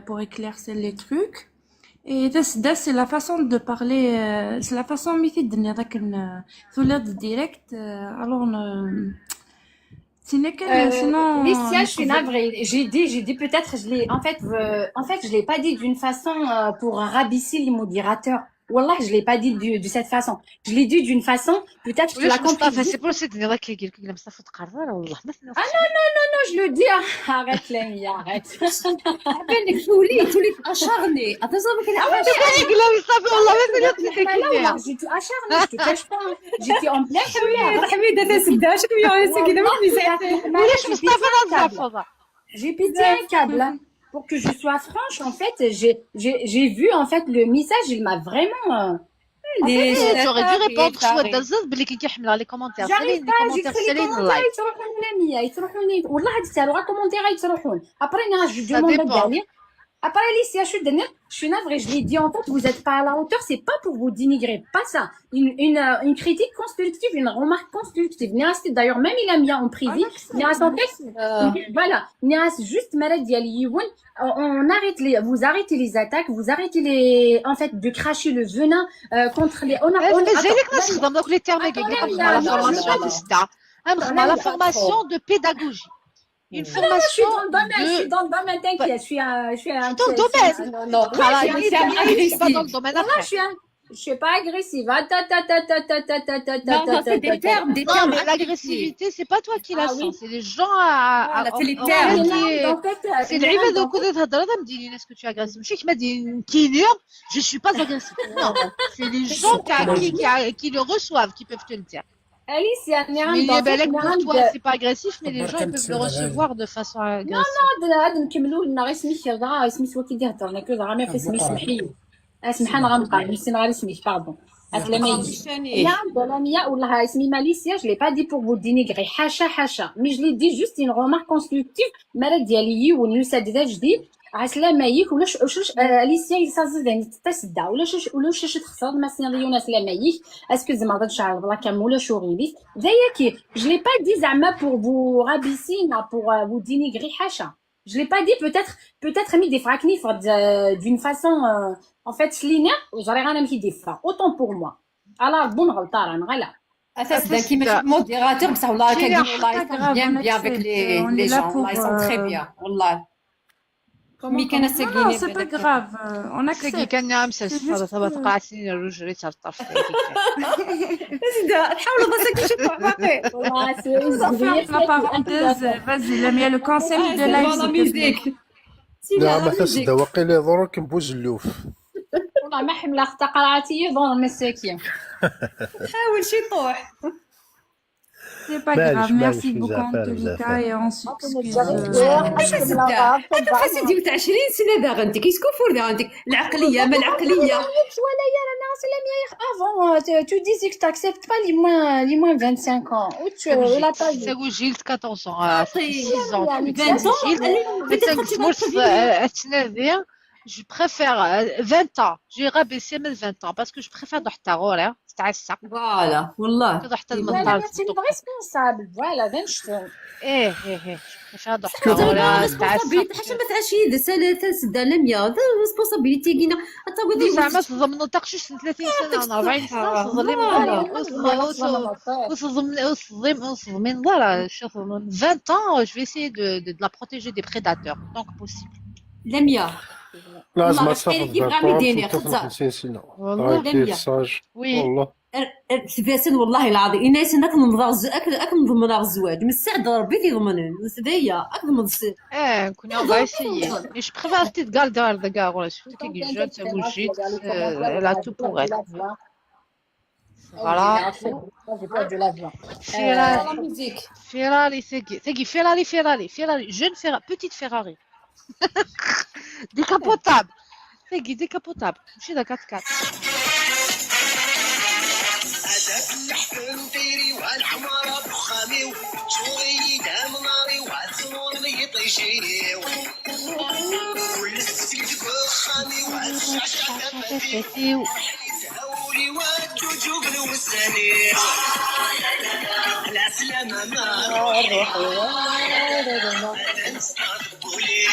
pour éclaircir les trucs. Et c'est la façon de parler, c'est la façon de donner direct. Alors, sinon. Licia, je suis navrée. J'ai dit peut-être, en fait, je l'ai pas dit d'une façon pour rabaisser les modérateurs. Wallah, je l'ai pas dit de cette façon. Je l'ai dit d'une façon, peut-être que tu l'as compris. C'est pour cette année qui dit que Mustafa تقرر والله ما Ah non, je le dis. Arrête Lamia, arrête. Appelle تولي acharné. Attention que j'étais acharné, je te cache pas. J'étais en plein حميدة تسدى شنو يا كده ما في ولاش مصطفى نظف J'ai pété un câble. Pour que je sois franche, en fait, j'ai vu en fait le message, il m'a vraiment. J'aurais dû répondre soit d'Aziz, mais qui يحمل على les commentaires. J'arrive pas, j'écris les commentaires, يتروحون لميا يتروحون والله هاد الساعة لو commentaires يتروحون. Après je demande الدنيا. Après Alicia, je suis navrée, je l'ai dit en fait, vous êtes pas à la hauteur, c'est pas pour vous dénigrer, pas ça. Une critique constructive, une remarque constructive. Nias, d'ailleurs, même il a mis en privé. Nias, en fait, voilà. Nias, juste malade, on arrête vous arrêtez les attaques, vous arrêtez en fait, de cracher le venin, contre les, donc les termes, la formation de pédagogie. Une formation je suis dans le domaine, t'inquiète, je suis un dans le domaine. Non, pas dans le domaine après. Je suis un Je suis pas agressive. Ah, ta, ta, ta, ta, ta, ta, ta, ta, ta, Non, ta, non, c'est ta, des ta. termes Non, mais acceptés. l'agressivité, c'est pas toi qui la Ah oui. sens, c'est les gens Voilà, c'est les en termes. fait mais qui là, en fait, c'est là, العباد en وكل تهضر هذا مديرين est-ce que tu es agressif ماشي كيما دي كينير je suis pas agressif non c'est les gens qui le reçoivent qui peuvent te le dire Alicia, mais en fait, بالك pour toi c'est pas agressif mais les كبر gens ils كانت peuvent le السوداء هذه. recevoir de façon agressive هذا نكملوا لنا غير سميتي راه سميت هو كيدير هضر انا كنت غامي في سميت سمحي اسمح انا غنبقى نسي غير سميت باردون اسلامي لا ظلاميه ولا اسمي ماليسيا جو لي با دي بور فو دينيغري حاشا حاشا مي جو لي دي جوست اون رومارك كونستركتيف مرا ديالي ونيوساد ذا جديد عسلامايك ولا واش اليسيا يسازدني تتسدا ولا واش تخسر ما سينيون سلامايك اسكو زعما هذا الشعر بلا كام ولا شوغيليس زيك جو لي با دي زعما بور فو رابيسينا بور فو دينيغري حاشا je l'ai pas dit peut-être mis des fracnifs d'une façon en fait linéaire j'aurais rien mis des fois autant pour moi alors bon غلطه انا غلا اساس كي ماشي موديراتور بصح والله كندير والله بيان بيان افيك لي جون والله يسون تري بيان والله مي كان Non, ساكيني c'est pas grave. On ساقي accepte. كان نعم هذا تبع تقع سنين الرجل ترطف نحاولوا بس كي باقي والله On ferme la parenthèse. Vas-y, Lamia, le concept de live, لا s'il te plaît. ميوزيك لا ما تسد وقيل ضرورك نبوز اللوف والله ما حمله اخت قرعتي ظن المساكين حاول شي طوح C'est pas معليش grave. معليش Merci beaucoup, بزاف Angelika, et on s'excuse. هذا فاسد ديال 20 سنه داغ انت كيسكوفور داغ انت العقليه ما العقليه ولا يا رانا سلاميه avant tu disais que t'acceptes pas les moins 25 ans ou tu la taille تقول جيلت 14 6 ans 20 جيلت je préfère 20 ans j'ai rabaissé mes 20 ans parce que je préfère نحتار ولا تعسق فوالا والله كذا حتى voilà المنطقه c'est une responsable voilà فهمت ايه préfère نحتار ولا تعسق حتى ما تعشي ثلاثه سدا لميا هذا ريسبونسابيلتي كاينه حتى غادي زعما تضمنوا تقشش 30 سنه انا 40 سنه تظلم voilà 20 ans je vais essayer de la protéger des prédateurs tant que possible لميا لازم والله تصافط كيف غامي ديني طفل خذها 50 سنه والله راه كثير ساج وي والله فاسد والله العظيم الناس هناك نضمن الزواج من السعد ربي كيضمن سدايا اكضمن السر كنا on va essayer mais je préfère rester de garde de gare voilà surtout que les jeunes ça bouge vite elle a tout pour elle voilà j'ai pas de l'avion Ferrari Segui Ferrari jeune Ferrari petite Ferrari décapotable Segui décapotable ماشي دا 4x4 هذاك اللحفل وطيري والحمارة بخامي وشوري دام ناري وعالزنون يطيشيني كل السكت بخامي وعالشعشع تفتي تهولي والجوجوب الوساني على سلامة ما روحي هذا نستقبلي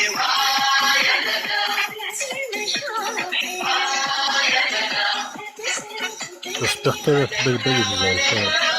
j'espère que tu as بالي بزاف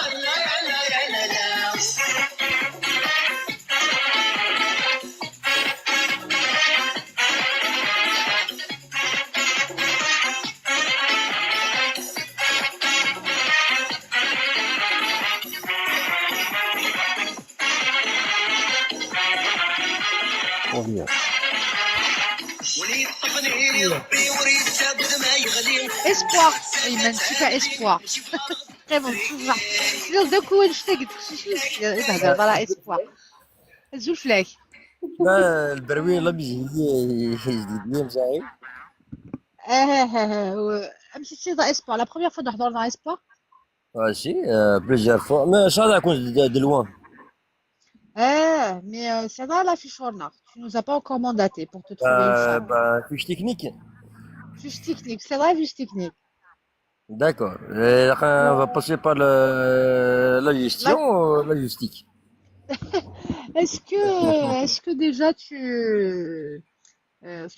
espoir ايمن شفا espoir vraiment toujours سير داك هو شتا قلت تهضر على espoir زول فلاك لا البروين لا بيجي لي زعيم امشي سير espoir la première fois نحضر مع espoir ماشي بليزيور فوا ما شاء الله كنت de loin mais c'est dans la fiche Warner tu nous as pas encore mandaté pour te trouver une femme bah fiche technique fiche technique c'est vrai fiche technique d'accord on va passer par la gestion ou la logistique est-ce que déjà tu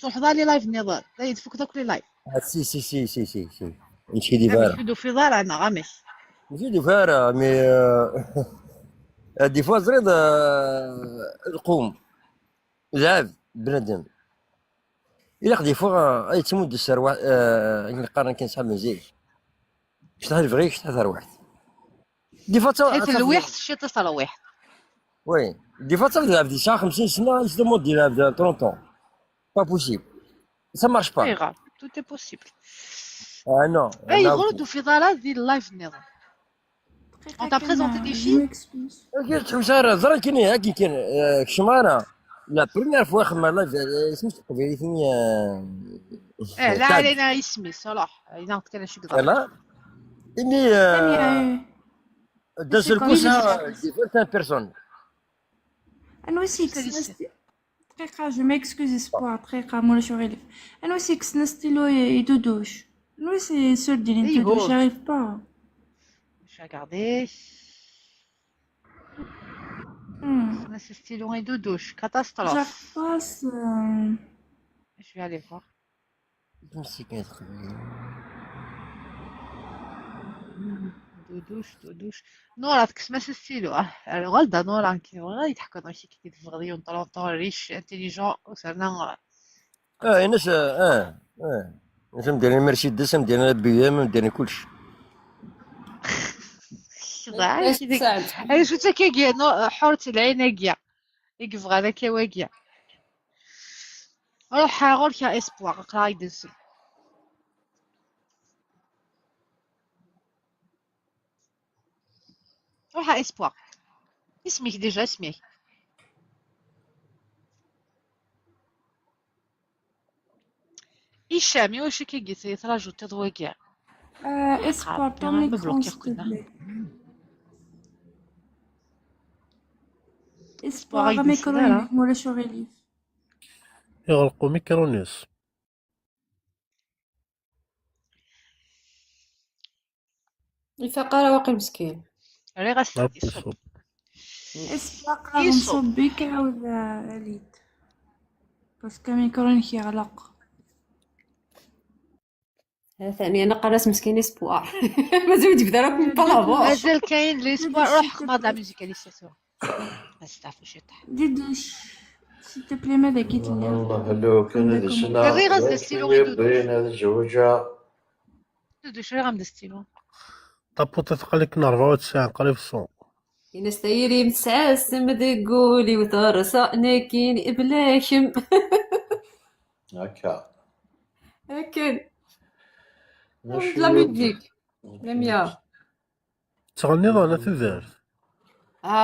تحضر لي لايف نظام لا يدفوك داك لي لايف سي نمشي ديفارا نحدو في دار انا غامش نمشي ديفارا مي دي فوا زريد القوم زعاف بنادم إلا دي فوا أي تمود السروع نقارن كنسحب مزيان شتا الفغي شتا تروح دي فاتا حيت الويح شي تصل واحد. وي دي فاتا تلعب دي 50 سنه يسمو يلعب 30 با بوسيبل سا مارش اي با غاب تو تي بوسيبل. نو اي يغلطوا في ضلال ديال اللايف النظام. On t'a présenté des filles. قلت حشاره زرا كاين كشمانه لا بريمير فوا خدمه لايف سميت قبيلي ثاني لا علينا اسمي صلاح اذا قلت انا شي قدر. لا اني داز الكوسا ديفولت بيرسون انا وسيك دقيقة جو ميكسكوز اسبوار دقيقة مولا شو غيلف. انا وسيك ستيلو يدودوش. انا سي سور ديال يدودوش j'arrive pas. Je vais regarder. C'est stylo et de douche. Catastrophe. J'arrive pas. Je vais aller voir. De douche. Non, là, que c'est stylo. Alors, le dano, là, qui est vrai, il y a quand même qui est vraiment talentueux, riche, intelligent, ça n'a. الناس الناس مديرين مرسيدس مديرين بي ام مديرين كلشي انا شو تاكيا نو حورت العيناكيا يكفغ هذاك واكيا روح غول كا اسبوار قرا يدز روح اسبوار اسمك ديجا اسمك هشام واش كيقيت يتراجو تضويكيا اسبوار ton écran s'il te plaît. اسبوار ميكرونيك مولا شو غيليف. يغلقوا ميكرونيس. يفيق راه واقي مسكين. راه غاسل يصوب. اسبوار غنصوب بك عاود عليد. باسكو ميكرونيك يغلق. ثاني انا قراص مسكين اسبوار مازال تبدا راك من طلبه مازال كاين ليسبوار روح خماض لا ميوزيكاليساسيون استعفو شطح ديدوش سيل تي بلي ماذا قلت لي والله لو كان هذا السنة غير غاز ستيلو بين هذا الزوجة دودوش غير غامد ستيلو طابوطة تقلك 94 قريب 100 ينس تايري متسعسم دقولي وترسا ناكين بلاكم هكا هكا لا ميوزيك لميا تغني انا تدار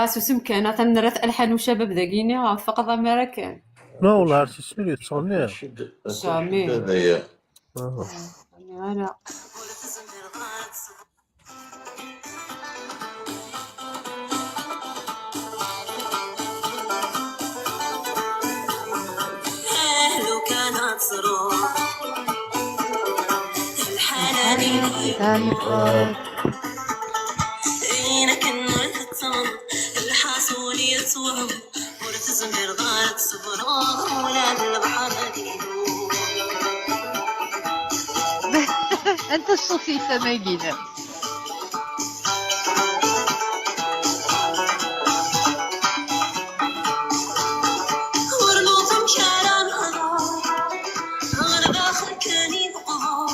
سوسم كان تنرث الحان وشباب ذاكيني فقط ما كان لا والله عرفتي سيري تغني سامي هذايا انا لو كانت صروح الحنانين عينك النور التصم الحاسول يتصوم ورث زمير ضارت صبراه ولاد البحر ديدو انت الصوفيسة ماقينة ورلوطم كاران هضار غير داخل كان يبقار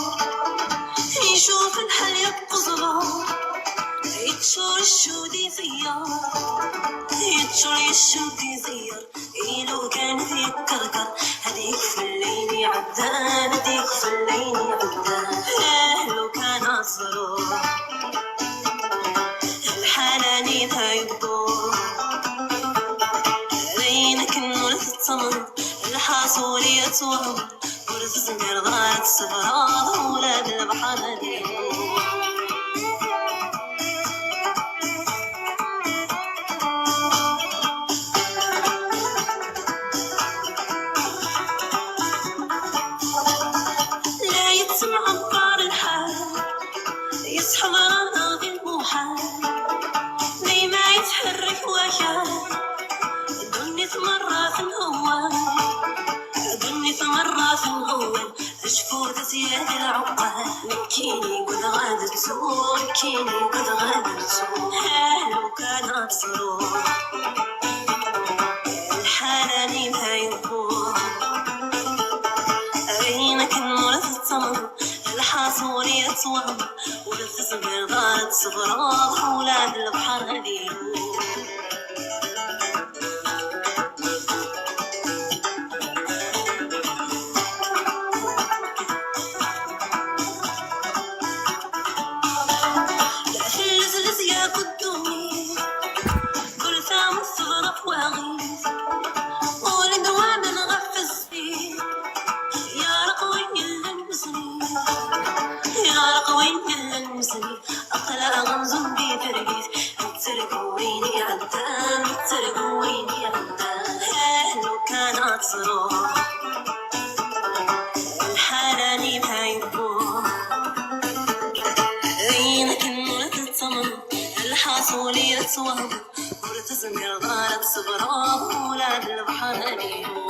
يشوف الحل يبقى زرار يتشور الشودي زيار يتشور الشودي زيار إلو كان في الكركر هديك في الليل عدان هديك في الليل عدان لو كان الظروف الحناني ذا يبدور بينك النور تتصمد الحاصول يتوهم ورث زمير ضاعت صبراه ولاد البحر ديدور زياد العقال مكيني قد غادر تسوق مكيني قد غادر تسوق لو كانت صروح الحناني ما يبور عينك النور تتصمد الحاصول يتصمد يتوهم ورث صغير ضارت صغراض ولاد البحر هذيلو الحالاني بهايبو عينك النور تتصمم الحاصولي يتوهم ورث زمير ضارت صغراب ولاد البحر هليلو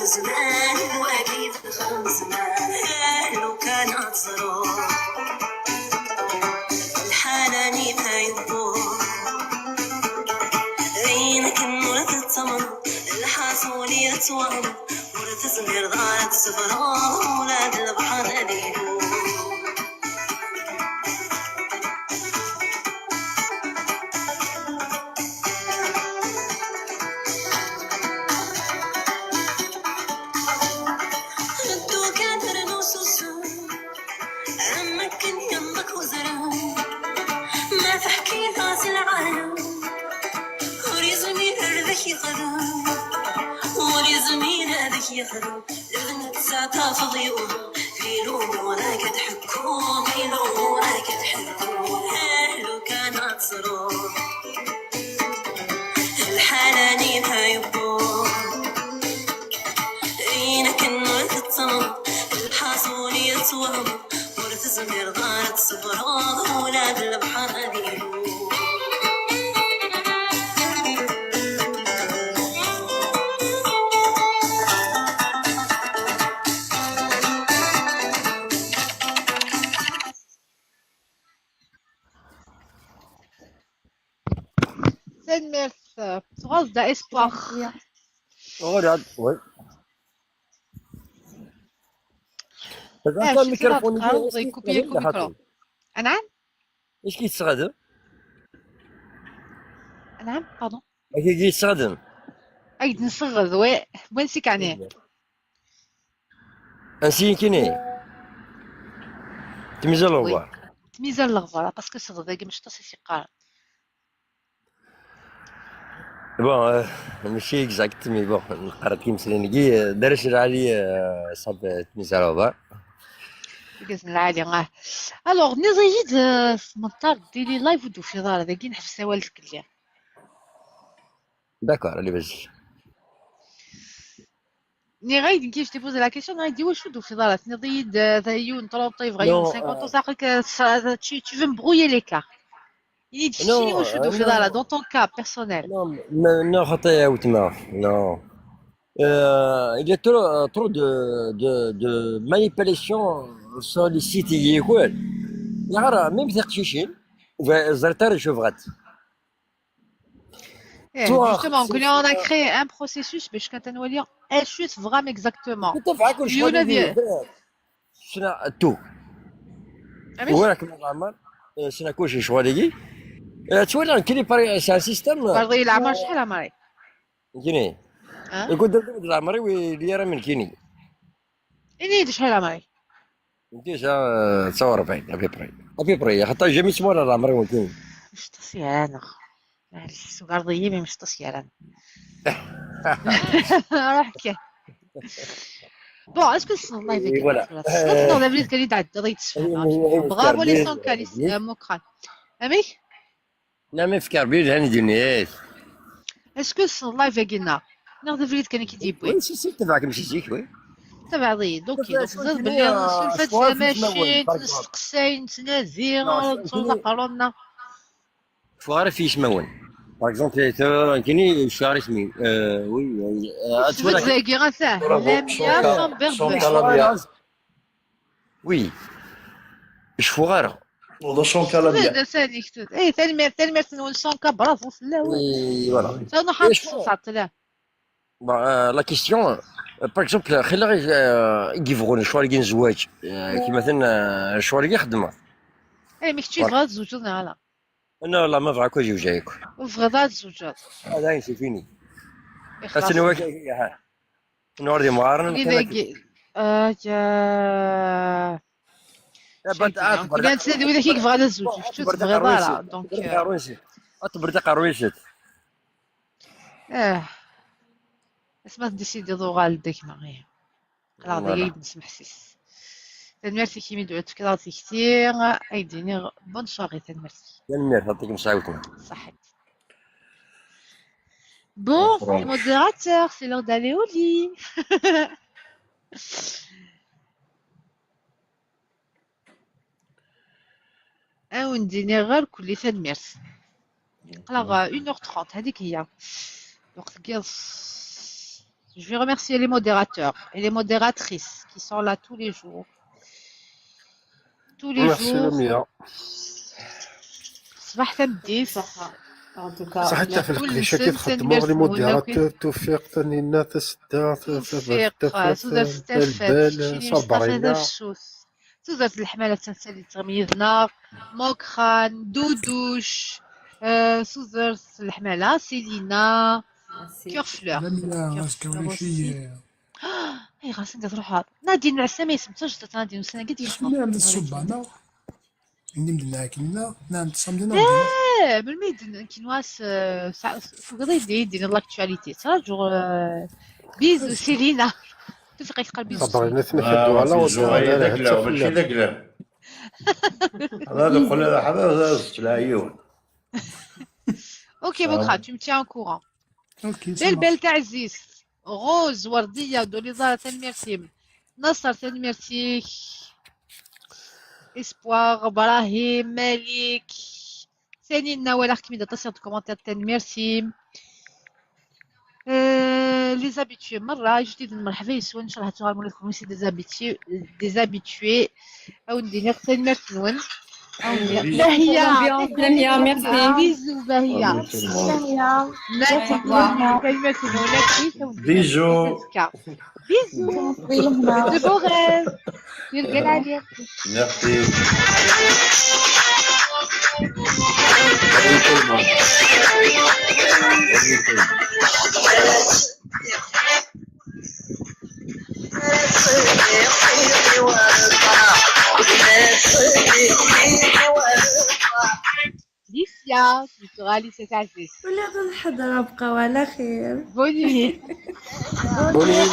زمان الواقي في الخرم زمان لو كان أتصرف الحالاني بهايبو عينك النور تتصمم الحاصولي يتوهم ورث زمير ضارت صغراض ولاد البحر هليلو يخدم لذن تساتا فضيوه فيلو ولا كتحكو فيلو ولا كتحكو لو كان أتصرف الحالاني بهايبو عينك النور تتصمم الحاصولي يتوهم ورث زمير ضارت صغراض ولاد البحر هليلو Source d'espoir. Regarde, ouais. هذا الميكروفون نعم ايش كيستخدم؟ نعم باردون كي كيستخدم؟ أيد نصغر وين سي كاني؟ انسي كيني تميزال الغبار تميزال الغبار باسكو صغر ذاك مش تصيصي قارن بون ماشي اكزاكت مي بون نقرا كيمسلينكي دارش علي صاب تميزال الغبار بإذن العالي الوغ نزيد منطق ديري لايف ودو في دار ذاك نحبس والدك اليوم داكور اللي باجي ني غايد كيفاش تي بوزي لا كيسيون غايدي واش ودو في دارات نضيد ذايون طلوطيف غايون 50 ساقك tu veux me brouiller les cartes يعني تشيني واش ودو في دارات دون طون كا بيرسونيل نو خطيه وتما نو il y a trop de manipulation sur les sites يقول يعرف ميم تقشيشين وزرتار شوفغات justement on a créé un processus باش كنتنولي اشوت فرام اكزاكتومون تفعك شنو شنو تو وراك العمر شنو كلشي شغالي تولي كلي باري سا سيستم باغي العمر شحال عمري كيني يقول درت العمري ويلي راه من كيني اني شحال عمري ديجا 49 ابي بري حتى جميع سمونا العمري وكيني مش تصيانه السوق ضيبي مش تصيانه راح كي بون اسكو سن الله يفيك صدق لا بليت كلي تعد ضيت برافو لي سون كاليس موكران امي نعم فكر بيه هاني دينيس اسكو سن الله يفيكنا ناخذ بليت كان كيديب وي سي تبعك ماشي زيك وي تبع عضي دوكي زاد بلي نسولفات شوار في ماشي تمول تنسقساي نتنازي كاينين نقولنا شوار في يسمون باغ اكزومبل كاينين شوار اسمي وي سفت زاكي غنساه لاميا سون صون كالاميا وي شوار ولا سون كالاميا هذا ثاني كتب اي ثاني مير تنول سون كبراس لا وي فوالا تنو حاط صعط لا لا كيستيون باغ اكزومبل خلي غير يقيفغون شوار كاين زواج كي مثلا شوار كي خدمه اي مكتشي غاد زوجنا على انا لا ما فراكو يجيو جايكو وفغدات زوجات هذا سي فيني خلاص السنوات نور دي مقارنه إذا يا كنا نتسنى ولا كيف غادا الزوج شفتو تبغي دارا دونك تبرد قرويشت اسمها ديسيدي ضوغال ديك معايا راه ضيق نسمح سيس تنمرتي كي مدعوت كراتي كتير ايديني بون سوغي تنمرتي يا يعطيك مساعدتنا صحيت Bon, les modérateurs, c'est l'heure d'aller au lit. ونديني غير كل تنميرت نقرا 1h30 هذيك هي الوقت كيص. Je vais remercier les modérateurs et les modératrices qui sont là tous les jours. Tous les jours. صباح تبدي صح صح حتى في الكليشة كيتخدموا لي موديراتور توفيق ثاني تسدا سوزر ستفات صبرينا سوزر الحمالة تنسالي تغميزنا موكخان دودوش سوزر الحمالة سيلينا كيرفلور اي غاسين تروح هاد نادي نعسى ما يسمتش نادي نسنا قد نعم الصبانة عندي مدنا كنا نعم تصمدنا بالميدن كينواس فقدي يدير لاكtualité ça jour بيزو سيلينا تفيق يقال بيزو صبرينا تنفدوا على وجهها داك ماشي داك لا هذا دخل هذا حدا العيون اوكي بكره tu me tiens au courant بل تعزيز غوز ورديه دوليزار تنميرتيم نصر تنميرتيك اسبوار ابراهيم مالك ثاني نوال اختي من تصير كومونتير تاني ميرسي لي زابيتوي مره جديد مرحبا يسون ان شاء الله تغالموا لكم سي دي زابيتوي او ندير ثاني ميرسي نون باهيه ميرسي بيزو باهيه ميرسي كلمه نون بيزو بيزو دو بوغيز يرجع عليك ميرسي ليسيا ترى ليسيا تعزيز ولا غنحضر بقاو على خير بوني بوني